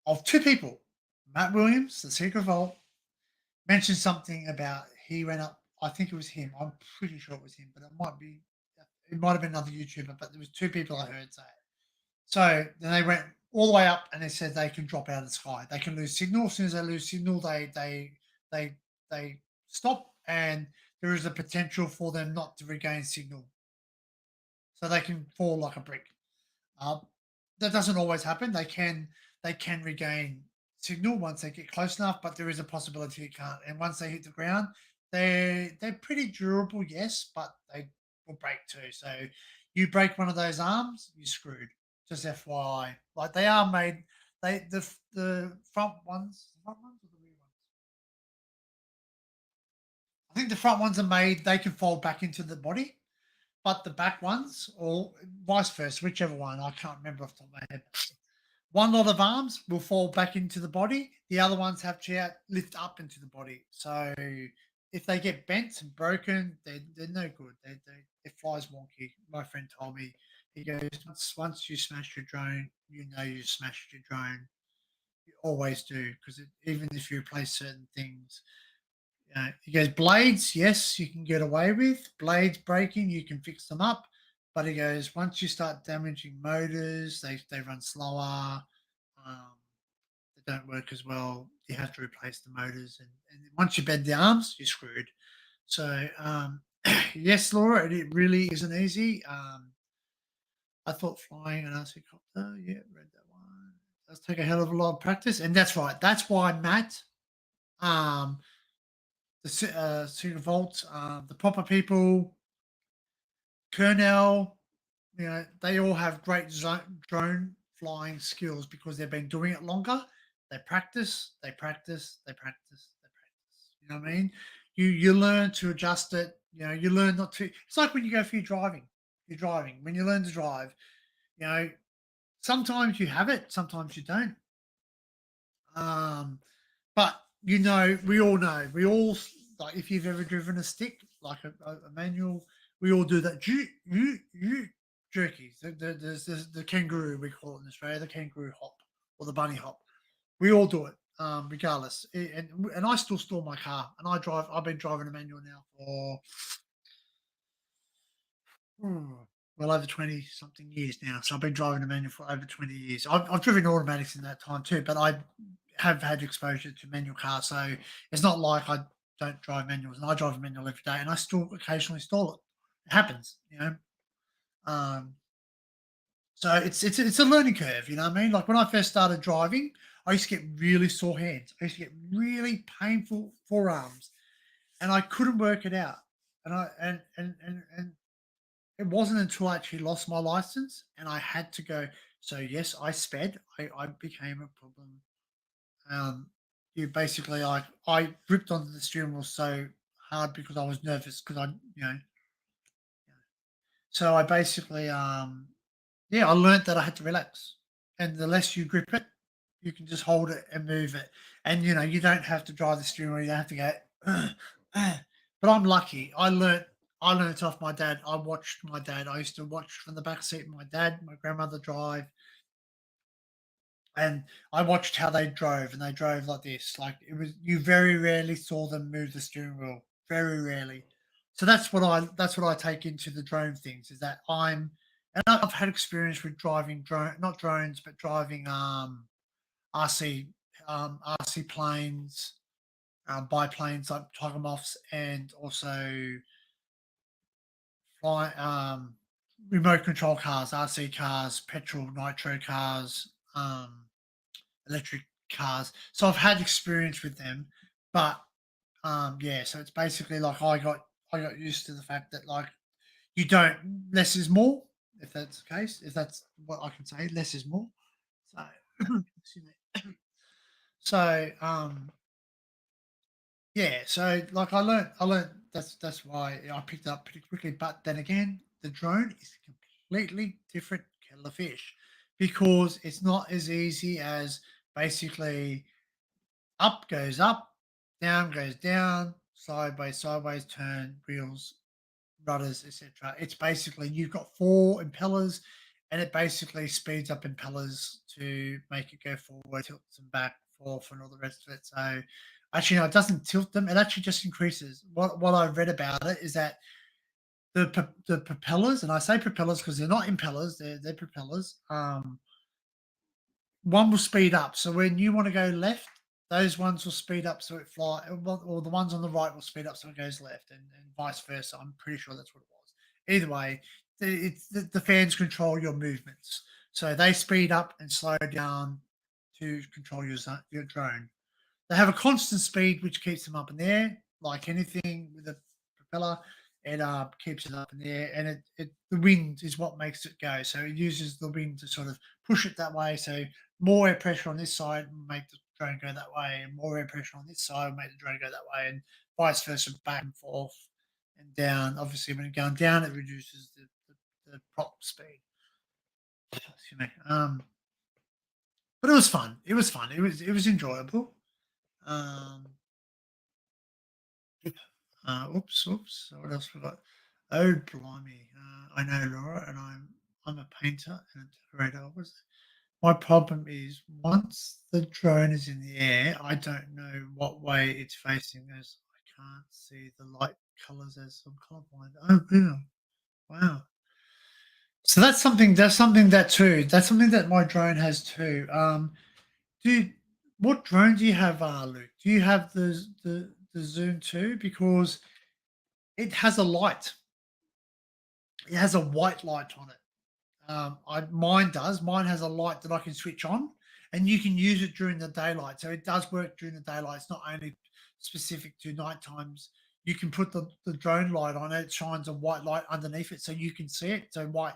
of two people. Matt Williams, the Secret Vault, mentioned something about he went up. I think it was him. I'm pretty sure it was him, but it might have been another YouTuber, but there was two people I heard say it. So then they went all the way up, and they said they can drop out of the sky. They can lose signal. As soon as they lose signal, they they stop, and there is a potential for them not to regain signal, so they can fall like a brick. Uh, that doesn't always happen. They can regain signal once they get close enough, but there is a possibility it can't. And once they hit the ground, they're pretty durable, yes, but they will break too. So you break one of those arms, you're screwed. Just FYI, like they are made. The front ones or the rear ones? I think the front ones are made. They can fold back into the body, but the back ones, or vice versa, whichever one, I can't remember off the top of my head. One lot of arms will fall back into the body. The other ones have to lift up into the body. So if they get bent and broken, they're no good. It flies wonky. My friend told me, he goes, once you smash your drone, you know you smashed your drone. You always do, because even if you replace certain things, he goes, blades, yes, you can get away with. Blades breaking, you can fix them up. But he goes, once you start damaging motors, they run slower. Um, they don't work as well. You have to replace the motors. And once you bend the arms, you're screwed. So, yes, Laura, it really isn't easy. I thought flying an RC copter, yeah, read that one. It does take a hell of a lot of practice. And that's right. That's why Matt, um, the Secret Vault, the proper people, Colonel, they all have great drone flying skills because they've been doing it longer. They practice, they practice, they practice, they practice. You know what I mean? You learn to adjust it. You learn not to. It's like when you go for your driving. You're driving. When you learn to drive, you know, sometimes you have it, sometimes you don't. Um, but we all know, like if you've ever driven a stick, like a manual, we all do that. Jerky. There's the kangaroo, we call it in Australia, the kangaroo hop or the bunny hop. We all do it, regardless. And I still store my car, and I drive. I've been driving a manual now for hmm, well over 20 something years now. So I've been driving a manual for over 20 years. I've driven automatics in that time too, but I have had exposure to manual cars. So it's not like I don't drive manuals, and I drive a manual every day, and I still occasionally stall it. It happens. Um, so it's a learning curve, you know what I mean? Like when I first started driving, I used to get really sore hands. I used to get really painful forearms, and I couldn't work it out. And I and it wasn't until I actually lost my license and I had to go. So yes, I sped. I became a problem. Um, you basically I gripped onto the steering wheel so hard because I was nervous because so I basically yeah, I learned that I had to relax. And the less you grip it, you can just hold it and move it. And you don't have to drive the steering wheel, you don't have to go but I'm lucky. I learned off my dad. I watched my dad. I used to watch from the back seat of my dad, my grandmother drive, and I watched how they drove, and they drove like this. Like you very rarely saw them move the steering wheel. Very rarely. So that's what I take into the drone things is that and I've had experience with driving drone, not drones, but driving RC RC planes, biplanes like Tiger Moths, and also fly remote control cars, RC cars, petrol nitro cars, electric cars. So I've had experience with them, but yeah. So it's basically like I got used to the fact that like you don't less is more. If that's the case, if that's what I can say, less is more. So excuse me. So yeah, so like I learned that's why I picked it up pretty quickly. But then again, the drone is a completely different kettle of fish because it's not as easy as basically up goes up, down goes down, sideways turn, wheels, rudders, etc. It's basically you've got four impellers, and it basically speeds up impellers to make it go forward, tilts them back, forth, and all the rest of it. So actually, no, it doesn't tilt them. It actually just increases. What I've read about it is that the propellers, and I say propellers because they're not impellers, they're propellers. One will speed up. So when you want to go left, those ones will speed up so it fly, or the ones on the right will speed up so it goes left, and vice versa. I'm pretty sure that's what it was. Either way, the fans control your movements, so they speed up and slow down to control your drone. They have a constant speed which keeps them up in the air, like anything with a propeller. It keeps it up in the air, and the wind is what makes it go. So it uses the wind to sort of push it that way. So more air pressure on this side will make the drone go that way, and more air pressure on this side will make the drone go that way, and vice versa, back and forth and down. Obviously, when it's going down, it reduces the prop speed. Excuse me. But it was fun. It was fun. It was enjoyable. Um, oops. What else forgot? Oh, blimey. I know Laura, and I'm a painter and a decorator. My problem is once the drone is in the air, I don't know what way it's facing as I can't see the light colors as I'm colorblind. Oh, yeah. Wow. So that's something that my drone has too. Do what drone do you have, Luke? Do you have the Zoom 2? Because it has a light. It has a white light on it. Mine does. Mine has a light that I can switch on, and you can use it during the daylight. So it does work during the daylight. It's not only specific to night times. You can put the drone light on it. It shines a white light underneath it, so you can see it. So white.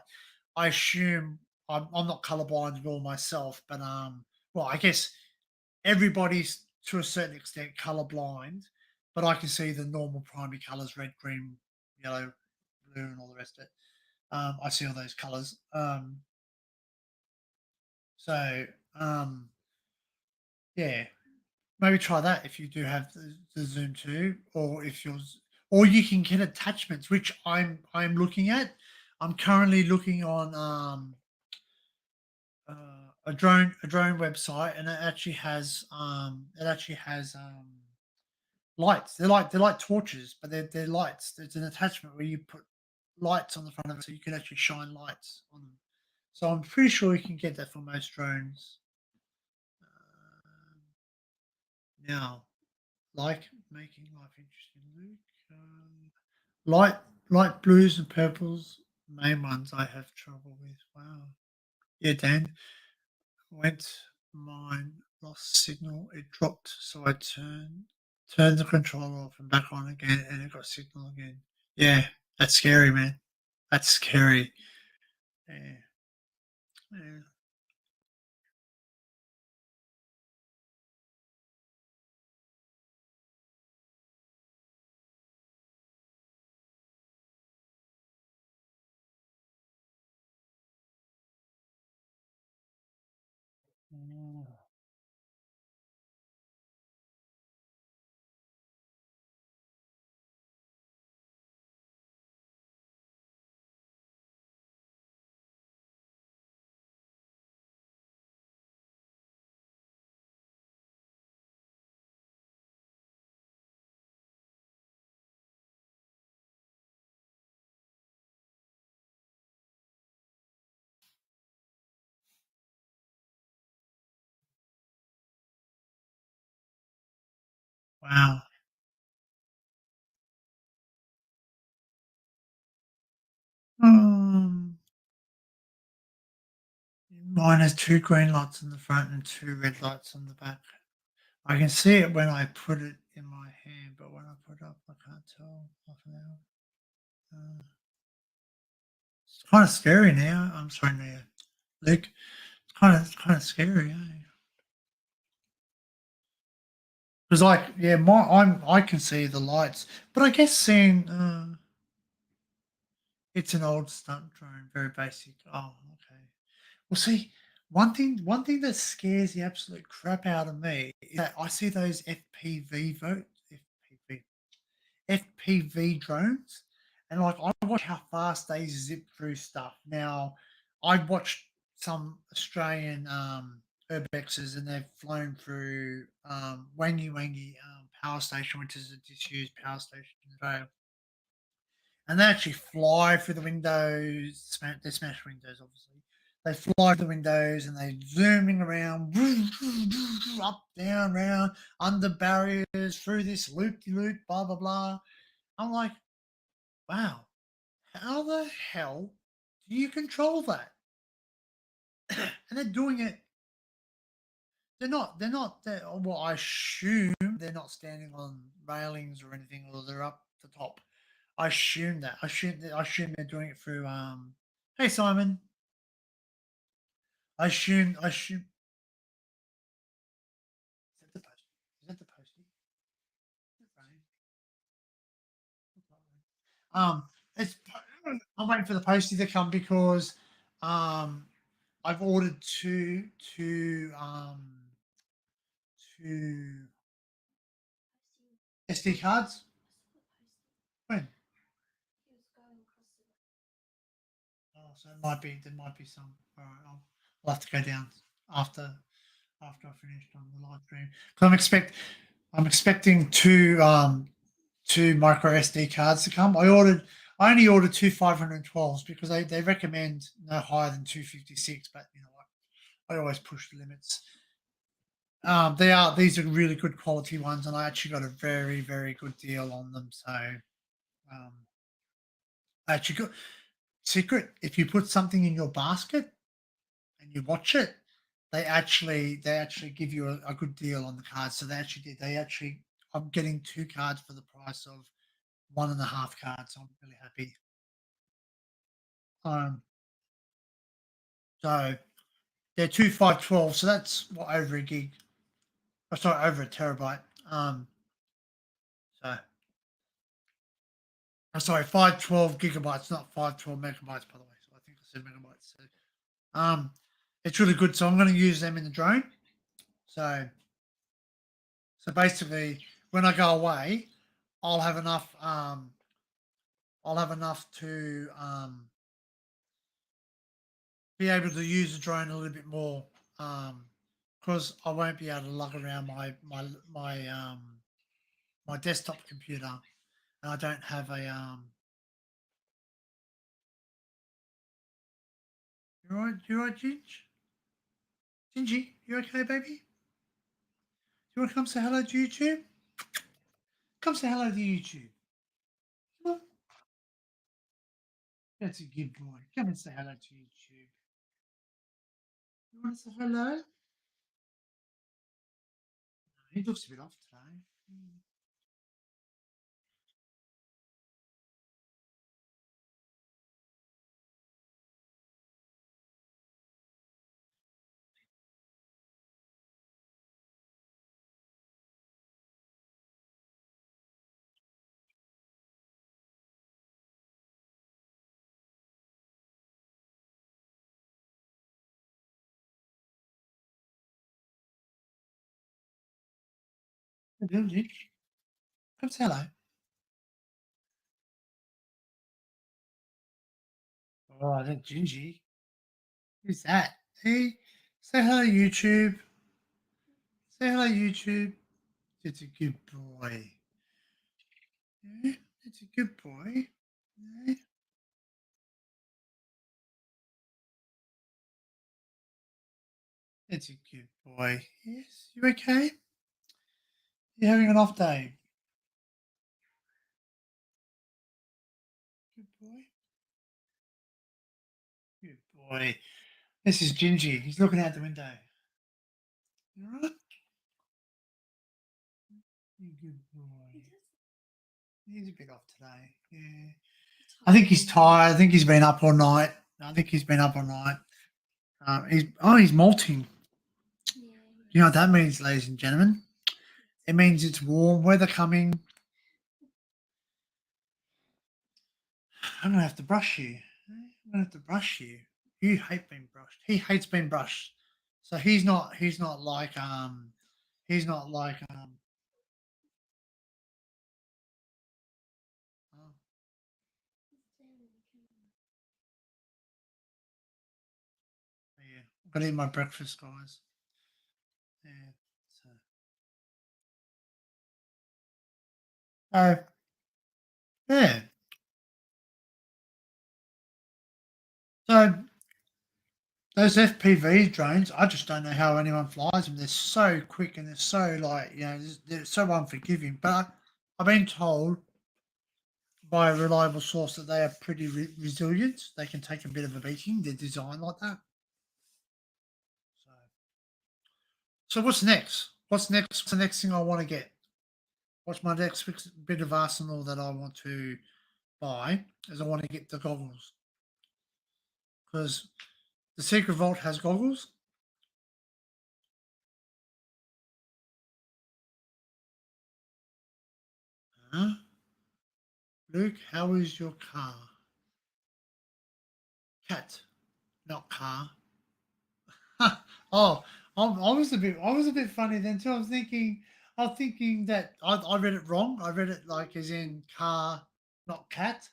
I assume I'm not colorblind at all myself, but well, I guess everybody's to a certain extent colorblind, but I can see the normal primary colors: red, green, yellow, blue, and all the rest of it. I see all those colors. So yeah, maybe try that if you do have the Zoom 2, or if you're, or you can get attachments, which I'm looking at. I'm currently looking on a drone website, and it actually has lights. They're like torches, but they're lights. There's an attachment where you put lights on the front of it, so you can actually shine lights on them. So I'm pretty sure you can get that for most drones. Um, Now, like making life interesting, Luke. Light light blues and purples, main ones I have trouble with. Wow. Yeah, Dan. Went mine, lost signal. It dropped, so I turned the controller off and back on again, and it got signal again. Yeah, that's scary, man. That's scary. Yeah, yeah. Mm. Wow. Um, Mine has two green lights on the front and two red lights on the back. I can see it when I put it in my hand, but when I put it up, I can't tell. Half an hour. It's kind of scary now. I'm sorry, now, Luke. It's kind of scary, eh? Because like, yeah, I can see the lights, but I guess seeing it's an old stunt drone, very basic. Oh, okay. Well, see, one thing that scares the absolute crap out of me is that I see those FPV drones, and like I watch how fast they zip through stuff. Now, I've watched some Australian urbexes, and they've flown through Wangi Wangi power station, which is a disused power station in Australia, and they actually fly through the windows. They smash windows, obviously. They fly through the windows and they zooming around, up, down, round, under barriers, through this loop de loop, blah blah blah. I'm like, wow, how the hell do you control that? And they're doing it. They're not. They're not. Well, I assume they're not standing on railings or anything, or they're up the top. I assume that. I assume they're doing it through. Hey Simon. I assume. Is that the post? Is that the postie? Um, it's. I'm waiting for the postie to come because, um, I've ordered two SD cards. When? Oh, so there might be some. All right, I'll have to go down after after I finished on the live stream. 'Cause I'm expecting two micro SD cards to come. I only ordered two 512s because they recommend no higher than 256, but you know what? I always push the limits. These are really good quality ones, and I actually got a very, very good deal on them. So um, I actually got secret. If you put something in your basket and you watch it, they actually give you a good deal on the cards. So they actually I'm getting two cards for the price of one and a half cards. So I'm really happy. Um, So they're two 512, so that's what, over a gig. Oh, sorry, over a terabyte. So sorry, 512 gigabytes, not 512 megabytes, by the way. So I think I said megabytes. So, it's really good. So I'm going to use them in the drone. So basically, when I go away, I'll have enough. I'll have enough to be able to use the drone a little bit more, because I won't be able to lug around my desktop computer, and I don't have a You all right? You all right, Ginge? Gingy, you okay, baby? You want to come say hello to YouTube? Come say hello to YouTube. Come on. That's a good boy. Come and say hello to YouTube. You want to say hello? He looks a bit off today. Hello, Ginge. Come say hello. Oh, that Gingy. Who's that? Hey, say hello, YouTube. Say hello, YouTube. It's a good boy. Yeah, it's a good boy. Yeah. It's a good boy. Yes, you okay? You're having an off day. Good boy. Good boy. This is Gingy. He's looking out the window. You all right? You good boy. He's a bit off today. Yeah. I think he's tired. I think he's been up all night. He's molting. You know what that means, ladies and gentlemen? It means it's warm weather coming. I'm gonna have to brush you. I'm gonna have to brush you. You hate being brushed. He hates being brushed. So he's not like he's not like oh, yeah. I've got to eat my breakfast, guys. Yeah. So yeah. So those FPV drones, I just don't know how anyone flies them. They're so quick and they're so they're so unforgiving. But I've been told by a reliable source that they are pretty resilient. They can take a bit of a beating. They're designed like that. So, what's next? What's next? What's the next thing I want to get? What's my next bit of arsenal that I want to buy? Is I want to get the goggles because the Secret Vault has goggles. Huh? Luke, how is your car? Cat, not car. Oh, I was a bit funny then too. I was thinking that I read it wrong. I read it like as in car, not cat.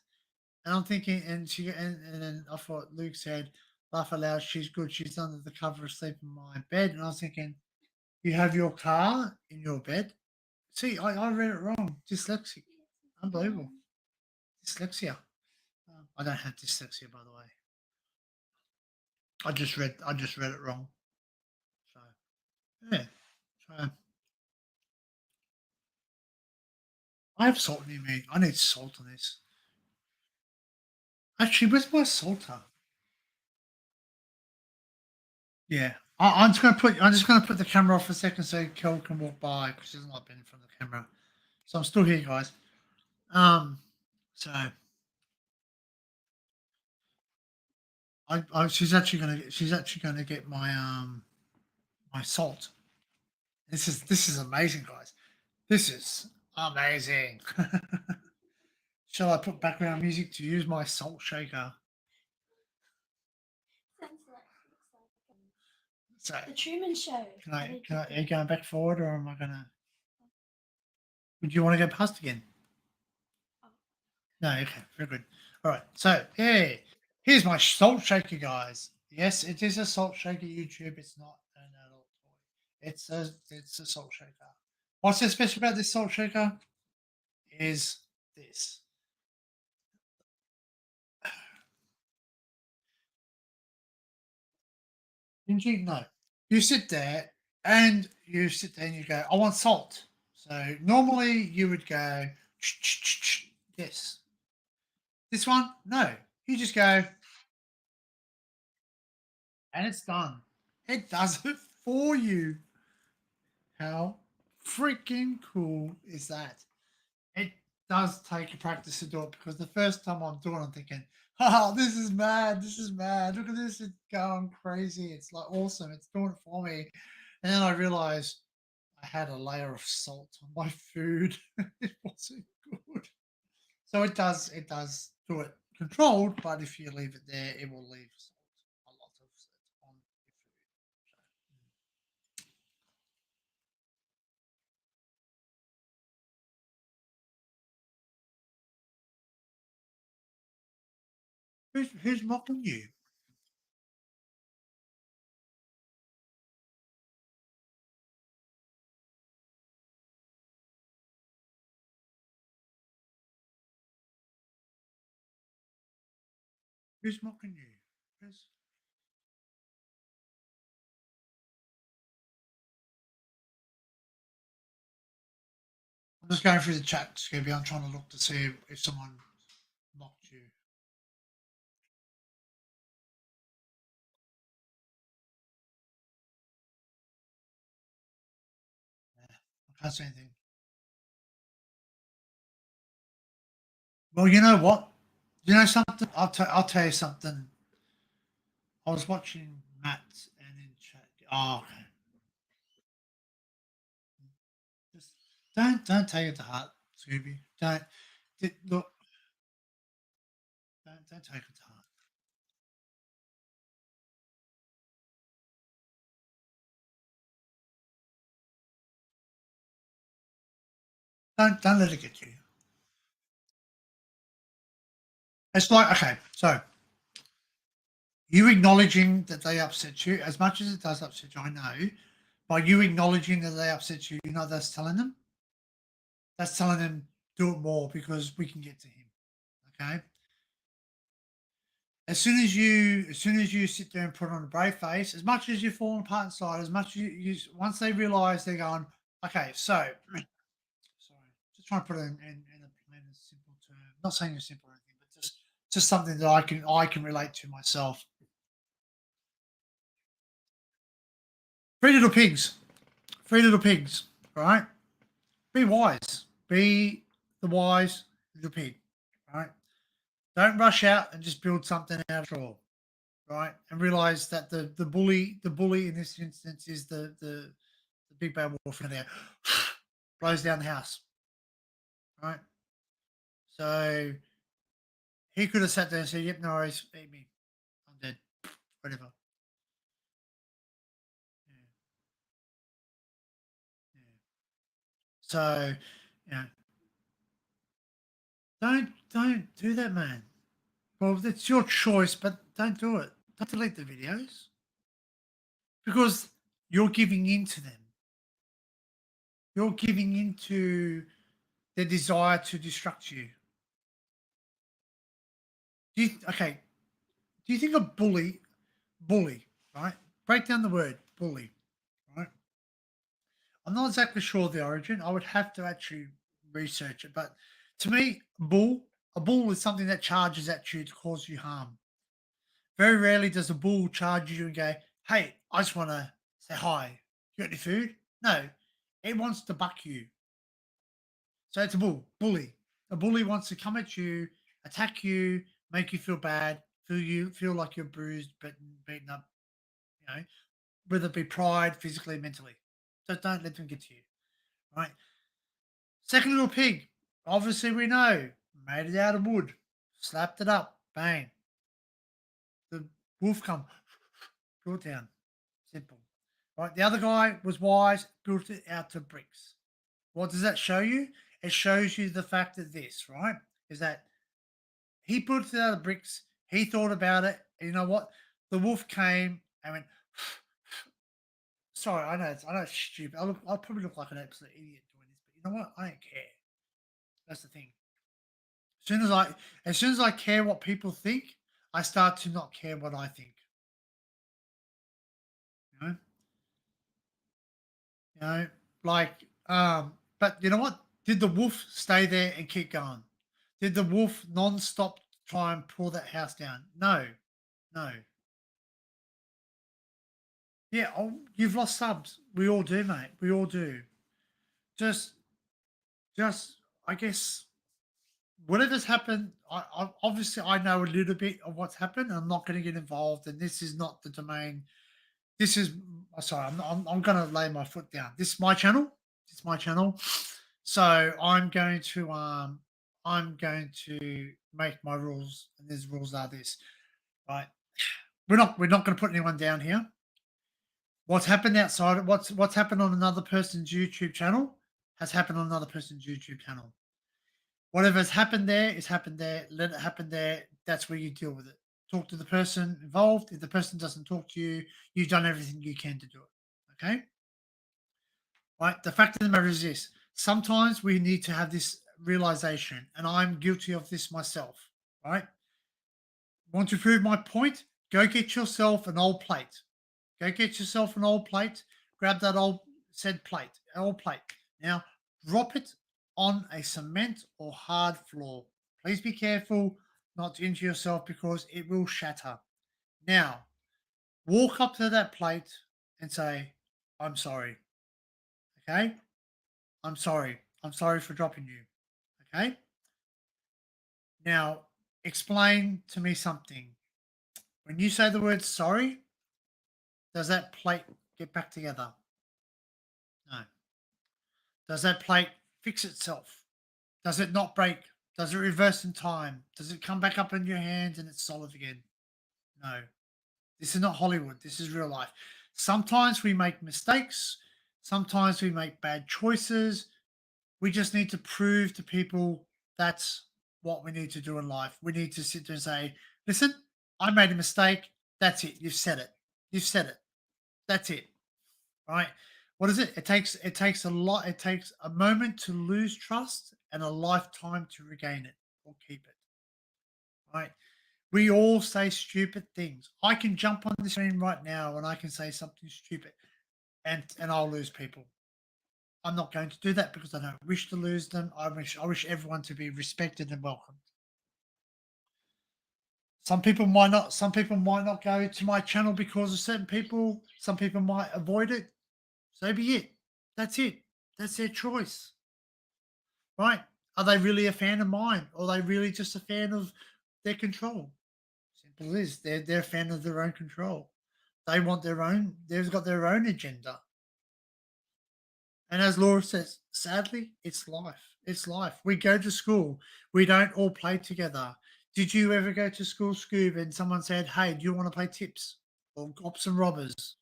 And I'm thinking, and then I thought Luke said, laugh aloud. She's good. She's under the cover asleep in my bed. And I was thinking, you have your car in your bed. See, I read it wrong. Dyslexic, unbelievable. Dyslexia. I don't have dyslexia, by the way. I just read it wrong. So yeah. So I have salt near me. I need salt on this. Actually, where's my salter? Yeah. I'm just gonna put the camera off for a second so Kel can walk by because she's not been in front of the camera. So I'm still here, guys. So She's actually gonna get my salt. This is amazing, guys. This is amazing. Shall I put background music to use my salt shaker? So The Truman Show. are you going back forward or am I gonna? Would you want to go past again? No, okay, very good. All right, so yeah, here's my salt shaker, guys. Yes, it is a salt shaker. YouTube, it's not an adult toy. It's a salt shaker. What's so special about this salt shaker? Is this? Gingy? No. You sit there and you go, I want salt. So normally you would go, yes. This one, no. You just go, and it's done. It does it for you. How freaking cool is that? It does take a practice to do it because the first time I'm doing it, I'm thinking, oh, this is mad. This is mad. Look at this. It's going crazy. It's like awesome. It's doing it for me. And then I realized I had a layer of salt on my food. It wasn't good. So it does do it controlled, but if you leave it there, it will leave salt, a lot of salt on your food. Who's mocking you? Who's mocking you? Who's... I'm just going through the chat, Scooby. I'm trying to look to see if someone mocked you. Yeah, I can't see anything. Well, you know what? You know something? I'll tell you something. I was watching Matt and in chat. Oh, okay. Just don't take it to heart, Scooby. Look. Don't take it to heart. Don't let it get to you. It's like okay, so you acknowledging that they upset you, as much as it does upset you, I know. By you acknowledging that they upset you, you know that's telling them. That's telling them do it more because we can get to him. Okay. As soon as you sit there and put on a brave face, as much as you're falling apart inside, as much as you once they realise they're going, okay, so sorry, just trying to put it in a plain and simple term. Not saying you're simple or anything, but just something that I can relate to myself. Three little pigs. Three little pigs, right? Be wise. Be the wise little pig, right? Don't rush out and just build something out of straw, right? And realize that the bully in this instance is the big bad wolf in there blows down the house, right? So he could have sat there and said, "Yep, no worries, eat me, I'm dead, whatever." Yeah, yeah. So, you know, don't do that, man. Well, it's your choice, but don't do it. Don't delete the videos because you're giving in to them. You're giving in to their desire to distract you. Okay? Do you think a bully, right? Break down the word bully, right? I'm not exactly sure of the origin. I would have to actually research it, but to me, a bull is something that charges at you to cause you harm. Very rarely does a bull charge you and go, "Hey, I just want to say hi. You got any food?" No, it wants to buck you. So it's a bully. A bully wants to come at you, attack you, make you feel bad, feel like you're bruised, beaten up, you know, whether it be pride, physically, mentally. So don't let them get to you. Right. Second little pig. Obviously, we know made it out of wood, slapped it up, bang. The wolf come, brought down. Simple. Right. The other guy was wise, built it out of bricks. What does that show you? It shows you the fact that this, right, is that he built it out of bricks. He thought about it. And you know what? The wolf came and went, sorry, I know it's stupid. I'll probably look like an absolute idiot doing this, but you know what? I don't care. That's the thing. As soon as I care what people think, I start to not care what I think. You know, you know, like, but you know what? Did the wolf stay there and keep going? Did the wolf non-stop try and pull that house down? No, no. Yeah, oh, you've lost subs. We all do, mate. We all do. Just, just, I guess whatever's happened, obviously I know a little bit of what's happened. I'm not going to get involved, and this is not the domain. This is sorry. I'm going to lay my foot down. This is my channel. It's my channel. So I'm going to make my rules, and these rules are this. Right. We're not going to put anyone down here. What's happened outside? What's happened on another person's YouTube channel has happened on another person's YouTube channel. Whatever's happened there is happened there. Let it happen there. That's where you deal with it. Talk to the person involved. If the person doesn't talk to you, you've done everything you can to do it. Okay. Right. The fact of the matter is this: sometimes we need to have this realization, and I'm guilty of this myself. Right. Want to prove my point? Go get yourself an old plate. Go get yourself an old plate. Grab that old plate. Now drop it on a cement or hard floor. Please be careful not to injure yourself because it will shatter. Now walk up to that plate and say, "I'm sorry." Okay, I'm sorry. I'm sorry for dropping you. Okay. Now explain to me something. When you say the word sorry, does that plate get back together? No. Does that plate fix itself? Does it not break? Does it reverse in time? Does it come back up in your hands and it's solid again? No. This is not Hollywood. This is real life. Sometimes we make mistakes. Sometimes we make bad choices. We just need to prove to people that's what we need to do in life. We need to sit there and say, listen, I made a mistake. That's it. You've said it. You've said it. That's it. Right? What is it? It takes a lot. It takes a moment to lose trust and a lifetime to regain it or keep it. Right? We all say stupid things. I can jump on the screen right now and I can say something stupid and I'll lose people. I'm not going to do that because I don't wish to lose them. I wish everyone to be respected and welcomed. Some people might not go to my channel because of certain people. Some people might avoid it. So be it. That's it. That's their choice. Right? Are they really a fan of mine? Or are they really just a fan of their control? Simple as they're a fan of their own control. They want their own, they've got their own agenda. And as Laura says, sadly, it's life. It's life. We go to school. We don't all play together. Did you ever go to school, Scoob, and someone said, hey, do you want to play tips or cops and robbers?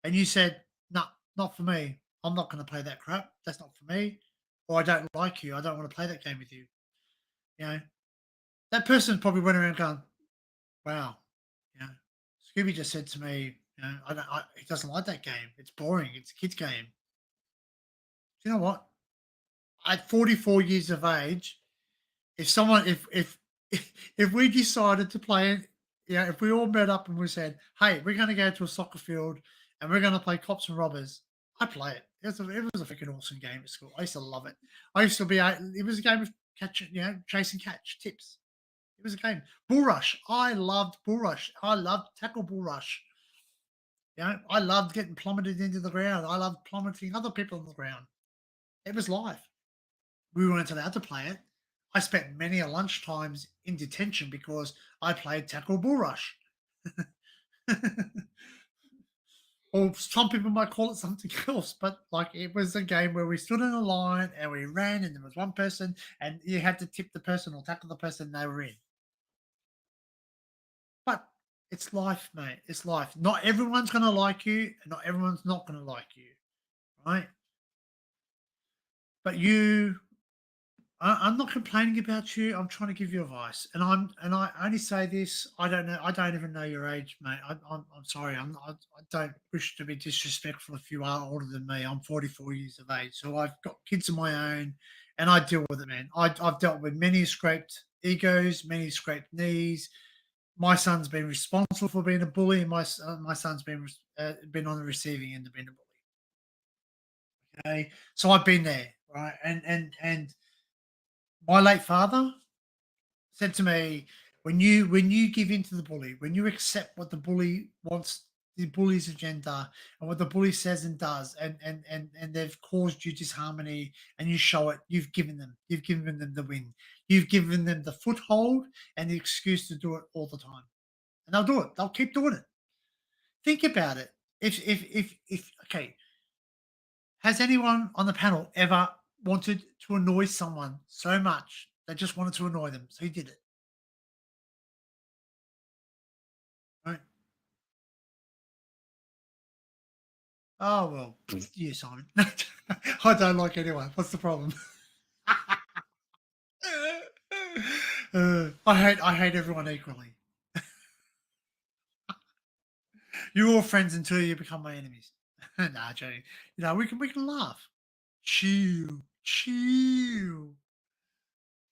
And you said, no, not for me. I'm not going to play that crap. That's not for me. Or I don't like you. I don't want to play that game with you. You know, that person probably went around going, wow, you know, Scooby just said to me, you know, he doesn't like that game. It's boring. It's a kid's game. Do you know what? At 44 years of age, if someone, if we decided to play, if we all met up and we said, hey, we're going to go to a soccer field and we're going to play cops and robbers, I'd play it. It was a freaking awesome game at school. I used to love it. I used to be, it was a game of catch, chase and catch tips. It was a game. Bull Rush. I loved Bull Rush. I loved Tackle Bull Rush. I loved getting plummeted into the ground. I loved plummeting other people on the ground. It was life. We weren't allowed to play it. I spent many a lunch times in detention because I played tackle bull rush. Or some people might call it something else, but like it was a game where we stood in a line and we ran, and there was one person, and you had to tip the person or tackle the person they were in. But it's life, mate. It's life. Not everyone's going to like you, and not everyone's not going to like you, right? But I'm not complaining about you. I'm trying to give you advice, and I only say this. I don't know. I don't even know your age, mate. I'm sorry. I don't wish to be disrespectful if you are older than me. I'm 44 years of age, so I've got kids of my own, and I deal with it, man. I've dealt with many scraped egos, many scraped knees. My son's been responsible for being a bully, and my son's been on the receiving end of being a bully. Okay, so I've been there, right? And my late father said to me, when you give in to the bully, when you accept what the bully wants, the bully's agenda, and what the bully says and does, and they've caused you disharmony, and you show it, you've given them the win, you've given them the foothold and the excuse to do it all the time, and they'll do it. They'll keep doing it. Think about it. If okay, has anyone on the panel ever wanted to annoy someone so much they just wanted to annoy them, so he did it, right? Oh, well, you, Simon. I don't like anyone. What's the problem? I hate everyone equally. You're all friends until you become my enemies. Nah, Johnny. We can laugh. Chill, chill,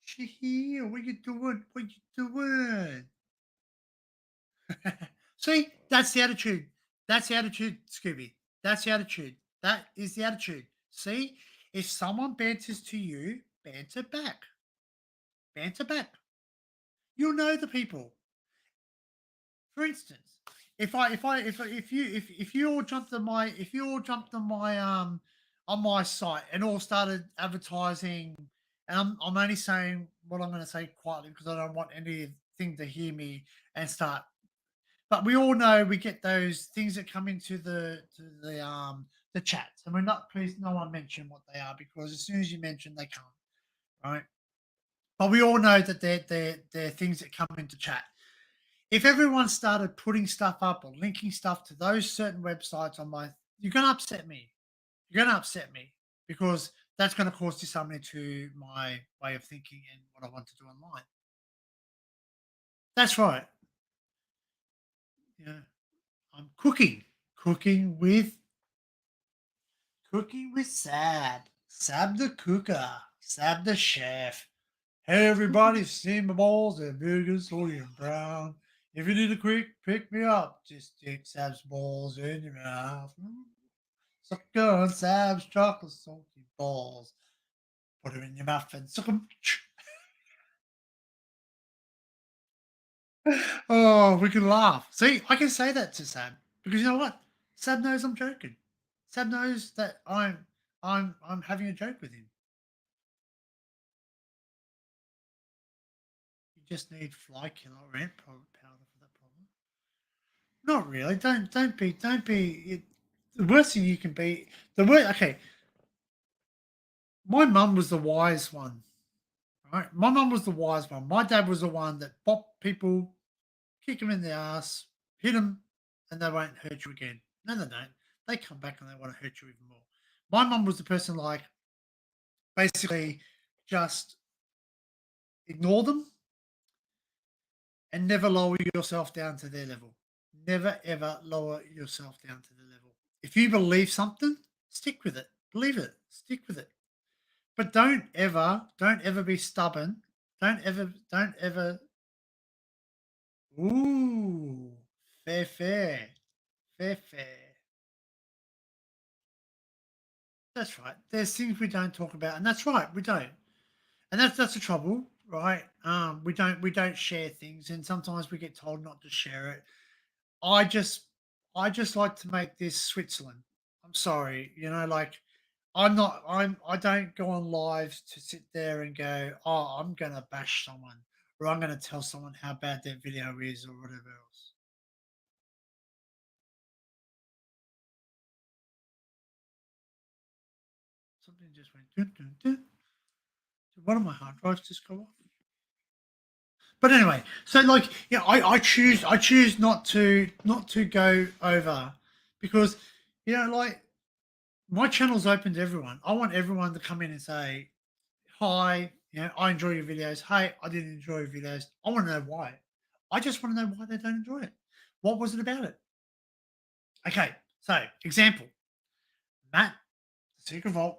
chill. What you doing? What you doing? See, that's the attitude. That's the attitude, Scooby. That's the attitude. That is the attitude. See, if someone banters to you, banter back. Banter back. You'll know the people. For instance, if you all jumped on my on my site and all started advertising, and I'm only saying what I'm going to say quietly because I don't want anything to hear me and start. But we all know we get those things that come into the chats, and we're not, please no one mention what they are, because as soon as you mention they come, right? But we all know that they're things that come into chat. If everyone started putting stuff up or linking stuff to those certain websites on my, you're going to upset me. You're going to upset me because that's going to cause disharmony to my way of thinking and what I want to do online. That's right. Yeah, I'm cooking with Sab the cooker, Sab the chef. Hey everybody, steam my balls and burgers, sodium brown. If you need a quick pick me up, just stick Sab's balls in your mouth. Suck on Sab's chocolate salty balls. Put them in your mouth and suck them. Oh, we can laugh. See, I can say that to Sab because you know what? Sab knows I'm joking. Sab knows that I'm having a joke with him. You just need fly killer or ant powder for that problem. Not really. Don't be. The worst thing you can be. The worst. Okay, my mum was the wise one. Right, my mum was the wise one. My dad was the one that bopped people, kick them in the ass, hit them, and they won't hurt you again. No, they don't. They come back and they want to hurt you even more. My mum was the person like basically just ignore them and never lower yourself down to their level. Never ever lower yourself down to their level. If you believe something, stick with it. Believe it. Stick with it. But don't ever be stubborn. Don't ever. Ooh, fair, fair, fair, fair. That's right. There's things we don't talk about, and that's right, we don't. And that's the trouble, right? We don't share things, and sometimes we get told not to share it. I just I just like to make this Switzerland. I'm sorry, like I don't go on lives to sit there and go, oh, I'm gonna bash someone or I'm gonna tell someone how bad their video is or whatever else. Something just went dun, dun, dun. Did one of my hard drives just go off? But anyway, so like, yeah, I choose not to go over because like my channel's open to everyone. I want everyone to come in and say, hi, I enjoy your videos. Hey, I didn't enjoy your videos. I want to know why. I just want to know why they don't enjoy it. What was it about it? Okay, so example, Matt, the Secret Vault,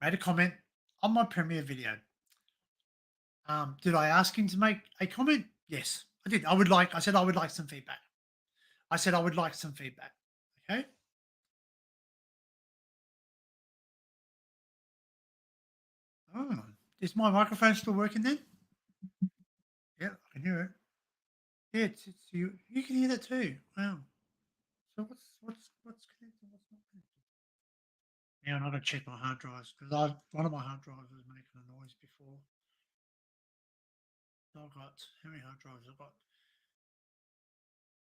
made a comment on my premiere video. Did I ask him to make a comment? Yes, I did. I said I would like some feedback. I said I would like some feedback. Okay. Oh, is my microphone still working then? Yeah, I can hear it. Yeah, it's you. You can hear that too. Wow. So what's connected? What's not connected? Yeah, and I got to check my hard drives because I one of my hard drives was making a noise before. So I've got how many hard drives? I've got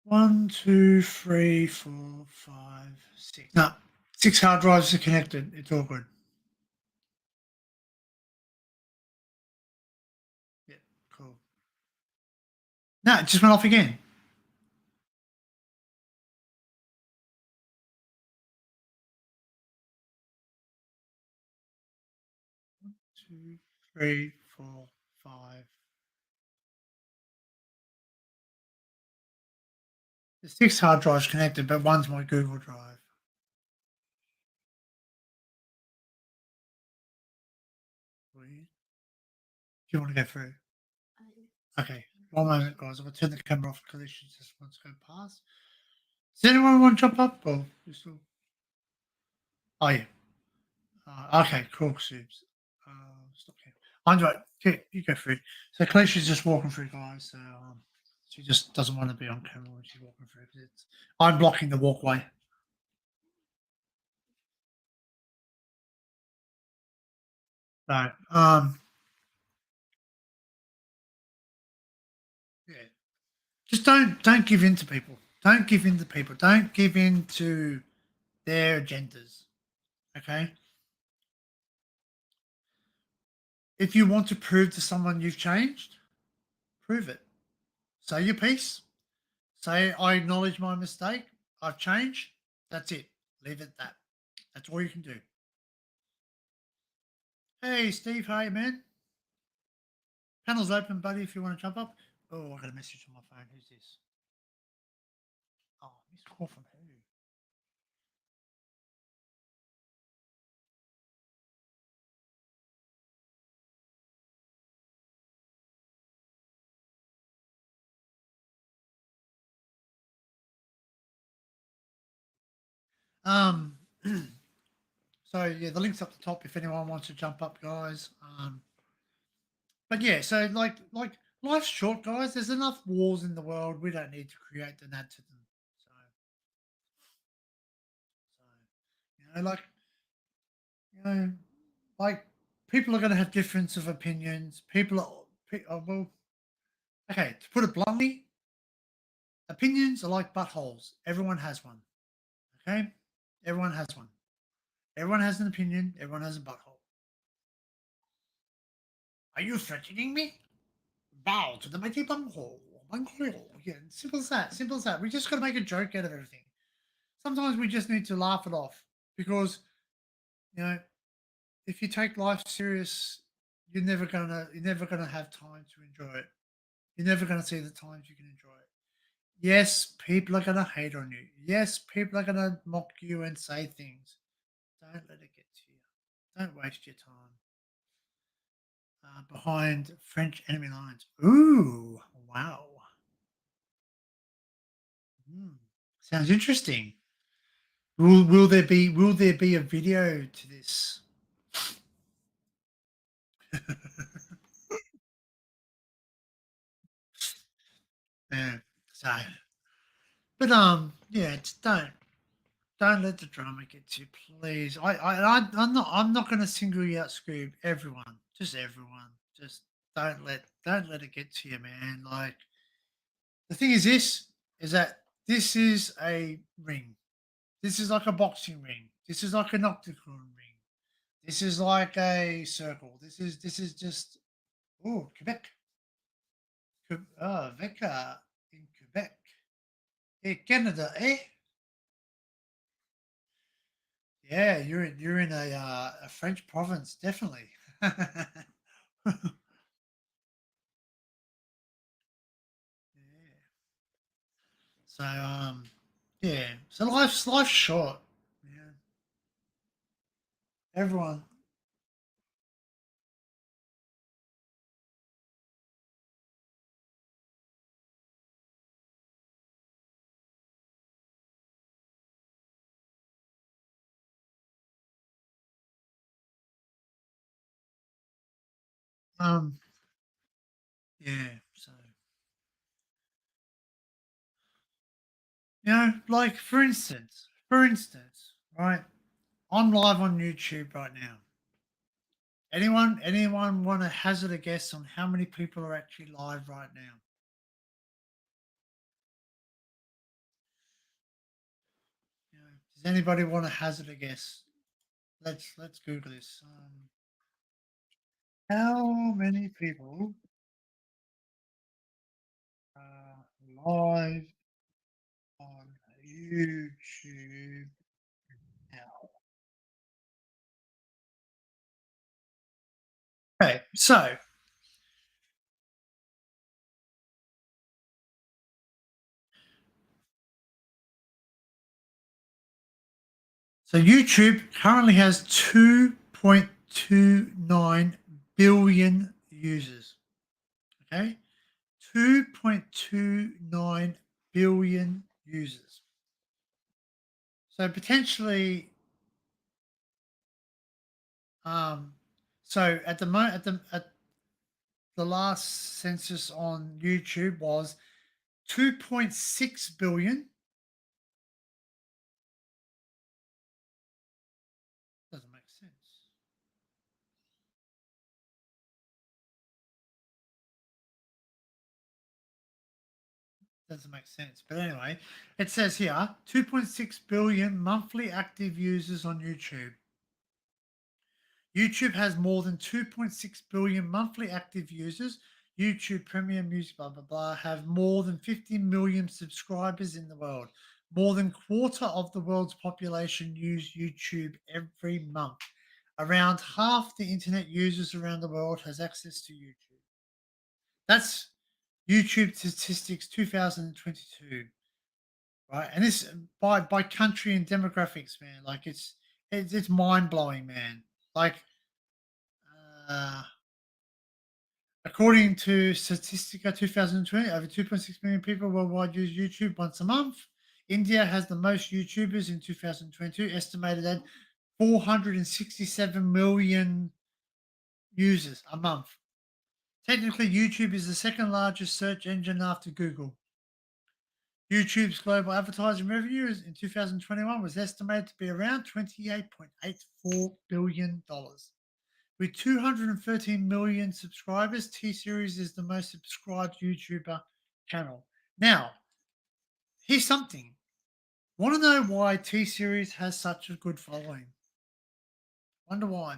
one, two, three, four, five, six. No, six hard drives are connected. It's all good. Yeah, cool. No, it just went off again. One, two, three, four, five. There's six hard drives connected, but one's my Google Drive. Weird. Do you want to go through? Okay, one moment, guys. I'm going to turn the camera off because it just wants to go past. Does anyone want to jump up? Or you still... Oh, yeah. Okay, cool, Subs. Stop here. Andre, you go through. So Kalicia's just walking through, guys. So she just doesn't want to be on camera when she's walking through. I'm blocking the walkway. So, yeah. Just don't give in to people. Don't give in to people. Don't give in to their agendas. Okay. If you want to prove to someone you've changed, prove it. Say your piece. Say I acknowledge my mistake. I've changed. That's it. Leave it at that. That's all you can do. Hey Steve, hey man. Panel's open, buddy. If you want to jump up. Oh, I got a message on my phone. Who's this? Oh, missed call from who? Um, so yeah, the link's up the top if anyone wants to jump up, guys. But yeah, so like life's short, guys. There's enough wars in the world. We don't need to create and add to them. So you know, like people are going to have difference of opinions. People are well. Okay, to put it bluntly, opinions are like buttholes. Everyone has one. Okay, everyone has one. Everyone has an opinion. Everyone has a butthole. Are you threatening me? Bow to the mighty bunghole. Bunghole. Yeah, simple as that. Simple as that. We just got to make a joke out of everything. Sometimes we just need to laugh it off because, you know, if you take life serious, you're never gonna have time to enjoy it. You're never gonna see the times you can enjoy it. Yes, people are gonna hate on you. Yes, people are gonna mock you and say things. Don't let it get to you. Don't waste your time. Behind French enemy lines. Ooh, wow. Hmm. Sounds interesting. Will there be a video to this? Yeah. So, but yeah, don't don't let the drama get to you, please. I'm not going to single you out, Scoob. Everyone, just everyone, just don't let it get to you, man. Like the thing is, this is that this is a ring. This is like a boxing ring. This is like an octagon ring. This is like a circle. This is just Quebec. Vecca in Quebec. Canada, eh? Yeah, you're in a French province, definitely. Yeah. So yeah. So life's short. Yeah. Everyone. Um yeah. So like for instance, right? I'm live on YouTube right now. Anyone want to hazard a guess on how many people are actually live right now? Does anybody want to hazard a guess? Let's Google this. How many people are live on YouTube now? Okay, so YouTube currently has 2.29 billion users. Okay, 2.29 billion users. So potentially, um, so at the moment, at the last census on YouTube was 2.6 billion. Doesn't make sense. Doesn't make sense. But anyway, it says here 2.6 billion monthly active users on YouTube. YouTube has more than 2.6 billion monthly active users. YouTube Premium Music, blah, blah, blah, have more than 50 million subscribers in the world. More than quarter of the world's population use YouTube every month. Around half the internet users around the world has access to YouTube. That's YouTube statistics 2022, right? And this by country and demographics, man. Like it's mind blowing, man. Like uh, according to Statistica 2020, over 2.6 million people worldwide use YouTube once a month. India has the most YouTubers in 2022, estimated at 467 million users a month. Technically, YouTube is the second largest search engine after Google. YouTube's global advertising revenue in 2021 was estimated to be around $28.84 billion. With 213 million subscribers, T Series is the most subscribed YouTuber channel. Now, here's something. Want to know why T Series has such a good following? Wonder why.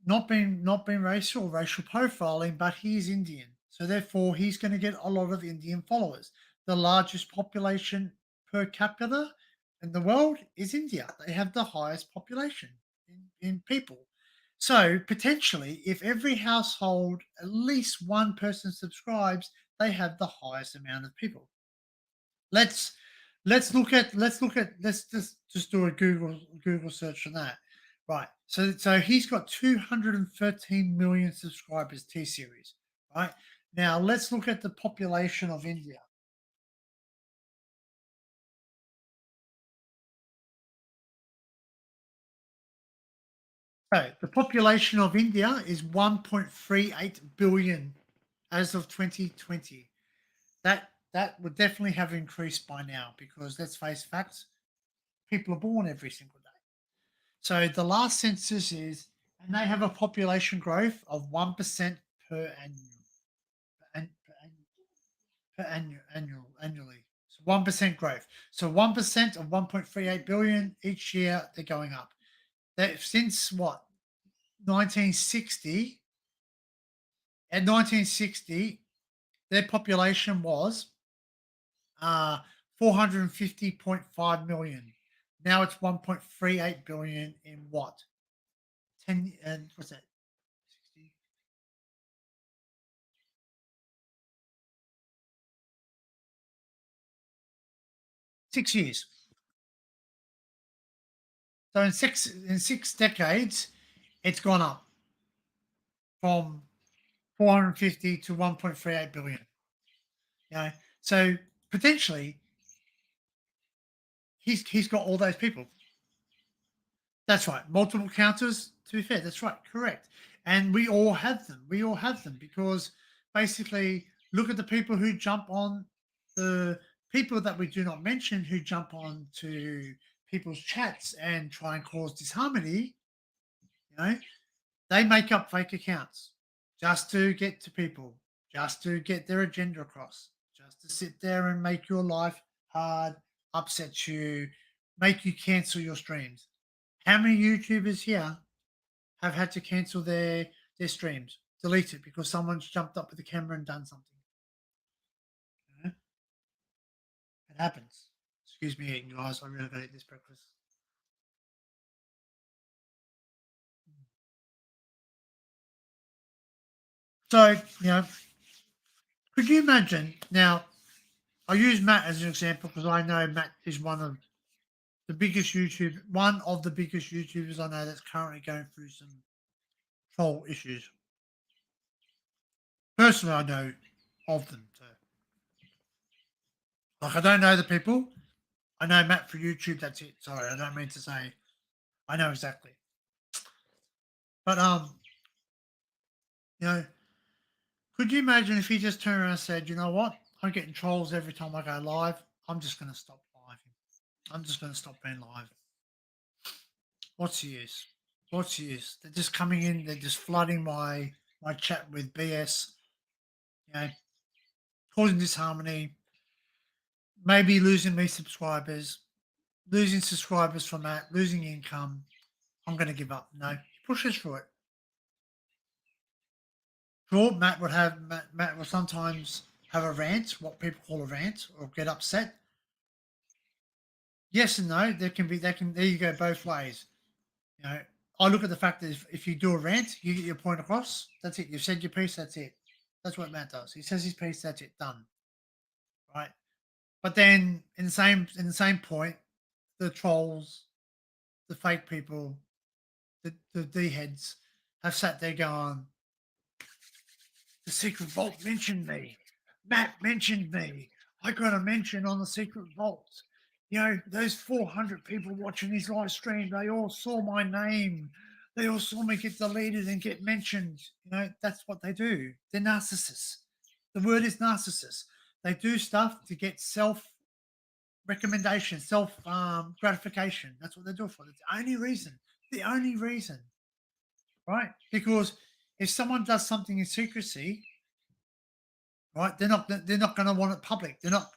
Not being racial or racial profiling, but he is Indian. So therefore he's going to get a lot of Indian followers. The largest population per capita in the world is India. They have the highest population in people. So potentially, if every household at least one person subscribes, they have the highest amount of people. Let's let's just do a Google search on that. Right. So he's got 213 million subscribers T series. Right. Now let's look at the population of India. So the population of India is 1.38 billion as of 2020. That would definitely have increased by now because let's face facts. people are born every single day. So the last census is, and they have a population growth of 1% per annual, annually. So 1% growth. So 1% of 1.38 billion each year, they're going up. That since what 1960, at 1960, their population was 450.5 million. Now it's 1.38 billion in what? 10 and what's that? 60? 6 years. So in six decades, it's gone up from 450 to 1.38 billion. So potentially he's got all those people. That's right. Multiple counters, to be fair, that's right, correct. And we all have them. We all have them because basically look at the people who jump on the people that we do not mention who jump on to people's chats and try and cause disharmony, you know, they make up fake accounts just to get to people, just to get their agenda across, just to sit there and make your life hard, upset you, make you cancel your streams. How many YouTubers here have had to cancel their streams, delete it because someone's jumped up with the camera and done something? You know? It happens. Excuse me eating, guys. I really got to eat this breakfast. So, could you imagine now? I use Matt as an example because I know Matt is one of the biggest YouTubers I know that's currently going through some troll issues. Personally, I know of them. So, like, I don't know the people. I know Matt for YouTube. That's it. Sorry, I don't mean to say I know exactly. But could you imagine if he just turned around and said, "You know what? I'm getting trolls every time I go live. I'm just going to stop live. I'm just going to stop being live. What's the use? What's the use? They're just coming in. They're just flooding my chat with BS. Causing disharmony. Maybe losing me subscribers, losing subscribers from that, losing income. I'm going to give up." No, he pushes through it. Sure, Matt will sometimes have a rant, what people call a rant, or get upset. Yes and no. There you go both ways. I look at the fact that if you do a rant, you get your point across. That's it. You've said your piece. That's it. That's what Matt does. He says his piece. That's it. Done. Right. But then in the same point, the trolls, the fake people, the D heads have sat there going, "The Secret Vault mentioned me. Matt mentioned me. I got a mention on the Secret Vault. Those 400 people watching his live stream, they all saw my name. They all saw me get deleted and get mentioned." That's what they do. They're narcissists. The word is narcissist. They do stuff to get recommendation, self gratification. That's what they do it for. That's the only reason. The only reason, right? Because if someone does something in secrecy, right, they're not going to want it public. They're not.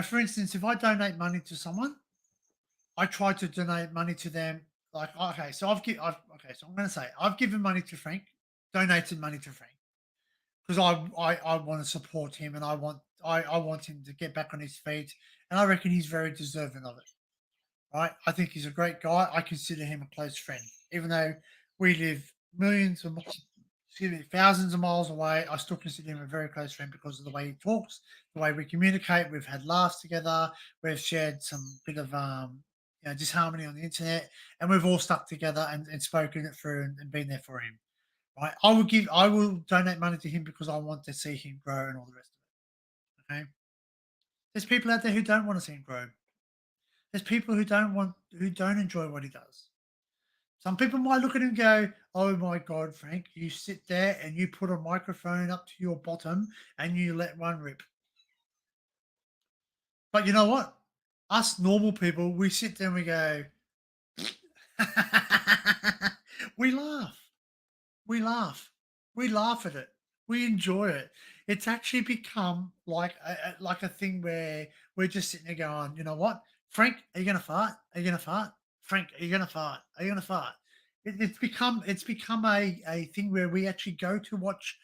For instance, if I donate money to someone, I try to donate money to them. Like, okay, so I'm going to say I've given money to Frank, donated money to Frank, because I want to support him and I want him to get back on his feet, and I reckon he's very deserving of it. Right? I think he's a great guy. I consider him a close friend, even though we live thousands of miles away. I still consider him a very close friend because of the way he talks, the way we communicate. We've had laughs together. We've shared some bit of disharmony on the internet, and we've all stuck together and spoken it through and been there for him. Right? I will donate money to him because I want to see him grow and all the rest of it. Okay. There's people out there who don't want to see him grow. There's people who don't enjoy what he does. Some people might look at him and go, "Oh my God, Frank, you sit there and you put a microphone up to your bottom and you let one rip." But you know what? us normal people, we sit there and we go, we laugh. We laugh. We laugh at it. We enjoy it. It's actually become like a thing where we're just sitting there going, you know what, Frank, are you gonna fart? Are you gonna fart? Frank, are you gonna fart? Are you gonna fart? It's become a thing where we actually go to watch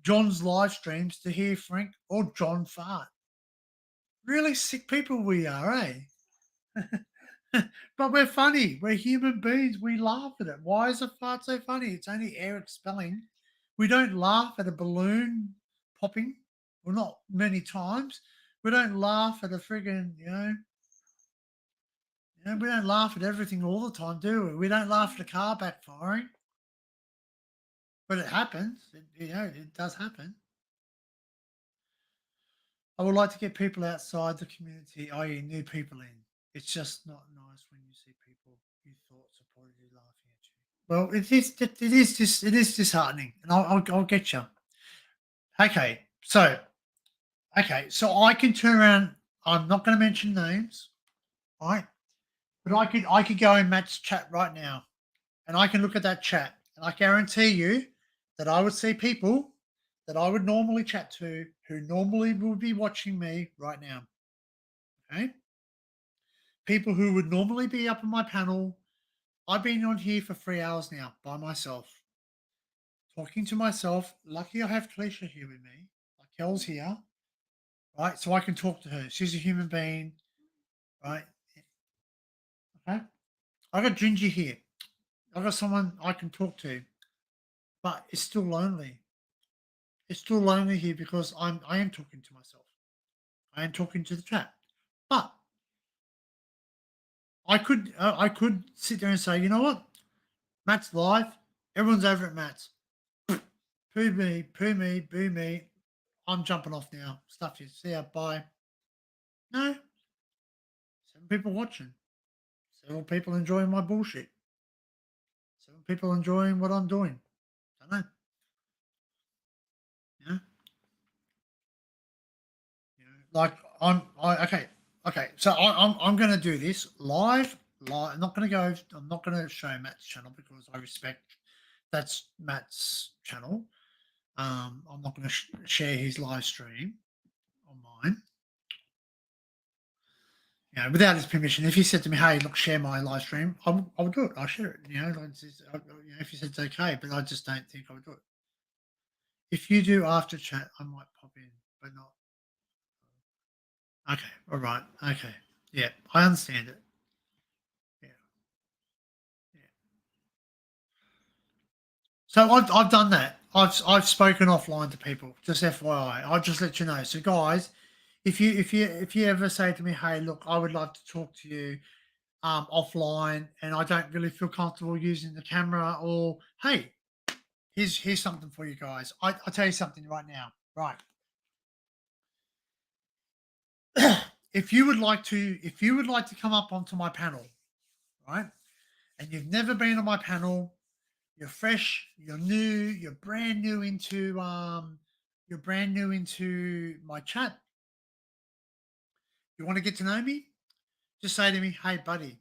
John's live streams to hear Frank or John fart. Really sick people we are, eh? But we're funny. We're human beings. We laugh at it. Why is a fart so funny? It's only air expelling. We don't laugh at a balloon popping. Well, not many times. We don't laugh at a friggin', we don't laugh at everything all the time, do we? We don't laugh at a car backfiring, but it happens. It does happen. I would like to get people outside the community, i.e., new people in. It's just not nice when you see people you thought supported you laughing at you. Well, it is disheartening, and I'll get you. Okay, so I can turn around. I'm not going to mention names, right? But I could go in Matt's chat right now, and I can look at that chat, and I guarantee you that I would see people that I would normally chat to who normally would be watching me right now. Okay, people who would normally be up on my panel. I've been on here for 3 hours now by myself, talking to myself. Lucky I have Talisha here with me. Like Kel's here, right? So I can talk to her. She's a human being, right? Okay. I got Ginger here. I got someone I can talk to, but it's still lonely. It's still lonely here because I am talking to myself. I am talking to the chat, but I could sit there and say, you know what, Matt's live. Everyone's over at Matt's. Poo me, poo me, boo me. I'm jumping off now. Stuff you. See ya. Bye. No. 7 people watching. 7 people enjoying my bullshit. 7 people enjoying what I'm doing. Don't know. Yeah. Like okay. So I'm going to do this live. Live. I'm not going to go. I'm not going to show Matt's channel because I respect that's Matt's channel. I'm not going to share his live stream on mine. Without his permission. If he said to me, "Hey, look, share my live stream," I would do it. I'll share it. If he said it's okay, but I just don't think I would do it. If you do after chat, I might pop in, but not. Okay. All right. Okay. Yeah, I understand it. Yeah. Yeah. So I've done that. I've spoken offline to people. Just FYI, I'll just let you know. So guys, if you ever say to me, "Hey, look, I would like to talk to you offline, and I don't really feel comfortable using the camera," or "Hey, here's something for you guys. I'll tell you something right now. Right. If you would like to come up onto my panel, right, and you've never been on my panel, you're fresh, you're new, you're brand new into my chat. You want to get to know me? Just say to me, "Hey, buddy,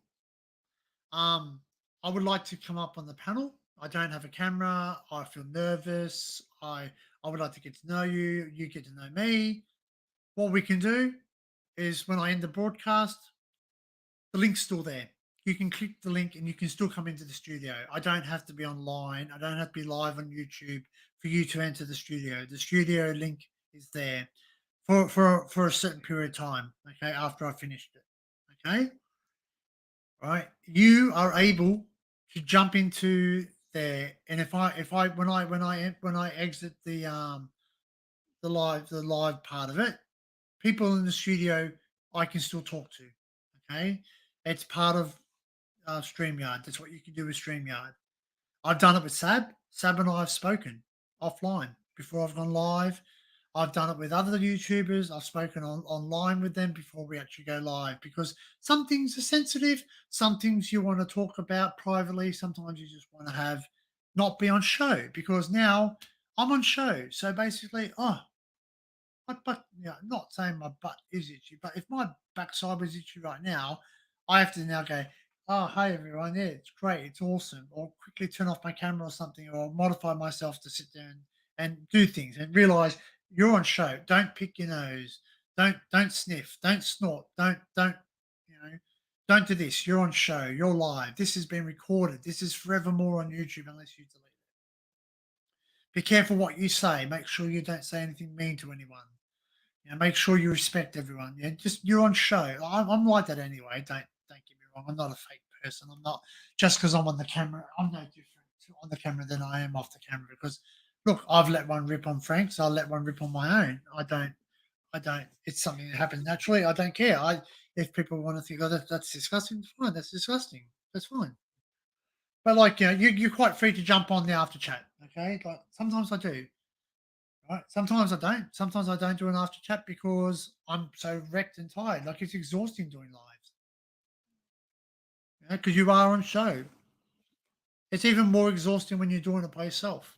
um, I would like to come up on the panel. I don't have a camera. I feel nervous. I would like to get to know you. You get to know me. What we can do is when I end the broadcast, the link's still there. You can click the link and you can still come into the studio. I don't have to be online. I don't have to be live on YouTube for you to enter the studio. The studio link is there for a certain period of time. Okay, after I finished it. Okay, right. You are able to jump into there, and if I when I exit the live part of it, people in the studio I can still talk to. Okay, it's part of StreamYard. That's what you can do with StreamYard. I've done it with Sab. Sab and I have spoken offline before I've gone live. I've done it with other YouTubers. I've spoken online with them before we actually go live because some things are sensitive. Some things you want to talk about privately. Sometimes you just want to have not be on show because now I'm on show. So basically, butt, not saying my butt is itchy, but if my backside was itchy right now, I have to now go, oh, hey, everyone, yeah, it's great, it's awesome, or quickly turn off my camera or something, or modify myself to sit there and do things and realize you're on show. Don't pick your nose. Don't sniff. Don't snort. Don't, you know, don't do this. You're on show. You're live. This has been recorded. This is forevermore on YouTube unless you delete it. Be careful what you say. Make sure you don't say anything mean to anyone. Make sure you respect everyone. Yeah, just you're on show. I'm like that anyway. Don't get me wrong. I'm not a fake person. I'm not just because I'm on the camera. I'm no different on the camera than I am off the camera. Because look, I've let one rip on Frank, so I'll let one rip on my own. I don't. It's something that happens naturally. I don't care. If people want to think, oh, that's disgusting, fine. That's disgusting. That's fine. But like, you're quite free to jump on the after chat. Okay, like sometimes I do. Right. Sometimes I don't. Sometimes I don't do an after chat because I'm so wrecked and tired. Like it's exhausting doing lives. Because you are on show. It's even more exhausting when you're doing it by yourself.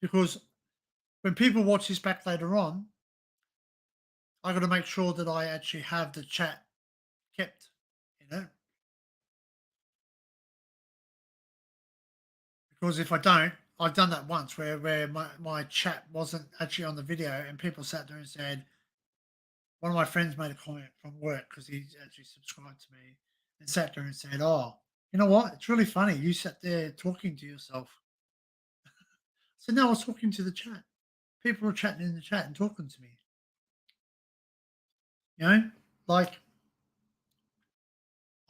Because when people watch this back later on, I got to make sure that I actually have the chat kept. Because if I don't, I've done that once where my chat wasn't actually on the video and people sat there and said, one of my friends made a comment from work because he actually subscribed to me and sat there and said, oh, you know what? It's really funny. You sat there talking to yourself. So now I was talking to the chat. People were chatting in the chat and talking to me. Like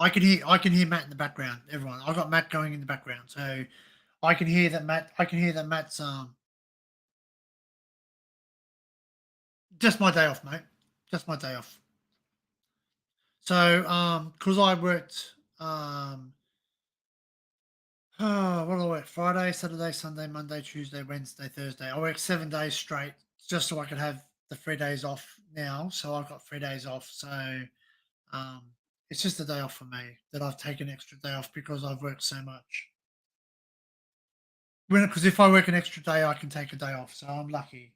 I can hear Matt in the background. Everyone, I got Matt going in the background, so I can hear that Matt's just my day off, mate. Just my day off. So because I worked what do I work? Friday, Saturday, Sunday, Monday, Tuesday, Wednesday, Thursday. I work 7 days straight just so I could have the 3 days off now. So I've got 3 days off. So um, it's just a day off for me that I've taken an extra day off because I've worked so much. Because if I work an extra day, I can take a day off. So I'm lucky.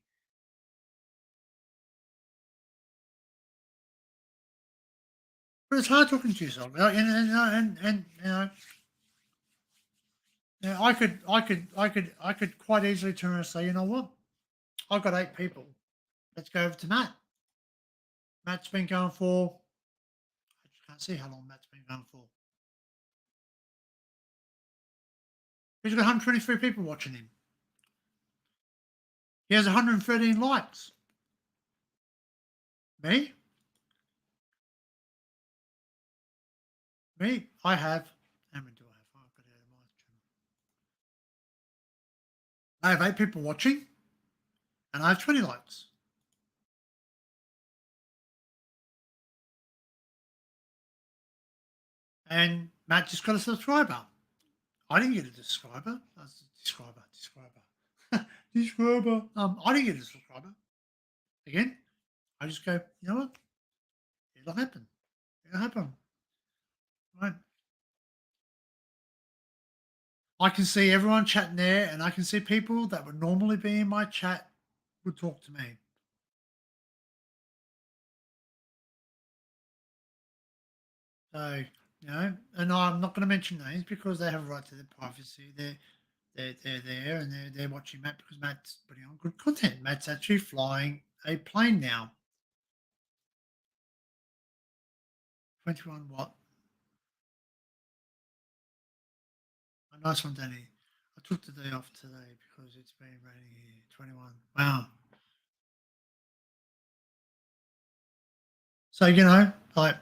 But it's hard talking to yourself. And I could quite easily turn around and say, you know what? I've got 8 people. Let's go over to Matt. Matt's been going for, I just can't see how long Matt's been going for. He's got 123 people watching him. He has 113 likes. Me? I have, how many do I have? I've got it out of my channel. I have 8 people watching and I have 20 likes. And Matt just got a subscriber. I didn't get a subscriber. That's a subscriber. Subscriber. I didn't get a subscriber. Again, I just go, you know what? It'll happen. It'll happen. Right. I can see everyone chatting there, and I can see people that would normally be in my chat would talk to me. So, and I'm not going to mention names because they have a right to their privacy. They're there and they're watching Matt because Matt's putting on good content. Matt's actually flying a plane now. 21 what? A nice one, Danny. I took the day off today because it's been raining here. 21. Wow. So like,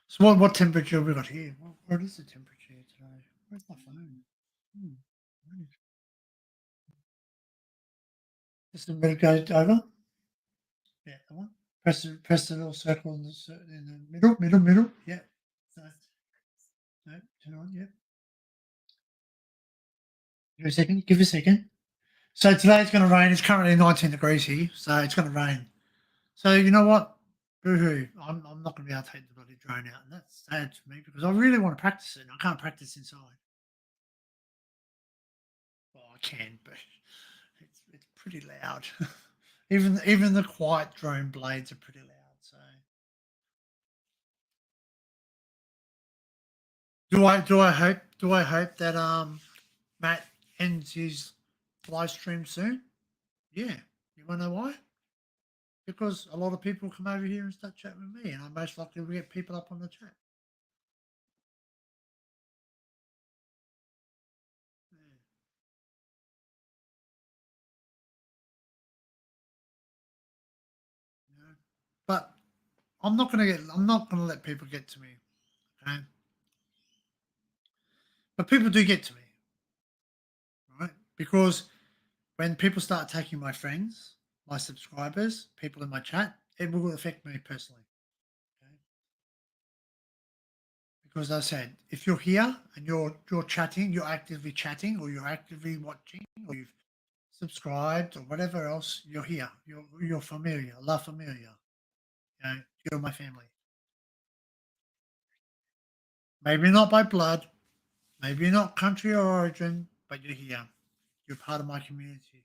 so what temperature have we got here? What is the temperature here today? Where's my phone? Just a minute go over. Yeah, that one. Press the little circle in the middle. Yeah. No, turn on. Yeah. Give a second. So today it's going to rain. It's currently 19 degrees here, so it's going to rain. So you know what? Boo-hoo. I'm not going to be able to take the bloody drone out, and that's sad for me because I really want to practice it. And I can't practice inside. Well, I can, but it's pretty loud. Even the quiet drone blades are pretty loud. So do I hope that Matt ends his live stream soon? Yeah. You wanna know why? Because a lot of people come over here and start chatting with me, and I most likely will get people up on the chat. Yeah. You know? But I'm not gonna let people get to me. Okay. But people do get to me, right? Because when people start attacking my friends, my subscribers, people in my chat, it will affect me personally. Okay. Because I said, if you're here and you're chatting, you're actively chatting, or you're actively watching, or you've subscribed, or whatever else, you're here. You're familiar, la familia. You know, you're my family. Maybe not by blood, maybe not country or origin, but you're here. You're part of my community.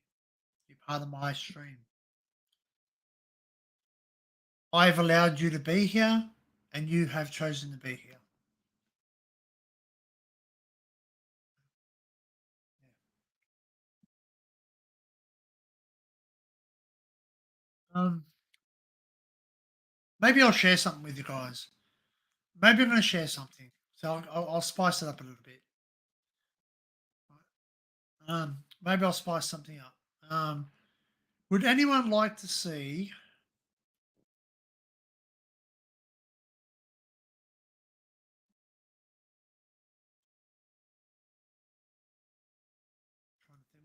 You're part of my stream. I've allowed you to be here, and you have chosen to be here. Um, Maybe I'll share something with you guys. Maybe I'm going to share something. So I'll spice it up a little bit. Maybe I'll spice something up. Would anyone like to see?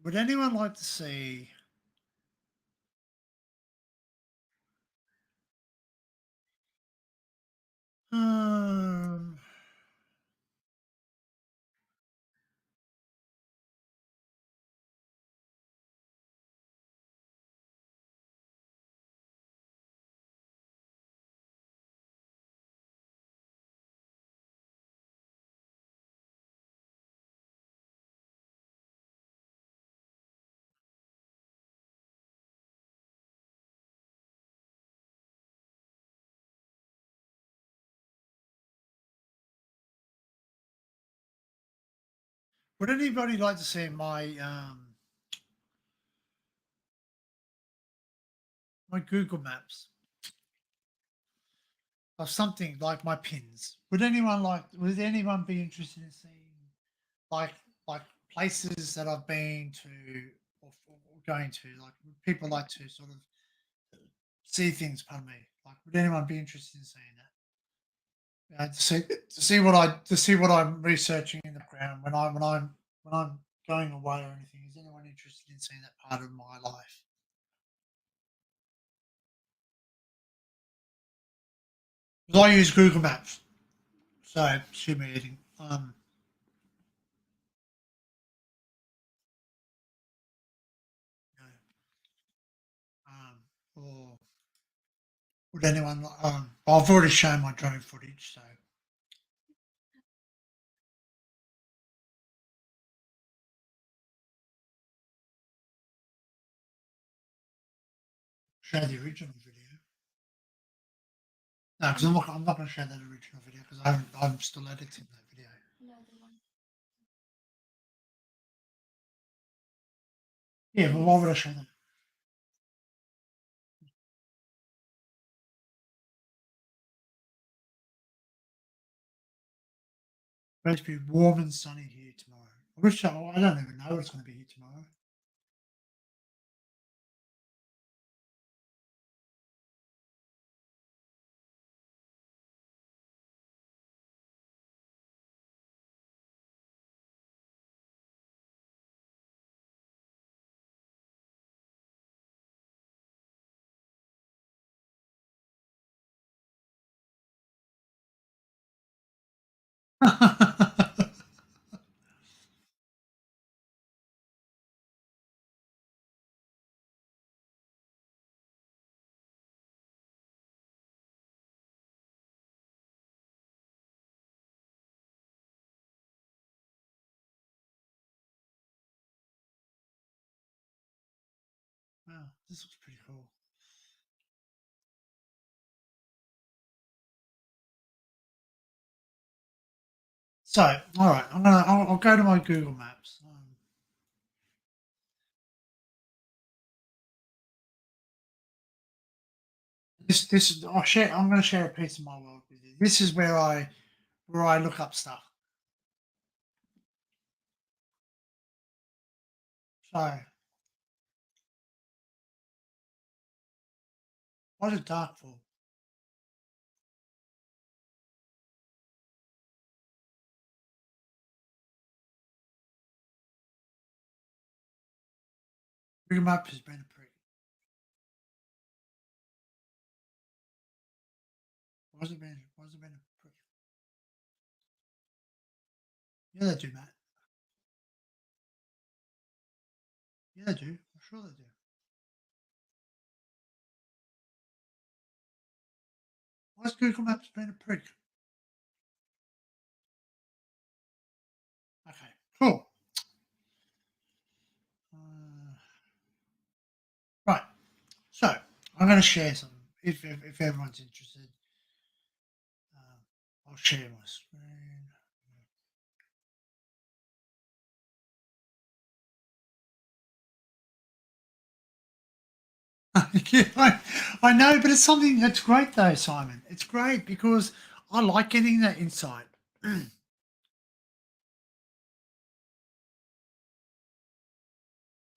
Would anyone like to see? Um, would anybody like to see my Google Maps of something like my pins? Would anyone be interested in seeing like like places that I've been to, or going to? Like, people like to sort of see things, pardon me. Like, would anyone be interested in seeing that? To see what I'm researching in the background when I'm going away or anything. Is anyone interested in seeing that part of my life? 'Cause I use Google Maps, so excuse me eating. You know, or would anyone? I've already shown my drone footage, so show the original video. No, because I'm not going to show that original video because I'm still editing that video. Yeah, but why would I show that? It's supposed to be warm and sunny here tomorrow. I don't even know what's going to be here tomorrow. Wow, this looks pretty cool. So, all right, I'll go to my Google Maps. I'm going to share a piece of my world with you. This is where I look up stuff. So, what is dark for? Google Maps has been a prick. Why has it been a prick? Yeah, they do, Matt. Yeah, they do. I'm sure they do. Why has Google Maps been a prick? Okay, cool. Right. So I'm going to share some. If everyone's interested, I'll share my screen. Yeah, I know, but it's something that's great though, Simon. It's great because I like getting that insight.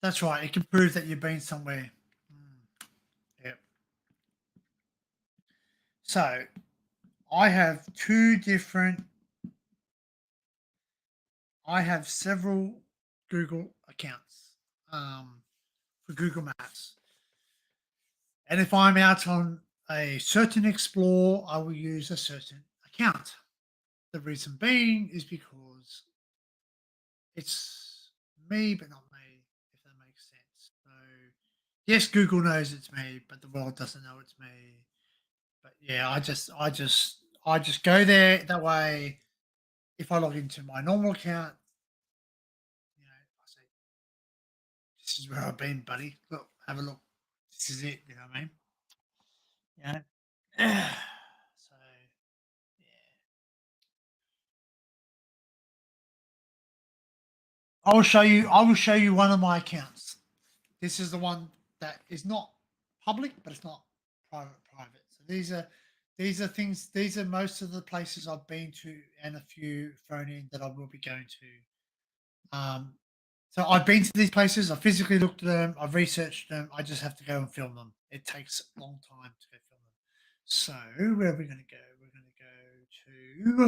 That's right. It can prove that you've been somewhere. Yep. So I have I have several Google accounts for Google Maps. And if I'm out on a certain explore, I will use a certain account. The reason being is because it's me, but not me, if that makes sense. So, yes, Google knows it's me, but the world doesn't know it's me. But yeah, I just go there. That way, if I log into my normal account, I say, "This is where I've been, buddy. Look, have a look. This is it." You know what I mean? Yeah. So, yeah. I will show you one of my accounts. This is the one that is not public, but it's not private. So these are things. These are most of the places I've been to, and a few thrown in that I will be going to. So I've been to these places. I physically looked at them. I've researched them. I just have to go and film them. It takes a long time to go film them. So where are we going to go? We're going to go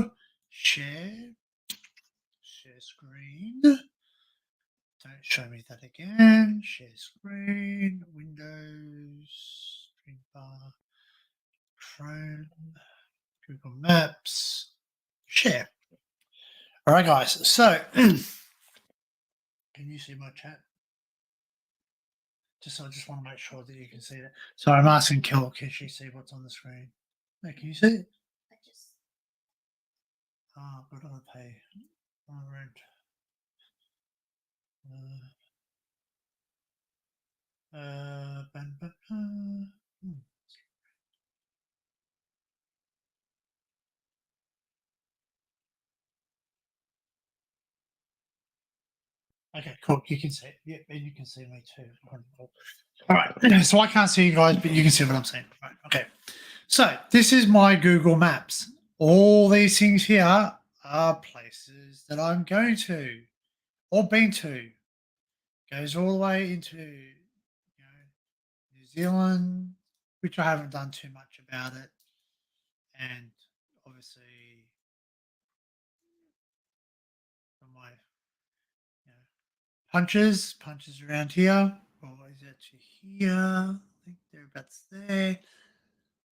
to share screen. Don't show me that again. Share screen, Windows, screen bar, Chrome, Google Maps, share. All right, guys. So, can you see my chat? I just want to make sure that you can see that. So I'm asking Kel, can she see what's on the screen? No, can you see it? Oh, I've got to pay my rent. Hmm. Okay, cool. You can see it. Yeah, and you can see me too. Wonderful. All right. So I can't see you guys, but you can see what I'm saying. Right. Okay. So this is my Google Maps. All these things here are places that I'm going to or been to. Goes all the way into New Zealand, which I haven't done too much about it, and obviously from my punches around here. Well, is it to here? I think they're about there.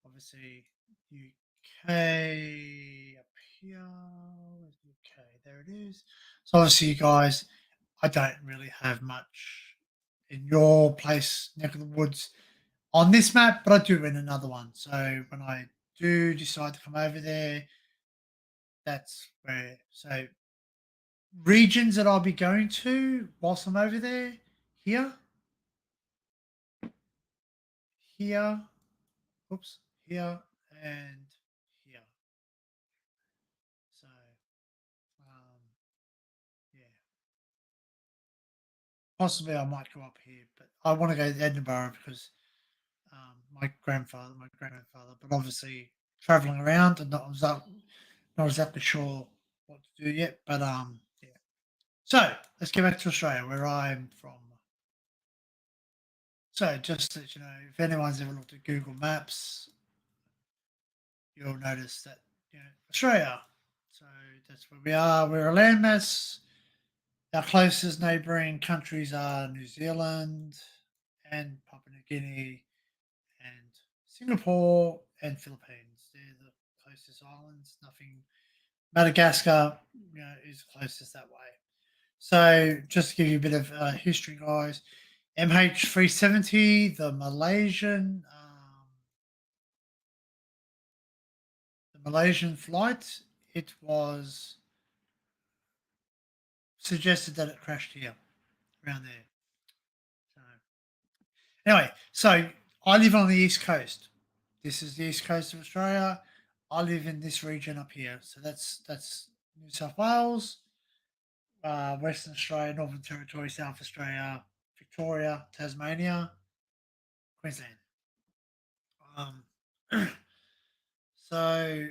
Obviously, UK up here. Where's UK? There it is. So obviously, you guys, I don't really have much in your place, neck of the woods, on this map, but I do in another one. So when I do decide to come over there, that's where. So regions that I'll be going to whilst I'm over there here. here, oops, here and here. So, yeah, possibly I might go up here, but I want to go to Edinburgh because my grandfather, but obviously traveling around and not exactly sure what to do yet. But yeah. So let's get back to Australia, where I'm from. So just that you know, if anyone's ever looked at Google Maps, you'll notice that Australia. So that's where we are. We're a landmass. Our closest neighbouring countries are New Zealand and Papua New Guinea and Singapore and Philippines. They're the closest islands. Nothing. Madagascar, is closest that way. So just to give you a bit of history, guys, MH370, the Malaysian flight, it was suggested that it crashed here, around there. So anyway, so I live on the east coast. This is the east coast of Australia. I live in this region up here. So that's New South Wales, Western Australia, Northern Territory, South Australia, Victoria, Tasmania, Queensland. Um, so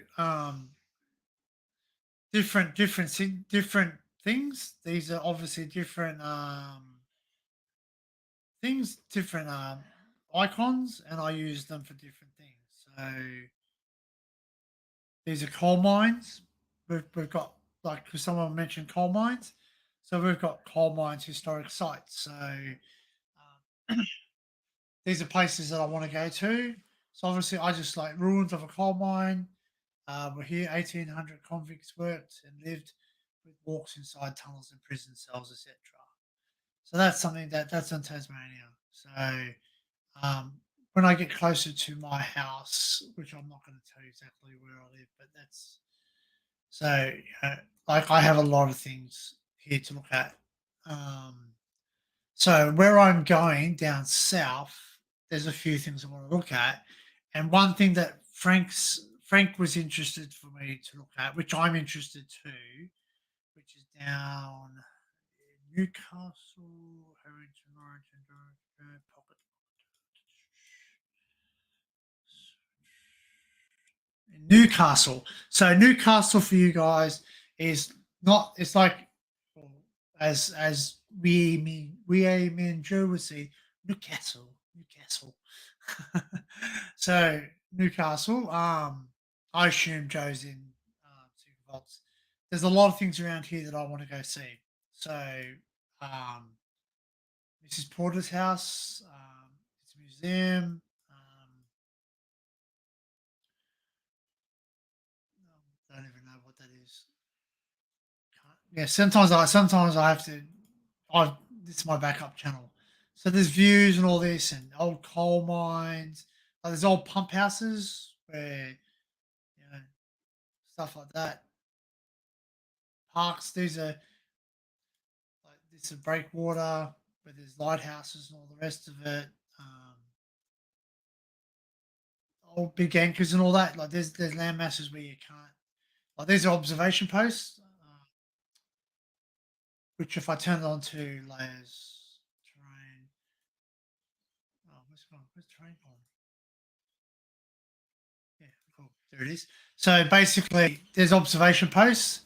different things. These are obviously different things, different icons, and I use them for different things. So these are coal mines. We've got like because someone mentioned coal mines, so we've got coal mines historic sites. So these are places that I want to go to. So obviously, I just like ruins of a coal mine. We're here. 1800 convicts worked and lived with walks inside tunnels and prison cells, etc. So that's something that's in Tasmania. So when I get closer to my house, which I'm not going to tell you exactly where I live, but that's so like I have a lot of things here to look at. Um, so where I'm going down south, there's a few things I want to look at, and one thing that Frank was interested for me to look at, which I'm interested too, which is down in Newcastle, Harrington, Origin, Pocket. In Newcastle. So Newcastle for you guys is not. It's like as we Joe would say Newcastle. So Newcastle. I assume Joe's in Super Volts. There's a lot of things around here that I want to go see. So um, Mrs. Porter's house. It's a museum. Don't even know what that is. Yeah, sometimes I have to. I This is my backup channel. So there's views and all this, and old coal mines. Like there's old pump houses where stuff like that. Parks. These are like this is breakwater where there's lighthouses and all the rest of it. Old big anchors and all that. Like there's land masses where you can't. Like these are observation posts. Which if I turn it on to layers, terrain, oh, where's it gone? Where's terrain gone? Yeah, cool. There it is. So basically, there's observation posts.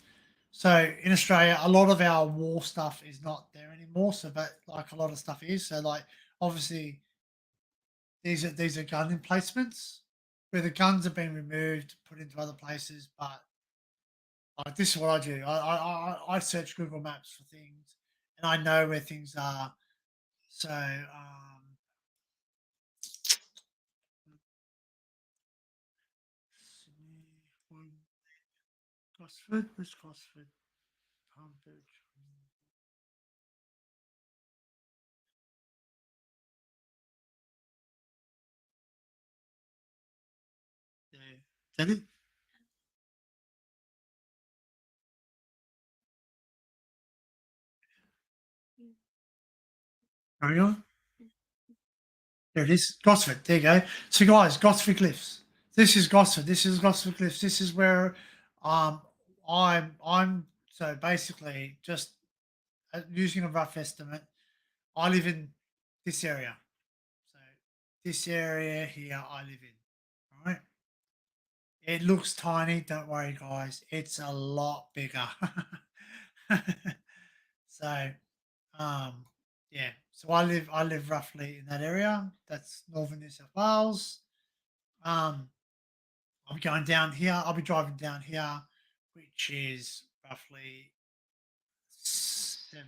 So in Australia, a lot of our war stuff is not there anymore. So, but like a lot of stuff is. So, like obviously, these are gun emplacements where the guns have been removed, put into other places. But like this is what I do. I search Google Maps for things, and I know where things are. So Sydney, Gosford, where's Gosford? Tonbridge. Yeah. Is that it? Carry on. There it is, Gosford. There you go. So, guys, Gosford Cliffs. This is Gosford. This is Gosford Cliffs. This is where um I'm so basically just using a rough estimate. I live in this area. So this area here I live in. All right. It looks tiny. Don't worry, guys. It's a lot bigger. so um yeah. So I live roughly in that area. That's northern New South Wales. Um I'll be going down here. I'll be driving down here, which is roughly 7.5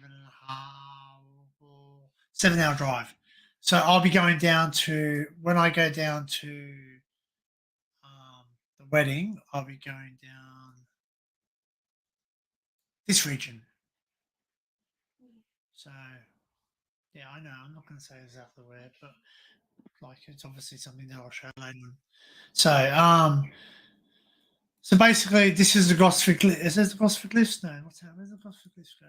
or 7 hour drive. So I'll be going down to when I go down to the wedding. I'll be going down this region. So yeah, I know. I'm not going to say exactly where, but like it's obviously something that I'll show later on. So basically, this is the Gosford Cliff. Is this the Gosford Cliffs? No, what's that? Where's the Gosford Cliffs go?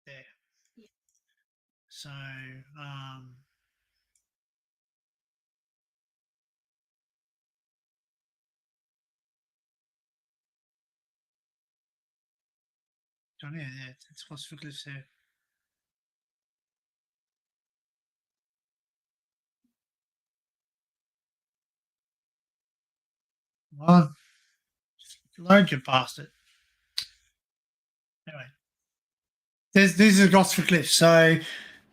There. So, Johnny, yeah, it's Gosford Cliffs there. Well, load you bastard. Anyway, these are Gosford Cliffs. So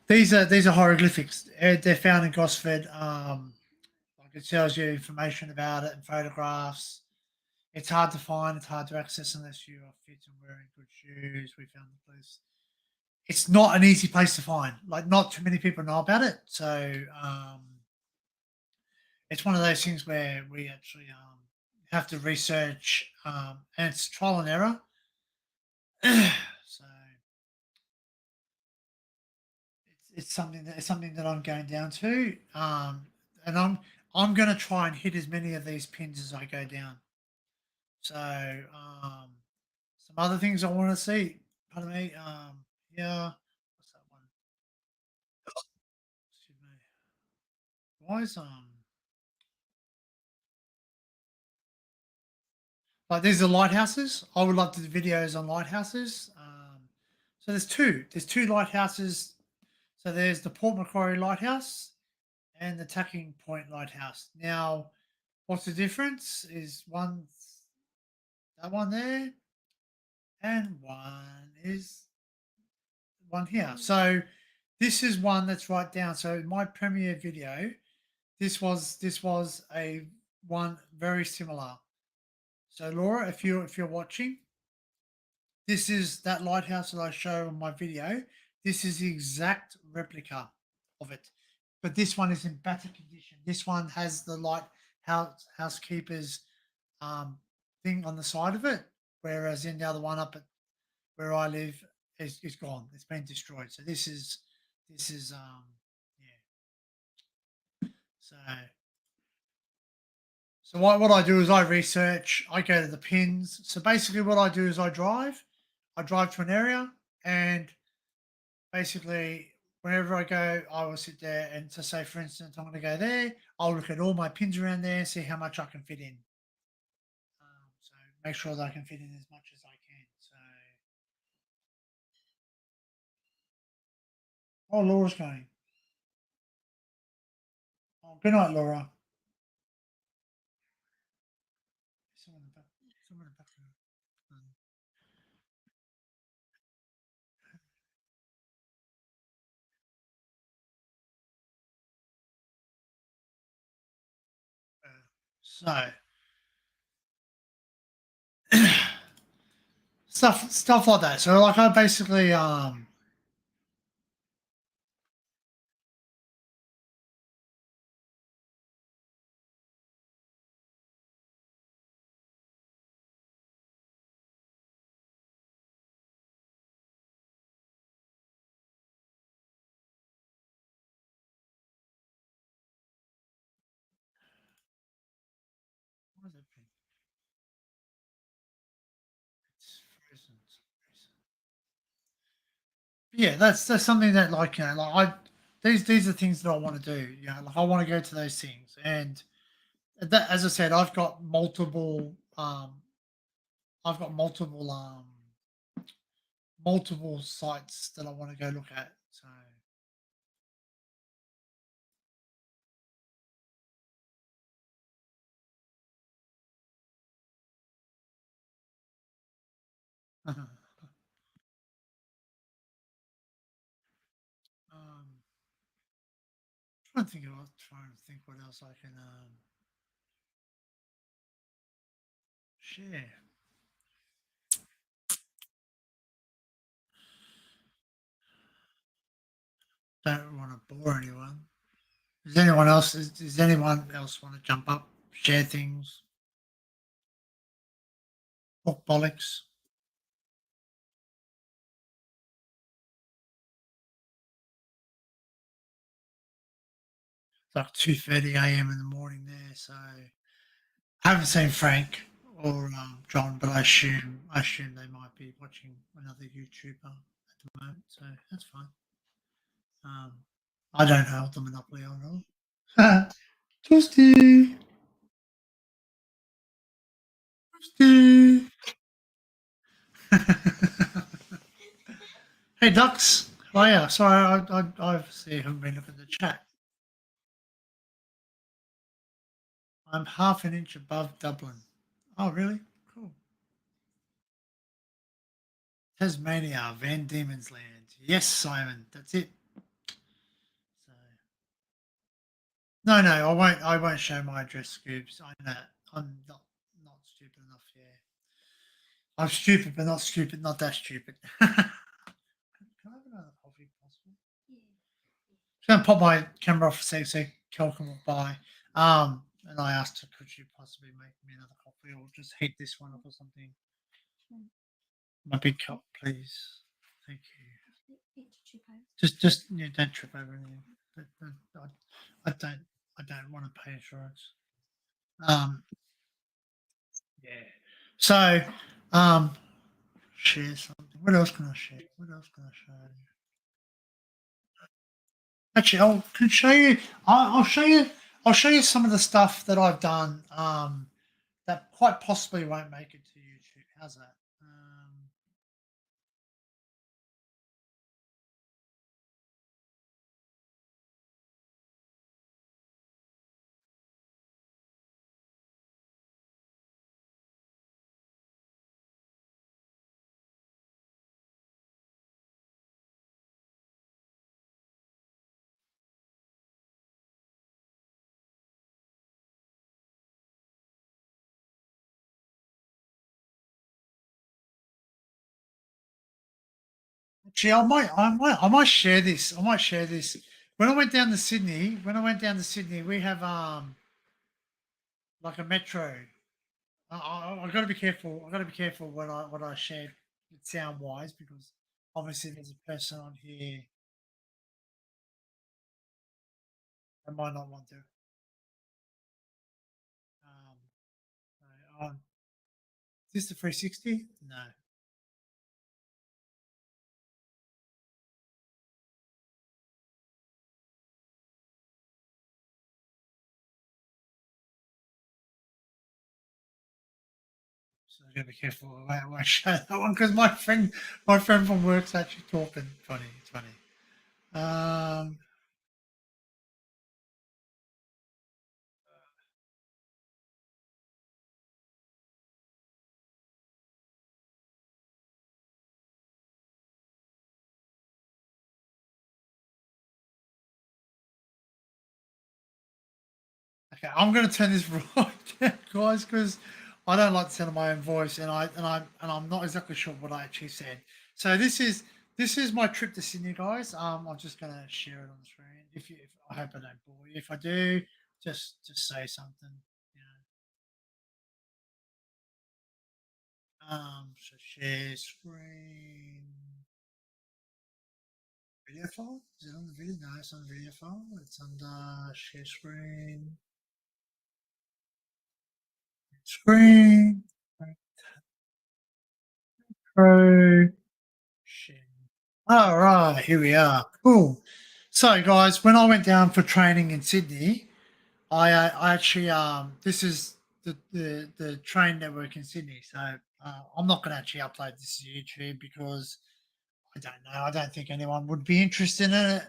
these are hieroglyphics. They're found in Gosford. Like it tells you information about it and photographs. It's hard to find. It's hard to access unless you are fit and wearing good shoes. We found the place. It's not an easy place to find. Like not too many people know about it. So it's one of those things where we actually have to research, and it's trial and error. So it's something that I'm going down to, and I'm going to try and hit as many of these pins as I go down. So some other things I want to see. Pardon me. Yeah. What's that one? Excuse me. Why is like these are lighthouses? I would love to do videos on lighthouses. So there's two. There's two lighthouses. So there's the Port Macquarie Lighthouse and the Tacking Point Lighthouse. Now, what's the difference? Is one that one there, and one is one here. So this is one that's right down. So my premiere video, this was a one very similar. So Laura, if you're watching, this is that lighthouse that I show on my video. This is the exact replica of it, but this one is in better condition. This one has the housekeeper's um, thing on the side of it, whereas in the other one up at where I live is gone. It's been destroyed. So this is yeah. So what I do is I research. I go to the pins. So basically, what I do is I drive. I drive to an area and basically wherever I go, I will sit there and to say, for instance, I'm going to go there. I'll look at all my pins around there, see how much I can fit in. So make sure that I can fit in as much as I can. So, oh, Laura's going. Oh, good night, Laura. Someone in the back. Someone in the back. So stuff like that. So like I basically what is it? It's frozen. Yeah, that's something that like like these are things that I want to do. Like I want to go to those things, and that, as I said, I've got multiple sites that I want to go look at. So um, trying to think what else I can share. Don't want to bore anyone. Does anyone else want to jump up, share things, talk bollocks? It's like 2:30 a.m. in the morning there, so I haven't seen Frank or John, but I assume they might be watching another YouTuber at the moment, so that's fine. Um, I don't hold the monopoly on all. Toasty, toasty. Hey, Ducks. Oh yeah, sorry, I obviously haven't been looking at the chat. I'm half an inch above Dublin. Oh, really? Cool. Tasmania, Van Diemen's Land. Yes, Simon, that's it. So, no, I won't show my address, Scoops. I know. I'm not stupid enough. Yeah, I'm stupid, but not stupid. Not that stupid. Can I have another coffee, possible? Just gonna pop my camera off for a sec, so Kel can walk by. And I asked her, could you possibly make me another coffee, or just heat this one up or something? My big cup, please. Thank you. Just yeah, don't trip over anything. I don't I don't want to pay insurance. Um, yeah. So, um, share something. What else can I share? What else can I show you? Actually, can show you. I'll show you. I'll show you some of the stuff that I've done. That quite possibly won't make it to YouTube. How's that? Actually, I might share this. I might share this. When I went down to Sydney, we have like a metro. I got to be careful. I got to be careful what I share sound wise, because obviously there's a person on here that might not want to. Um, is this the 360? No. So I gotta be careful when I show that one, because my friend from work's actually talking. Funny, it's funny. Um, okay, I'm gonna turn this right down, guys, because I don't like the sound of my own voice, and I'm not exactly sure what I actually said. So this is my trip to Sydney, guys. I'm just gonna share it on the screen. If I hope I don't bore you. If I do, just say something. You so share screen. Video file? Is it on the video? No, it's on the video file. It's under share screen. Screen. Pro. Share. All right, here we are. Cool. So, guys, when I went down for training in Sydney, I actually this is the train network in Sydney. So I'm not going to actually upload this to YouTube because I don't know. I don't think anyone would be interested in it.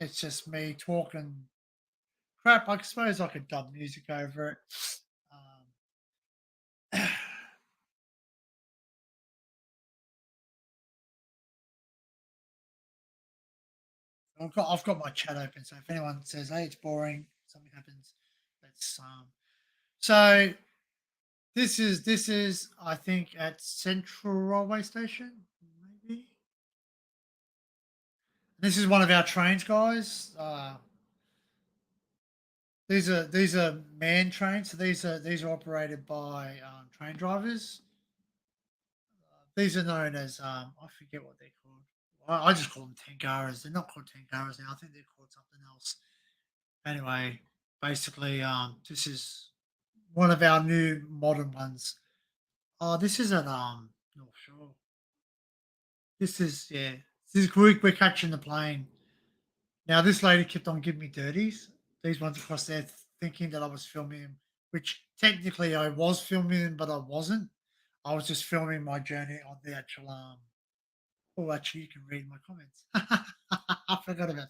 It's just me talking crap. I suppose I could dub music over it. Um, I've got my chat open, so if anyone says, "Hey, it's boring," something happens. That's so. This is I think at Central Railway Station, maybe. This is one of our trains, guys. These are manned trains. So these are operated by train drivers. These are known as I forget what they're called. I just call them Tangaras. They're not called Tangaras now. I think they're called something else. Anyway, basically, this is one of our new modern ones. Oh, this is at North Shore. This is yeah. This is we're catching the plane. Now this lady kept on giving me dirties. These ones across there, thinking that I was filming him, which technically I was filming him, but I wasn't. I was just filming my journey on the actual Oh, actually, you can read my comments. I forgot about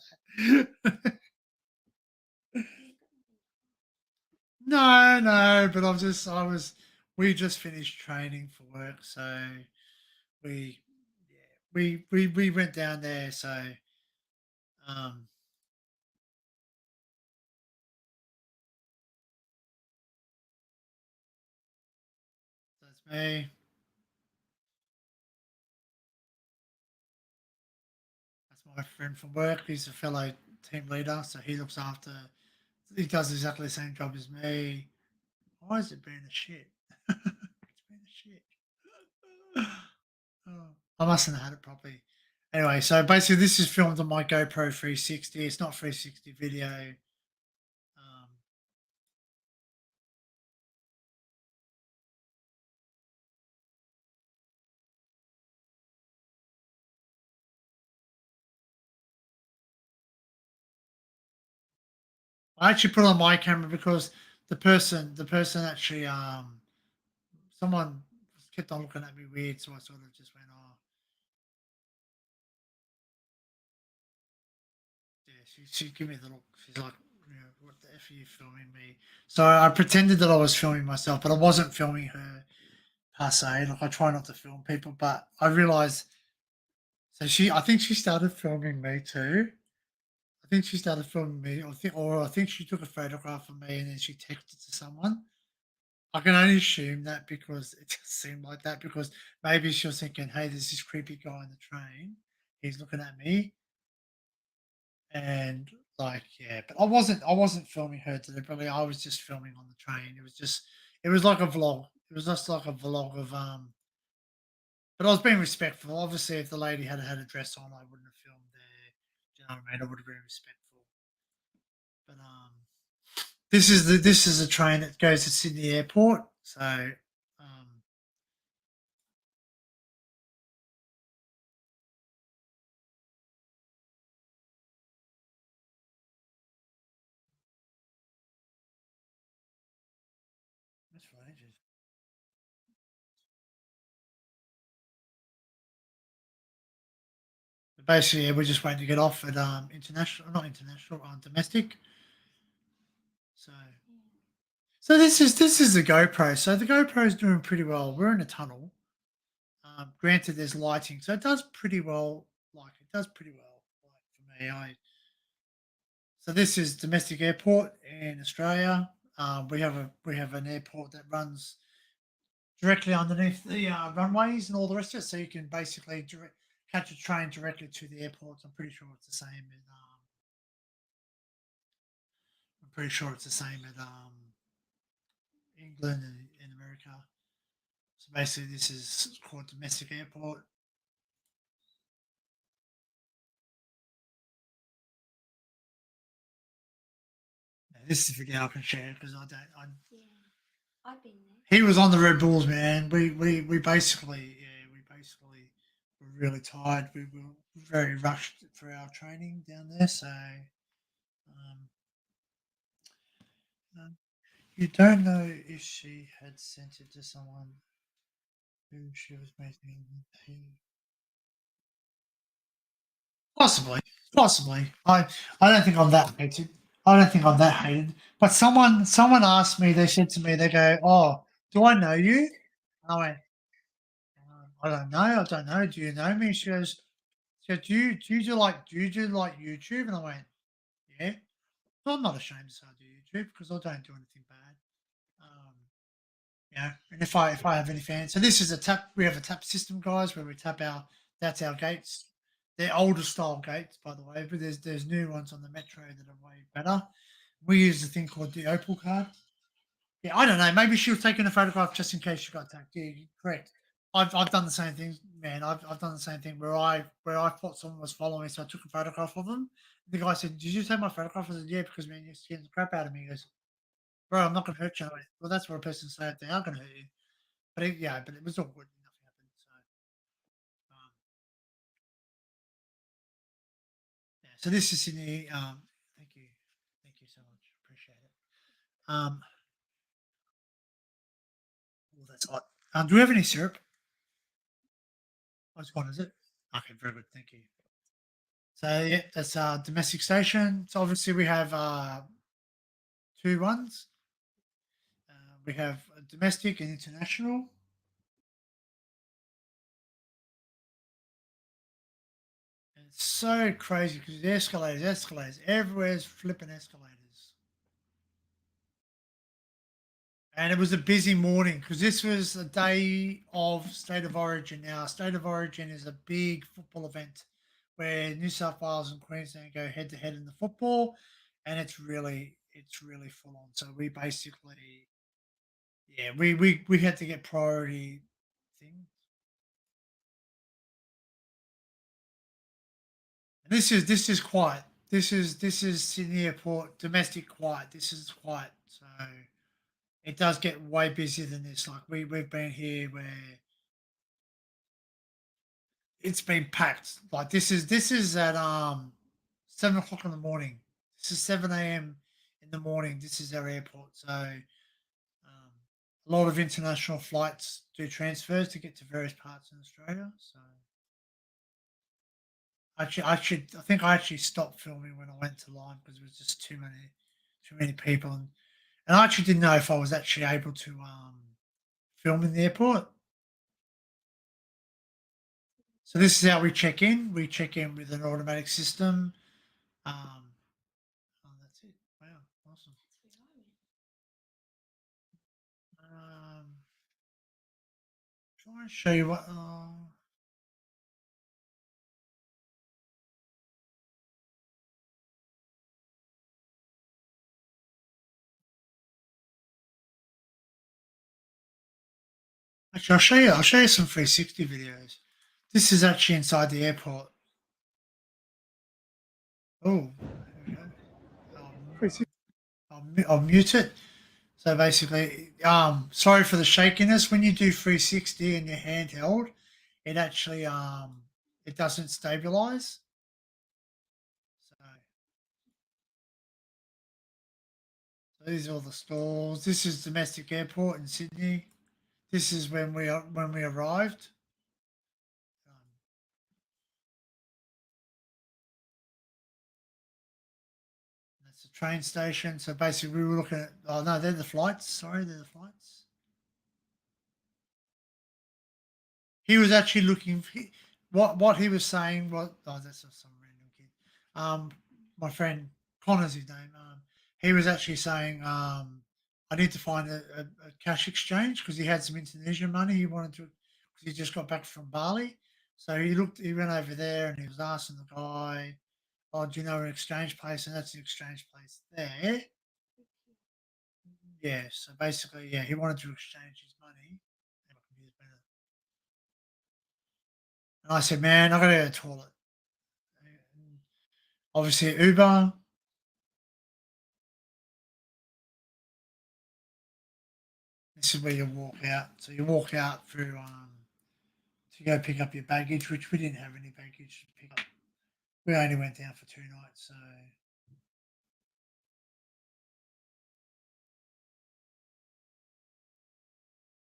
that. No, no, but we just finished training for work, so we, yeah, we went down there, so um, that's me. That's my friend from work. He's a fellow team leader, so he looks after. He does exactly the same job as me. Why is it being a shit? It's being a shit. Oh, I mustn't have had it properly. Anyway, so basically, this is filmed on my GoPro 360. It's not 360 video. Um, I actually put on my camera because the person actually, someone kept on looking at me weird, so I sort of just went, oh, yeah. She gave me the look. She's like, what the f are you filming me? So I pretended that I was filming myself, but I wasn't filming her per se. Like I try not to film people, but I realized. So I think she started filming me too. I think she started filming me, or I think she took a photograph of me and then she texted to someone. I can only assume that because it just seemed like that because maybe she was thinking, "Hey, there's this creepy guy on the train. He's looking at me," and like, yeah. But I wasn't filming her deliberately. I was just filming on the train. It was like a vlog. It was just like a vlog of. But I was being respectful. Obviously, if the lady had a dress on, I wouldn't have filmed there. Do you know what I mean? I would have been respectful. But this is a train that goes to Sydney Airport. So that's for ages. But basically, yeah, we're just waiting to get off at international, not international, domestic. So this is the GoPro. So the GoPro is doing pretty well. We're in a tunnel. Granted, there's lighting, so it does pretty well. Like it does pretty well. Like for me, I so this is domestic airport in Australia. We have an airport that runs directly underneath the runways and all the rest of it, so you can basically catch a train directly to the airports. I'm pretty sure it's the same in. I'm pretty sure it's the same at England and in America. So basically, this is called domestic airport. Now, this is a video I can share because I don't. Yeah, I've been there. He was on the Red Bulls, man. We basically, yeah, we basically were really tired. We were very rushed for our training down there, so um, you don't know if she had sent it to someone who she was meeting. Possibly, possibly. I don't think I'm that hated. I don't think I'm that hated. But someone asked me. They said to me, they go, "Oh, do I know you?" I went, "I don't know. I don't know. Do you know me?" She goes, do you do like YouTube?" And I went, "Yeah." Well, I'm not ashamed to say I do YouTube because I don't do anything bad. Um, and if I have any fans, so this is a tap. We have a tap system, guys, where we tap our. That's our gates. They're older style gates, by the way, but there's new ones on the Metro that are way better. We use a thing called the Opal card. Yeah, I don't know. Maybe she was taking a photograph just in case she got attacked. Yeah, you're correct. I've done the same thing, man. I've done the same thing where I thought someone was following me, so I took a photograph of them. The guy said, "Did you take my photograph?" I said, "Yeah, because man, you're scaring the crap out of me." He goes, "Bro, I'm not gonna hurt you." I went, "Well, that's what a person say if they are gonna hurt you." But it was all good. Nothing happened. So, um, yeah. So this is Sydney. Thank you so much. Appreciate it. Oh, that's hot. Do we have any syrup? What's hot? Is it? Okay, very good. Thank you. So yeah, that's our domestic station. So obviously we have two ones. We have domestic and international. And it's so crazy because the escalators, everywhere's flipping escalators. And it was a busy morning because this was a day of State of Origin. Now, State of Origin is a big football event where New South Wales and Queensland go head to head in the football, and it's really full on. So we basically, yeah, we had to get priority things. And this is quiet. This is Sydney Airport domestic quiet. This is quiet. So it does get way busier than this. Like we've been here where it's been packed. Like this is at 7 o'clock in the morning. This is 7 a.m. in the morning. This is our airport. So a lot of international flights do transfers to get to various parts in Australia. So I think I actually stopped filming when I went to line because there was just too many people, and I actually didn't know if I was actually able to film in the airport. So this is how we check in. We check in with an automatic system. Um, oh, that's it. Wow, awesome. Try and show you what. Actually, I'll show you. I'll show you some 360 videos. This is actually inside the airport. Oh, there we go. I'll mute it. So basically, sorry for the shakiness. When you do 360 and you're handheld, it actually it doesn't stabilize. So these are all the stalls. This is domestic airport in Sydney. This is when we arrived. Um, that's the train station. So basically, we were looking at. Oh no, they're the flights. Sorry, they're the flights. He was actually looking. What he was saying was, oh, that's just some random kid. My friend Connor's his name. He was actually saying, I need to find a cash exchange because he had some Indonesian money he wanted to, because he just got back from Bali. So he went over there and he was asking the guy, "Oh, do you know an exchange place?" And that's the exchange place there. Yeah. So basically, yeah, he wanted to exchange his money. And I said, "Man, I got to go to the toilet." And obviously, Uber. This is where you walk out. So you walk out through to go pick up your baggage, which we didn't have any baggage to pick up. We only went down for 2 nights, so.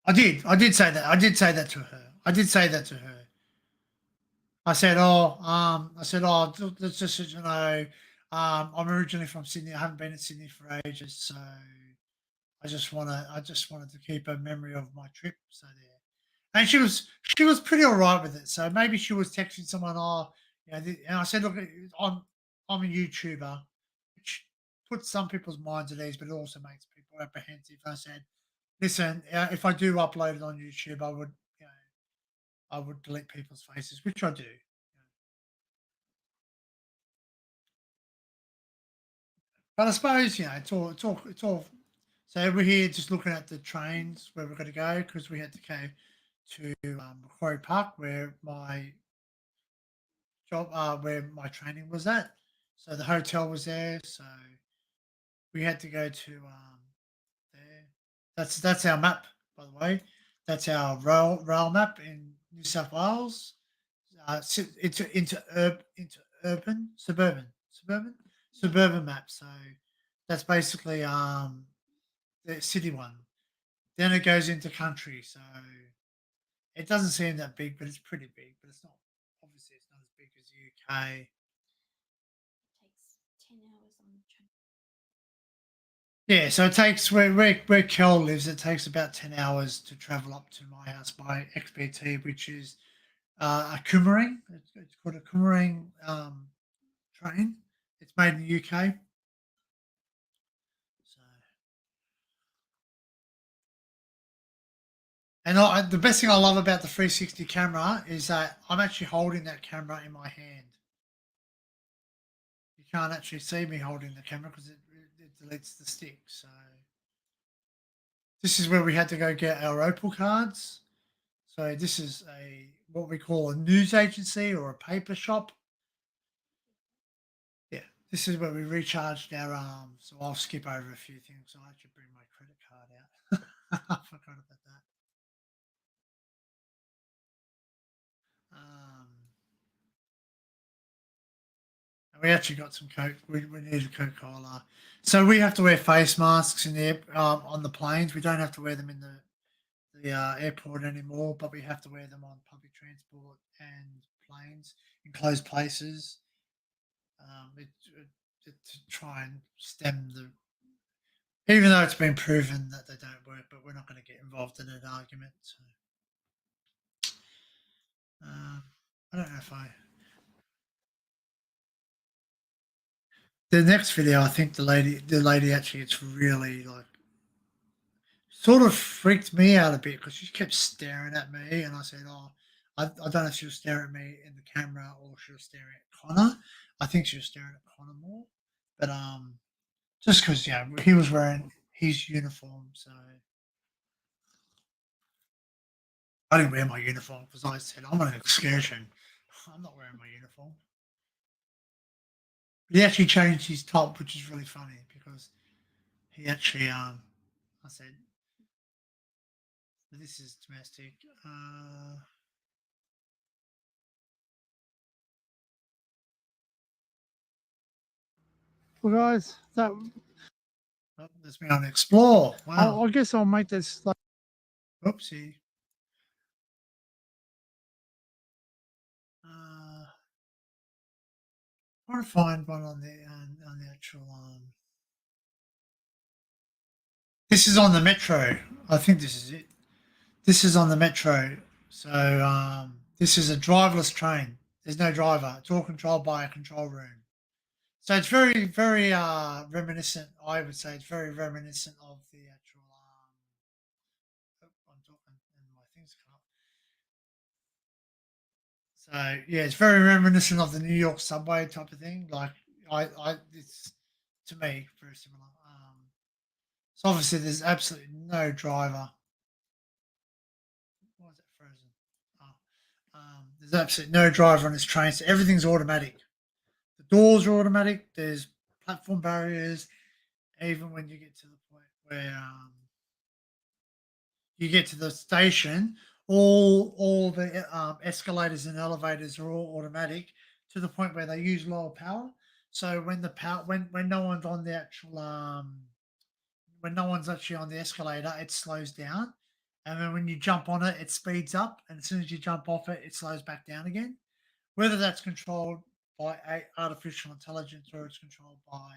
I did say that. I did say that to her. I said, just so you know, I'm originally from Sydney. I haven't been in Sydney for ages, so I just wanted to keep a memory of my trip. So there, and she was pretty all right with it. So maybe she was texting someone, and I said, look, I'm a YouTuber, which puts some people's minds at ease, but it also makes people apprehensive. I said, listen, if I do upload it on YouTube, I would delete people's faces, which I do. But I suppose it's all. So we're here just looking at the trains where we're going to go because we had to go to Macquarie Park where my where my training was at. So the hotel was there, so we had to go to there. That's our map, by the way. That's our rail map in New South Wales. Into urban suburban map. So that's basically the city one. Then it goes into country. So it doesn't seem that big, but it's pretty big. But it's not, obviously it's not as big as UK. Takes 10 hours on the train. Yeah, so it takes where Kel lives. It takes about 10 hours to travel up to my house by XBT, which is a Coumaring. It's called a Coumaring train. It's made in the UK. So, and the best thing I love about the 360 camera is that I'm actually holding that camera in my hand. You can't actually see me holding the camera because it deletes the stick. So this is where we had to go get our Opal cards. So this is what we call a news agency or a paper shop. Yeah, this is where we recharged our arms. So I'll skip over a few things. I'll actually bring my credit card out. I forgot about that. We actually got some Coke. We needed Coca-Cola. So we have to wear face masks in the on the planes. We don't have to wear them in the airport anymore, but we have to wear them on public transport and planes in closed places. To try and stem even though it's been proven that they don't work, but we're not going to get involved in an argument. So, I don't know if the next video, I think the lady actually, it's really like sort of freaked me out a bit because she kept staring at me, and I said, "Oh, I don't know if she was staring at me in the camera or she was staring at Connor. I think she was staring at Connor more, but just because he was wearing his uniform, so I didn't wear my uniform because I said I'm on an excursion. I'm not wearing my uniform." But he actually changed his top, which is really funny because he actually I said, "This is domestic." Well, guys, That's me on Explore. Wow. I guess I'll make this like. Oopsie. I want to find one on the actual. This is on the Metro. I think this is it. This is on the Metro. So this is a driverless train. There's no driver. It's all controlled by a control room. So it's very, very reminiscent. I would say it's very reminiscent of the actual. I'm talking, and my things come up. So yeah, it's very reminiscent of the New York subway type of thing. Like it's to me very similar. So obviously there's absolutely no driver. Why is it frozen? There's absolutely no driver on this train, so everything's automatic. The doors are automatic. There's platform barriers. Even when you get to the point where you get to the station, all the escalators and elevators are all automatic to the point where they use lower power. So when the power when no one's on the actual when no one's actually on the escalator, it slows down. And then when you jump on it, it speeds up. And as soon as you jump off it, it slows back down again. Whether that's controlled by artificial intelligence or it's controlled by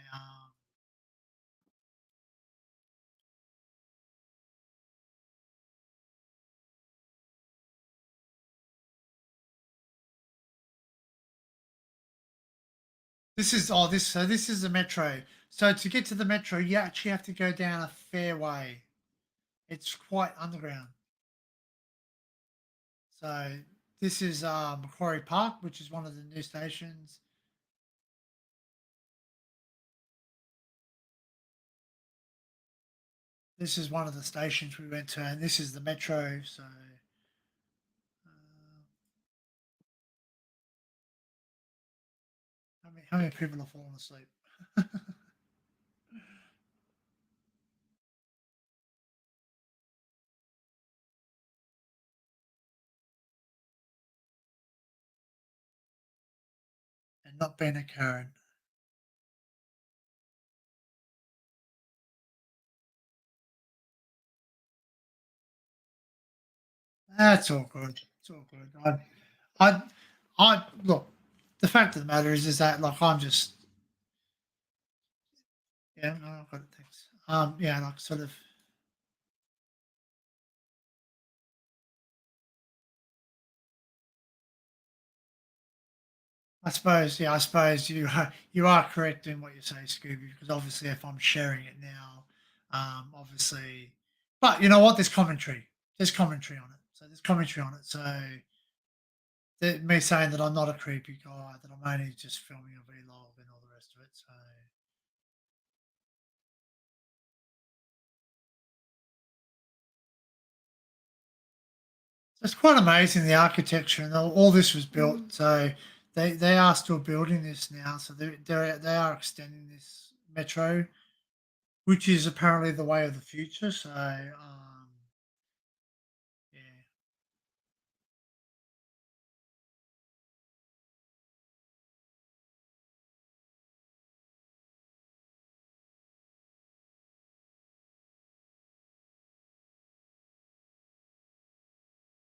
this is the metro. So to get to the metro, you actually have to go down a fair way. It's quite underground. So this is Macquarie Park, which is one of the new stations. This is one of the stations we went to, and this is the metro. So how many people are falling asleep? And not being a Karen. That's all good. It's all good. I look. The fact of the matter is that like I'm just yeah. No, I've got it. Thanks. Yeah, like sort of. I suppose, yeah, I suppose you are correct in what you say, Scooby, because obviously if I'm sharing it now, obviously, but you know what? There's commentary on it, so there's commentary on it. So me saying that I'm not a creepy guy, that I'm only just filming a vlog and all the rest of it. So it's quite amazing the architecture and all this was built. So they are still building this now. So they are extending this metro, which is apparently the way of the future. So yeah.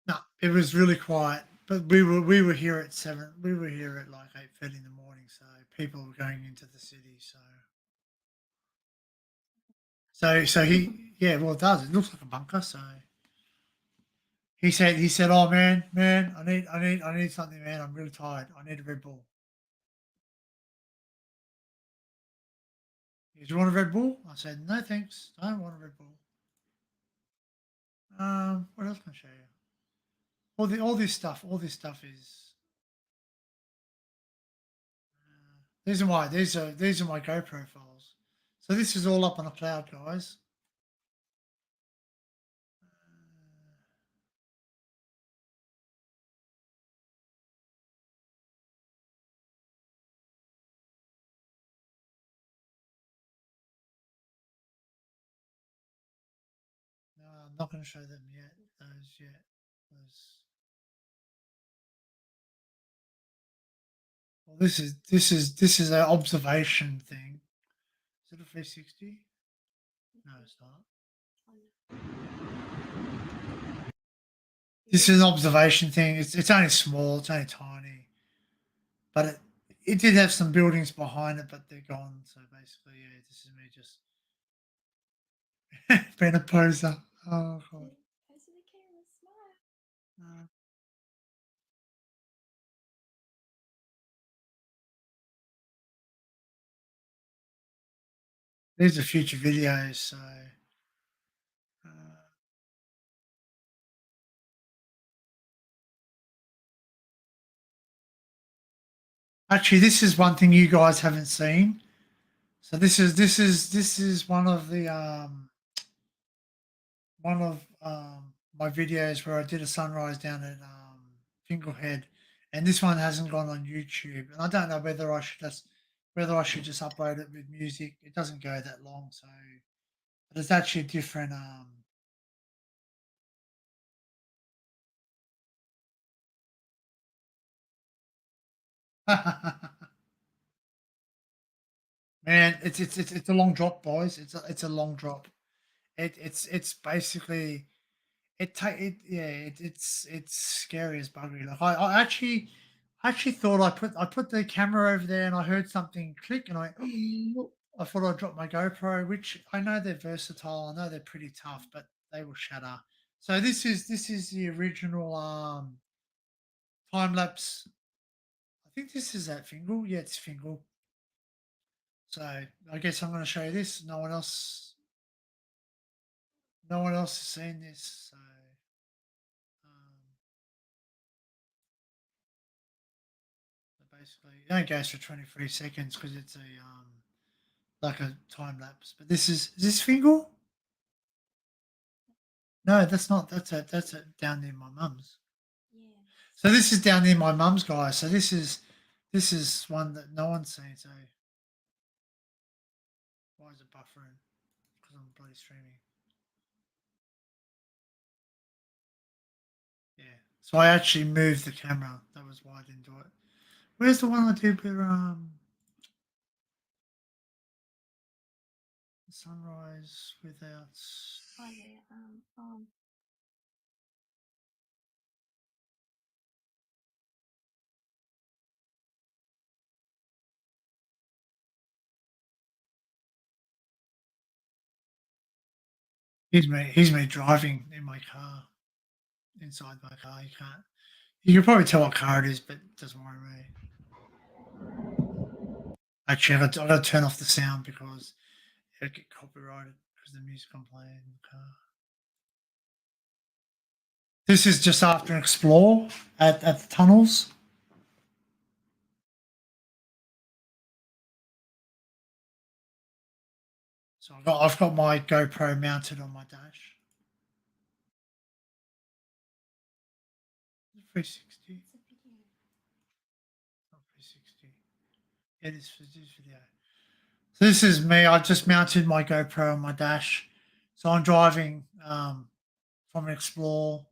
No, it was really quiet. But we were here at 7. We were here at like 8:30 in the morning. So people were going into the city. So he yeah, well it does. It looks like a bunker. So he said, oh man, I need something, man. I'm really tired. I need a Red Bull. Do you want a Red Bull? I said, no thanks. I don't want a Red Bull. What else can I show you? All this stuff is these are my GoPro files. So this is all up on the cloud, guys. No, I'm not going to show them yet. Those yet. Those. Well, this is an observation thing. Is it a 360? No, it's not. This is an observation thing. It's only small. It's only tiny, but it did have some buildings behind it, but they're gone. So basically, yeah, this is me just being a poser. Oh god. Uh, These are future videos, so uh, actually, this is one thing you guys haven't seen. So this is one of my videos where I did a sunrise down at Finglehead, and this one hasn't gone on YouTube, and I don't know whether I should just upload it with music. It doesn't go that long, so but it's actually different. Man, it's a long drop, boys. It's a long drop. It's basically it take it yeah it's scary as buggery. Like I actually thought I put the camera over there and I heard something click and I thought I'd drop my GoPro, which I know they're versatile. I know they're pretty tough, but they will shatter. So this is the original time lapse. I think this is that Fingal. Yeah, it's Fingal. So I guess I'm going to show you this. No one else has seen this. So um, basically, it only goes for 23 seconds because it's a like a time lapse. But is this Fingal? No, that's not. That's a down near my mum's. Yeah. So this is down near my mum's, guys. So this is one that no one's seen. So why is it buffering? Because I'm bloody streaming. Yeah. So I actually moved the camera. That was why I didn't do it. Where's the one I did with sunrise without? Oh yeah. Here's me driving in my car, inside my car. You can't. You can probably tell what car it is, but it doesn't worry me. Actually, I got to turn off the sound because it'll get copyrighted because the music I'm playing in the car. This is just after an explore at the tunnels. So I've got my GoPro mounted on my dash. 360. It's a video. Not 360. It is for this video. So this is me. I just mounted my GoPro on my dash. So I'm driving from an Explore.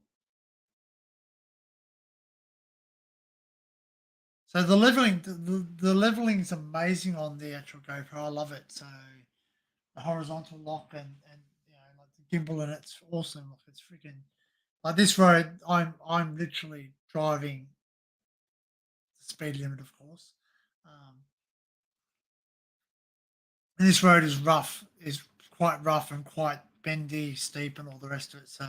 So the leveling, the leveling is amazing on the actual GoPro. I love it. So the horizontal lock and you know like the gimbal and it's awesome. Like it's freaking like this road. I'm literally driving the speed limit, of course. And this road is rough. Is quite rough and quite bendy, steep, and all the rest of it. So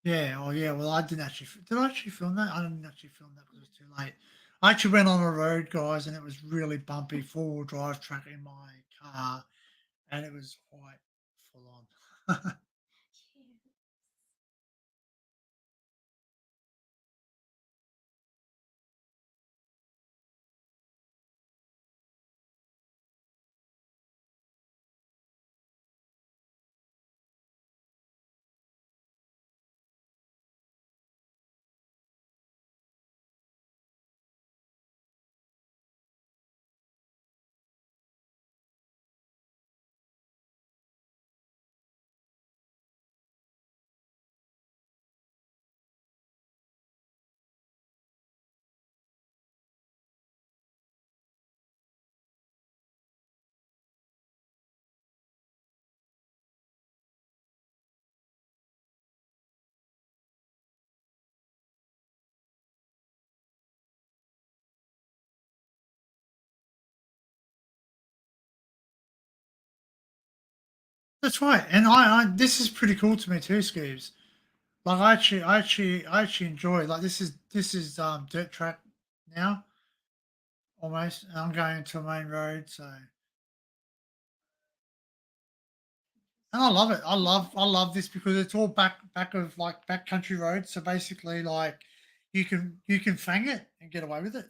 yeah, oh yeah. Well, I didn't actually. Did I actually film that? I didn't actually film that because it was too late. I actually went on a road, guys, and it was really bumpy, four-wheel drive track in my car, and it was quite full on. Yeah. That's right, and I this is pretty cool to me too, Scoobs. Like I actually enjoy like this is dirt track now almost, and I'm going to a main road, so and I love it. I love this because it's all back of like back country roads. So basically, like you can fang it and get away with it,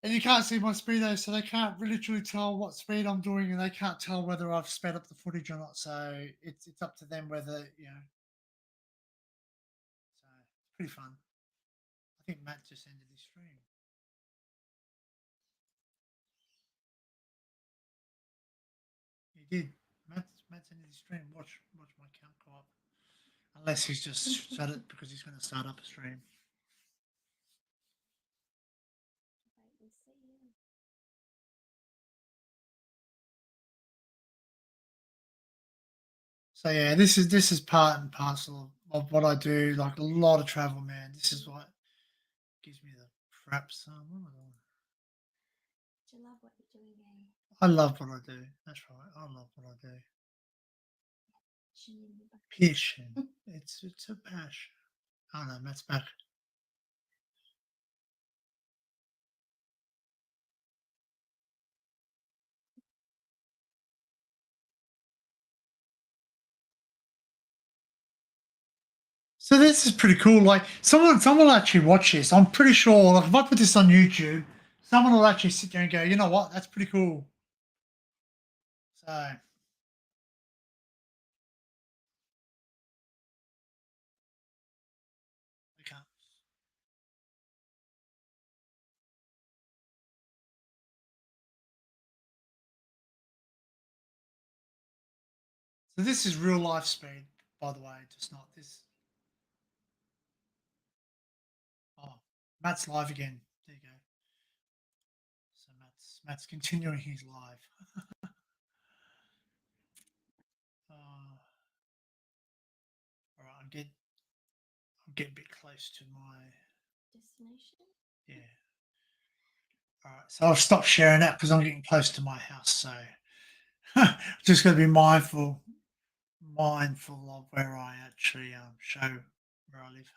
and you can't see my speedo, so they can't literally tell what speed I'm doing, and they can't tell whether I've sped up the footage or not. So it's up to them whether you know. So it's pretty fun. I think Matt just ended his stream. He did. Matt's ended his stream. Watch my count go up. Unless he's just shut it because he's going to start up a stream. Wait and see. Yeah. So yeah, this is part and parcel of what I do. Like a lot of travel, man. This is what gives me the crap. Son, what am I doing? Do you love what you're doing, eh? I love what I do. That's right. I love what I do. Passion in the back. Passion. It's a passion. Oh no, Matt's back. So this is pretty cool. Like someone will actually watch this. I'm pretty sure. Like if I put this on YouTube, someone will actually sit there and go, you know what? That's pretty cool. So okay. So this is real life speed, by the way, just not this. Oh, Matt's live again. There you go. So Matt's continuing his live. All right, I'm getting a bit close to my Destination. yeah. All right, so I'll stop sharing that because I'm getting close to my house. So just got to be mindful of where I actually show where I live.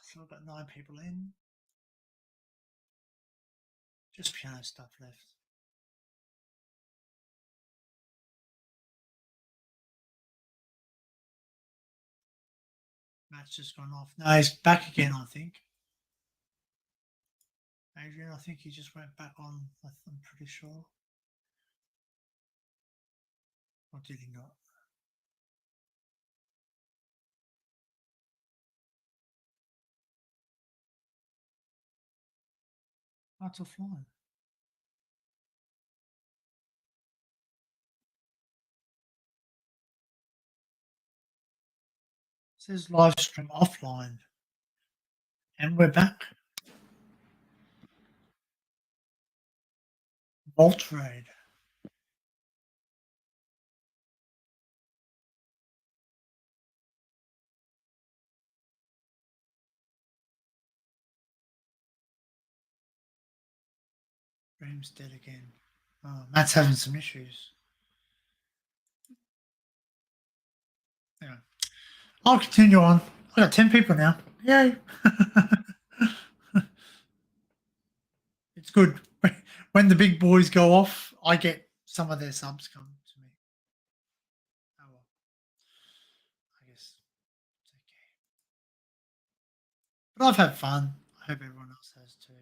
So I've got 9 people in. Just piano stuff left. Matt's just gone off. No, he's back again, I think. Adrian, I think he just went back on. I'm pretty sure. Or did he not? That's offline. It says live stream offline. And we're back. Vault raid. Stream's dead again. Oh, Matt's having some issues. Yeah. I'll continue on. I got 10 people now. Yay. It's good. When the big boys go off, I get some of their subs come to me. Oh well. I guess it's okay. But I've had fun. I hope everyone else has too.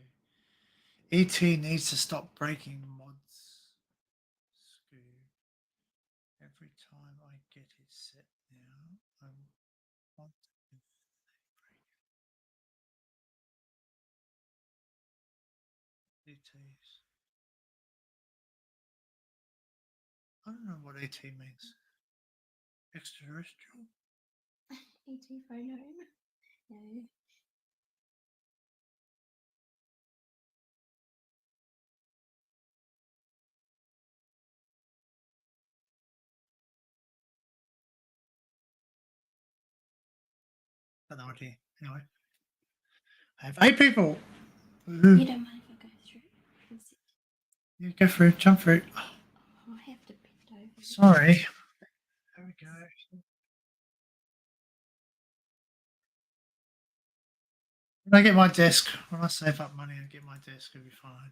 ET needs to stop breaking mods. Screw. Every time I get it set now, I want to break ETs. I don't know what ET means. Extraterrestrial? ET phone home. No. Got no idea. Anyway, I have 8 people. You Woohoo. don't mind if I go through and sit? Yeah, go for it. Jump for it. Oh, Oh, I have to bend over. sorry. There we go. When I get my desk, when I save up money and get my desk, it'll be fine.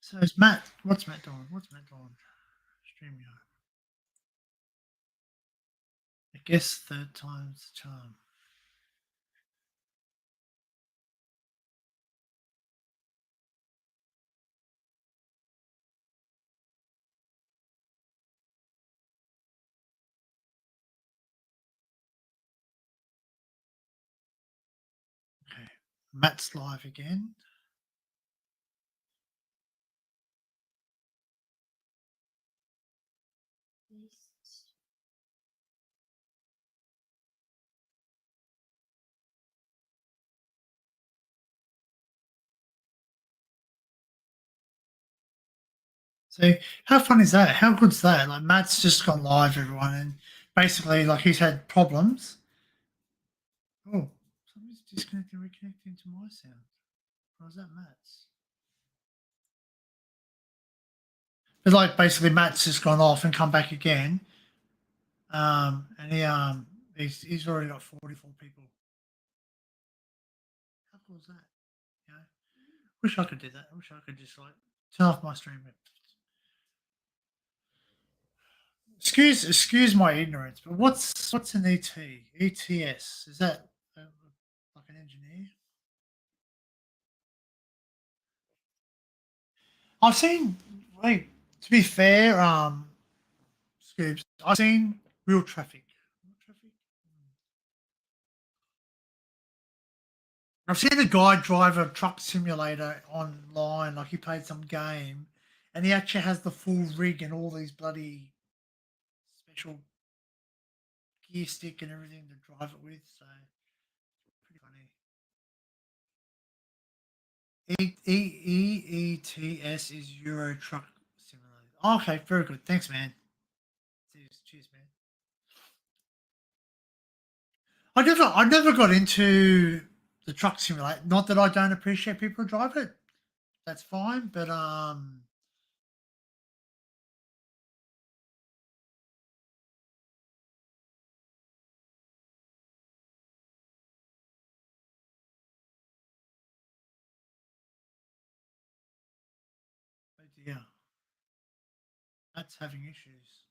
So it's Matt. What's Matt doing? StreamYard. I guess 3rd time's the charm. Okay. Matt's live again. List. So how fun is that? How good's that? Like Matt's just gone live, everyone, and basically like he's had problems. Oh, somebody's disconnecting, reconnecting to my sound. Or was that Matt's? But like basically Matt's just gone off and come back again. And he's already got 44 people. How cool is that? You know? Wish I could do that. I wish I could just like turn off my stream. Excuse my ignorance, but what's an ETS? Is that like an engineer? I've seen. Like, to be fair, Scoops, I've seen real traffic. Real traffic. I've seen a guy drive a truck simulator online, like he played some game, and he actually has the full rig and all these bloody special gear stick and everything to drive it with. So pretty funny. EEETS is Euro Truck Simulator. Okay, very good. Thanks, man. Cheers, man. I never got into the truck simulator. Not that I don't appreciate people who drive it. That's fine, but yeah, that's having issues.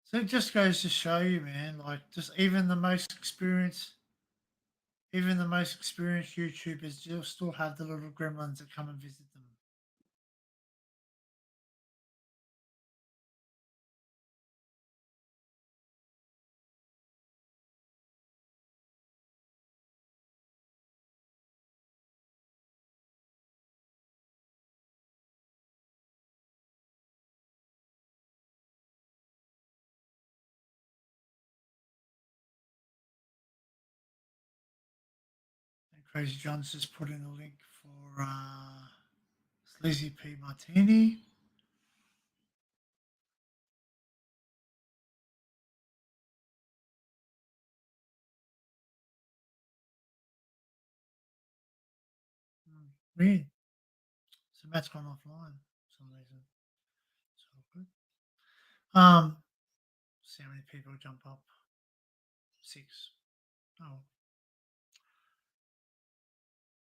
So it just goes to show you, man, like just even the most experienced YouTubers still have the little gremlins that come and visit them. And Crazy John's just put in a link for Sleazy P Martini. Weird. So Matt's gone offline for some reason. It's all good. See how many people jump up. 6. Oh.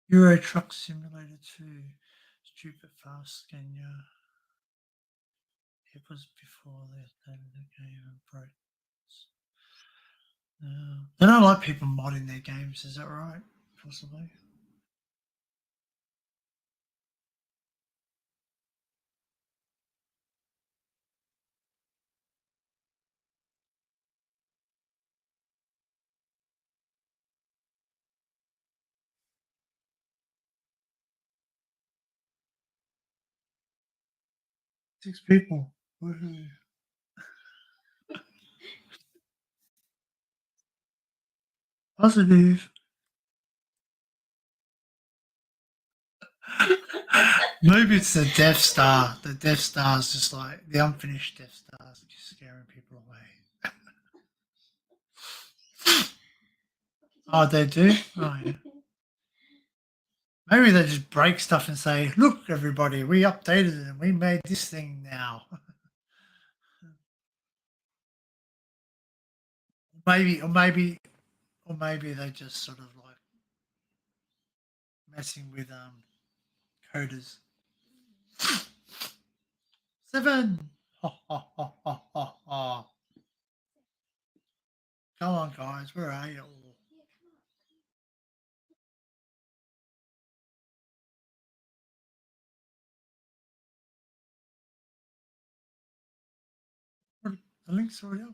Euro Truck Simulator 2. Stupid fast Scania. It was before the game broke. They don't like people modding their games, is that right? Possibly. Six people. Woohoo. Positive. Maybe it's the Death Star. The Death Star's just like the unfinished Death Star's just scaring people away. Oh, they do? Oh, yeah. Maybe they just break stuff and say, look, everybody, we updated it and we made this thing now. Maybe they just sort of like messing with coders. 7. Ha ha ha ha ha ha. Come on, guys, where are you all? The link's already up,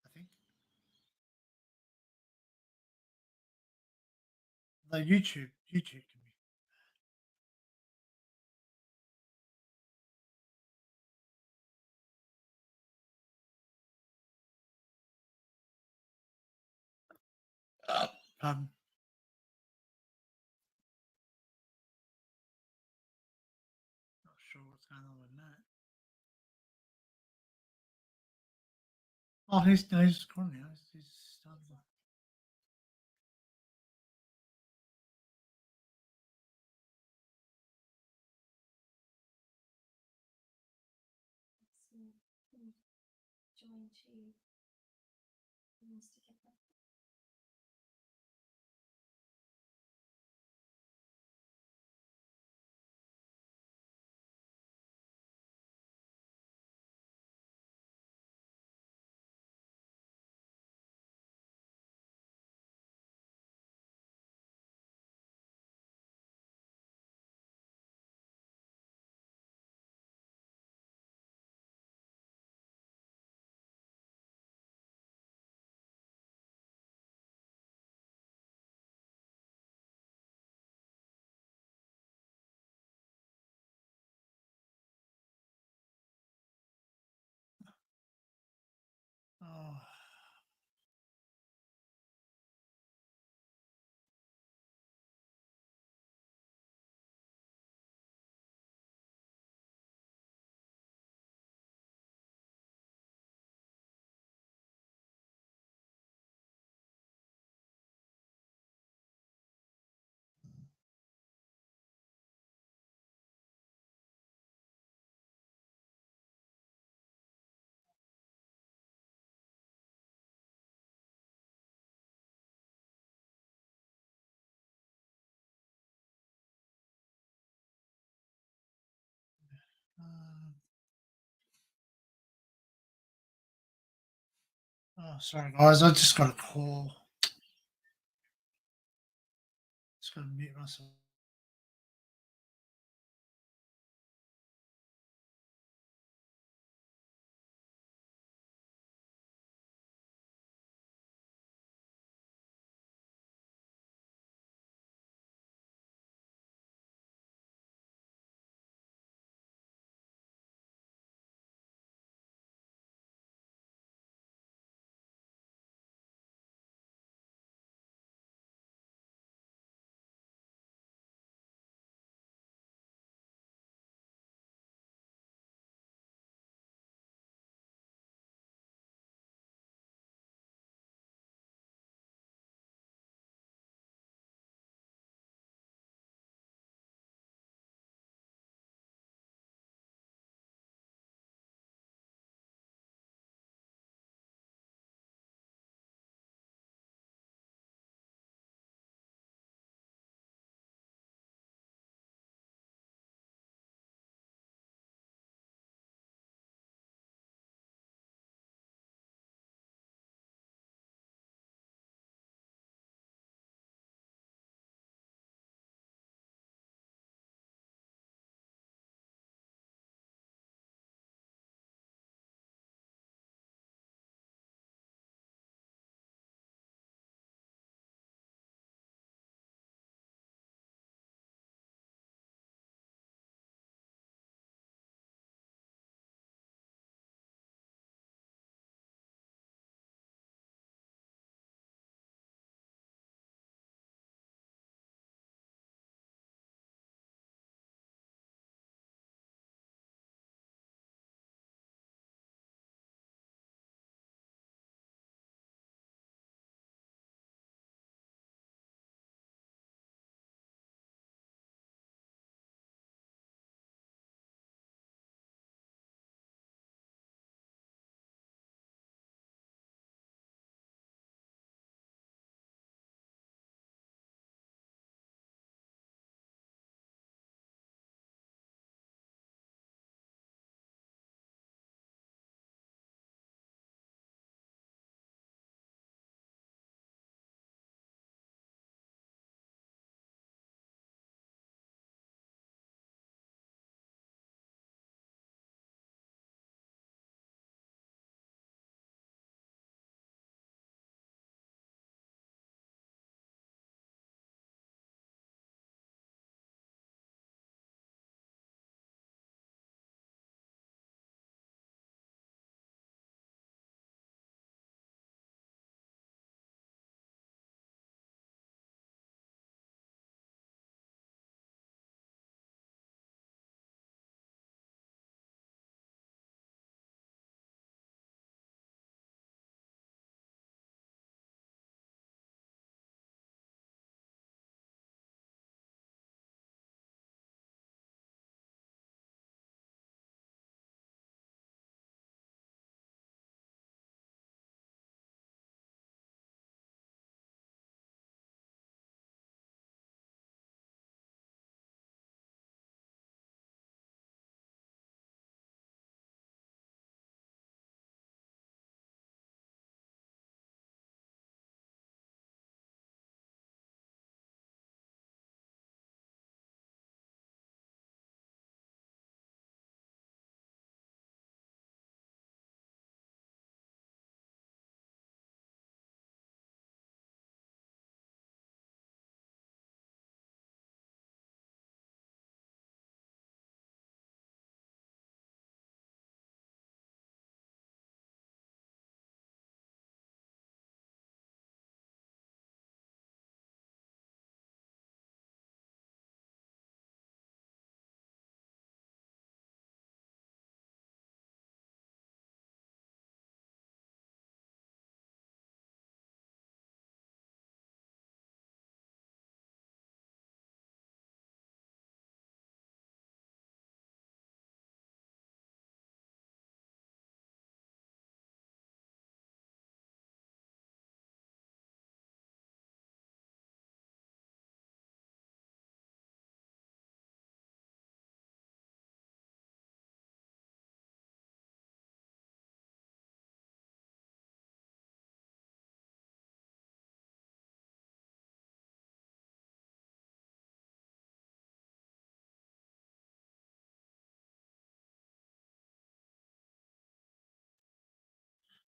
I think. The YouTube can be. Pardon. Oh, he's gone now. He's started. Join to. He wants to get that. Oh. Oh, sorry guys, I just got a call. Just got to mute myself.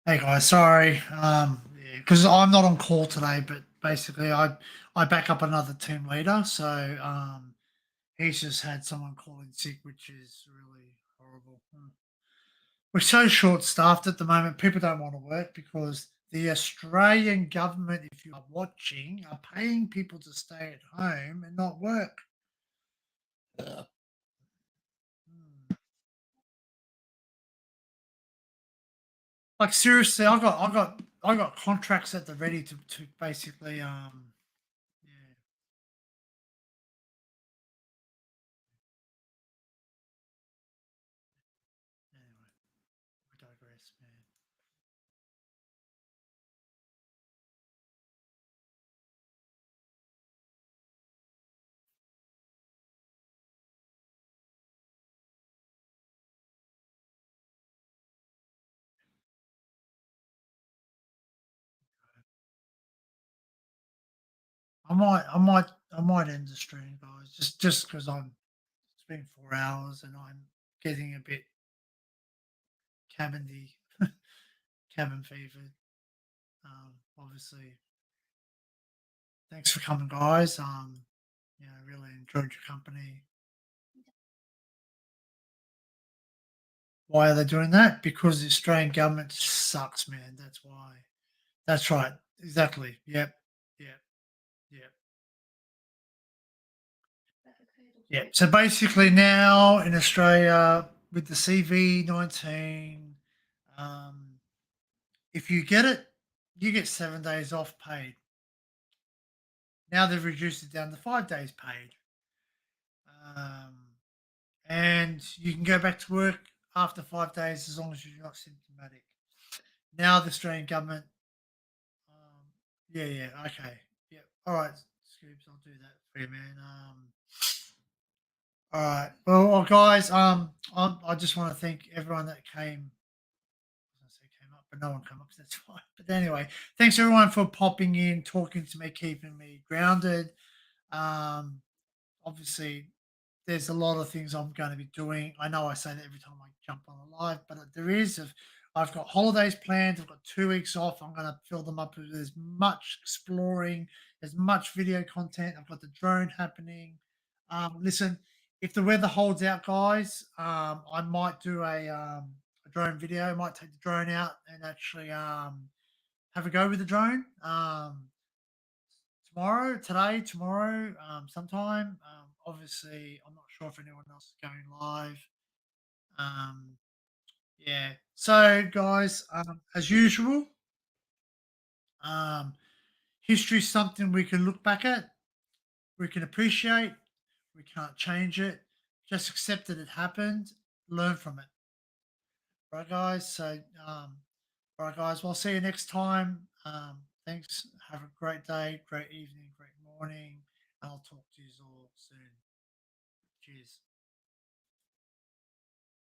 Hey guys, sorry. Because I'm not on call today, but basically I back up another team leader, so he's just had someone call in sick, which is really horrible. We're so short staffed at the moment. People don't want to work because the Australian government, if you are watching, are paying people to stay at home and not work. Hmm. Like seriously, I got contracts at the ready to basically yeah. Anyway, I digress, man. I might end the stream, guys. Just because it's been 4 hours and I'm getting a bit cabiny, cabin fever. Obviously, thanks for coming, guys. Really enjoyed your company. Why are they doing that? Because the Australian government sucks, man. That's why. That's right. Exactly. Yep. Yep. Yep. Like a cradle. Yeah. So basically, now in Australia with the CV-19, if you get it, you get 7 days off paid. Now they've reduced it down to 5 days paid, um, and you can go back to work after 5 days as long as you're not symptomatic. Now the Australian government, yeah, okay, yeah, all right, Scoops, I'll do that for you, man. All right. Well, guys, I just want to thank everyone that came. I was gonna say came up, but no one came up, so that's fine. But anyway, thanks everyone for popping in, talking to me, keeping me grounded. Um, Obviously, there's a lot of things I'm going to be doing. I know I say that every time I jump on a live, but there is. I've got holidays planned. I've got 2 weeks off. I'm going to fill them up with as much exploring, as much video content. I've got the drone happening. Listen, if the weather holds out, guys, I might do a drone video. I might take the drone out and actually have a go with the drone. Tomorrow, sometime. Obviously, I'm not sure if anyone else is going live. Um, yeah. So, guys, as usual, um, history is something we can look back at, we can appreciate, we can't change it. Just accept that it happened, learn from it. Right, guys. So, all right, guys. Well, I'll see you next time. Thanks. Have a great day, great evening, great morning. And I'll talk to you all soon. Cheers.